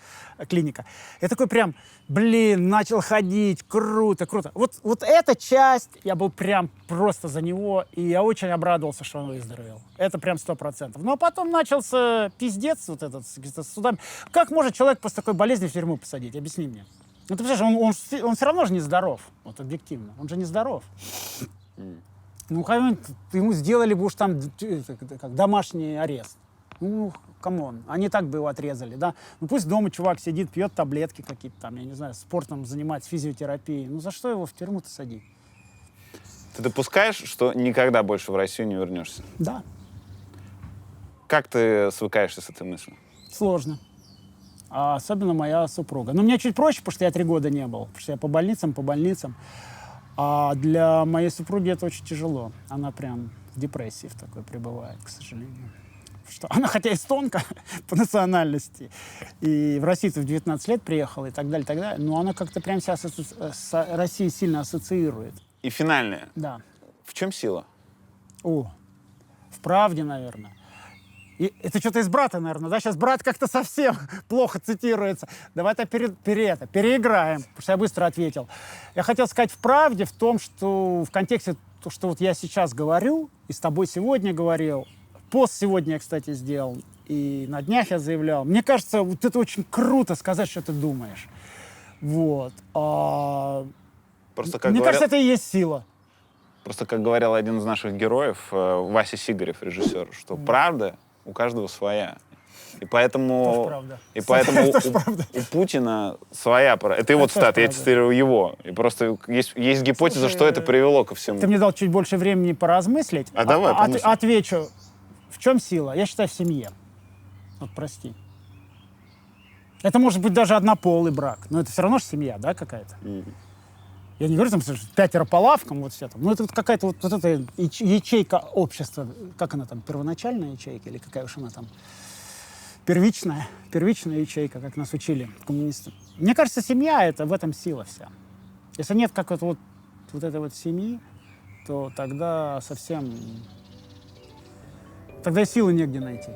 клиника. Я такой прям, начал ходить, круто. Вот эта часть, я был прям просто за него, и я очень обрадовался, что он выздоровел. Это прям 100%. Но потом начался пиздец вот этот с судами. Как может человек после такой болезни в тюрьму посадить? Объясни мне. Ну ты понимаешь, он все равно же нездоров, вот объективно, он же нездоров. Ну, ему сделали бы уж там как домашний арест. Ну, камон, они так бы его отрезали, да. Ну, пусть дома чувак сидит, пьет таблетки какие-то там, я не знаю, спортом занимается, физиотерапией. Ну, за что его в тюрьму-то садить? Ты допускаешь, что никогда больше в Россию не вернешься? Да. Как ты свыкаешься с этой мыслью? Сложно. Особенно моя супруга. Но мне чуть проще, потому что я 3 года не был. Потому что я по больницам. А для моей супруги это очень тяжело. Она прям в депрессии в такой пребывает, к сожалению. Она хотя эстонка по национальности, и в Россию в 19 лет приехала и так далее, но она как-то прям себя с Россией сильно ассоциирует. И финальное. Да. В чем сила? В правде, наверное. И это что-то из «Брата», наверное, да? Сейчас «Брат» как-то совсем плохо цитируется. Давай-то переиграем, потому что я быстро ответил. Я хотел сказать в правде, в том, что в контексте, что вот я сейчас говорю, и с тобой сегодня говорил, пост сегодня я, кстати, сделал, и на днях я заявлял. Мне кажется, вот это очень круто сказать, что ты думаешь. Вот. Просто как Мне говорил- кажется, это и есть сила. Просто, как говорил один из наших героев, Вася Сигарев, режиссер, что правда у каждого своя. И поэтому, Тоже правда. и поэтому Тоже правда. у Путина своя... Это его Это цитата, я правда. цитирую его. И просто есть гипотеза, Слушай, что это привело ко всему. Ты мне дал чуть больше времени поразмыслить. А давай, помысли. Отвечу. В чем сила? Я считаю, в семье. Вот прости. Это может быть даже однополый брак, но это все равно же семья, да, какая-то? Я не говорю, там, что 5 по лавкам, вот все там. Ну, это вот какая-то вот эта ячейка общества. Как она там, первоначальная ячейка или какая уж она там? Первичная ячейка, как нас учили коммунисты. Мне кажется, семья — это в этом сила вся. Если нет какой-то вот этой вот семьи, то тогда совсем... Тогда и силы негде найти.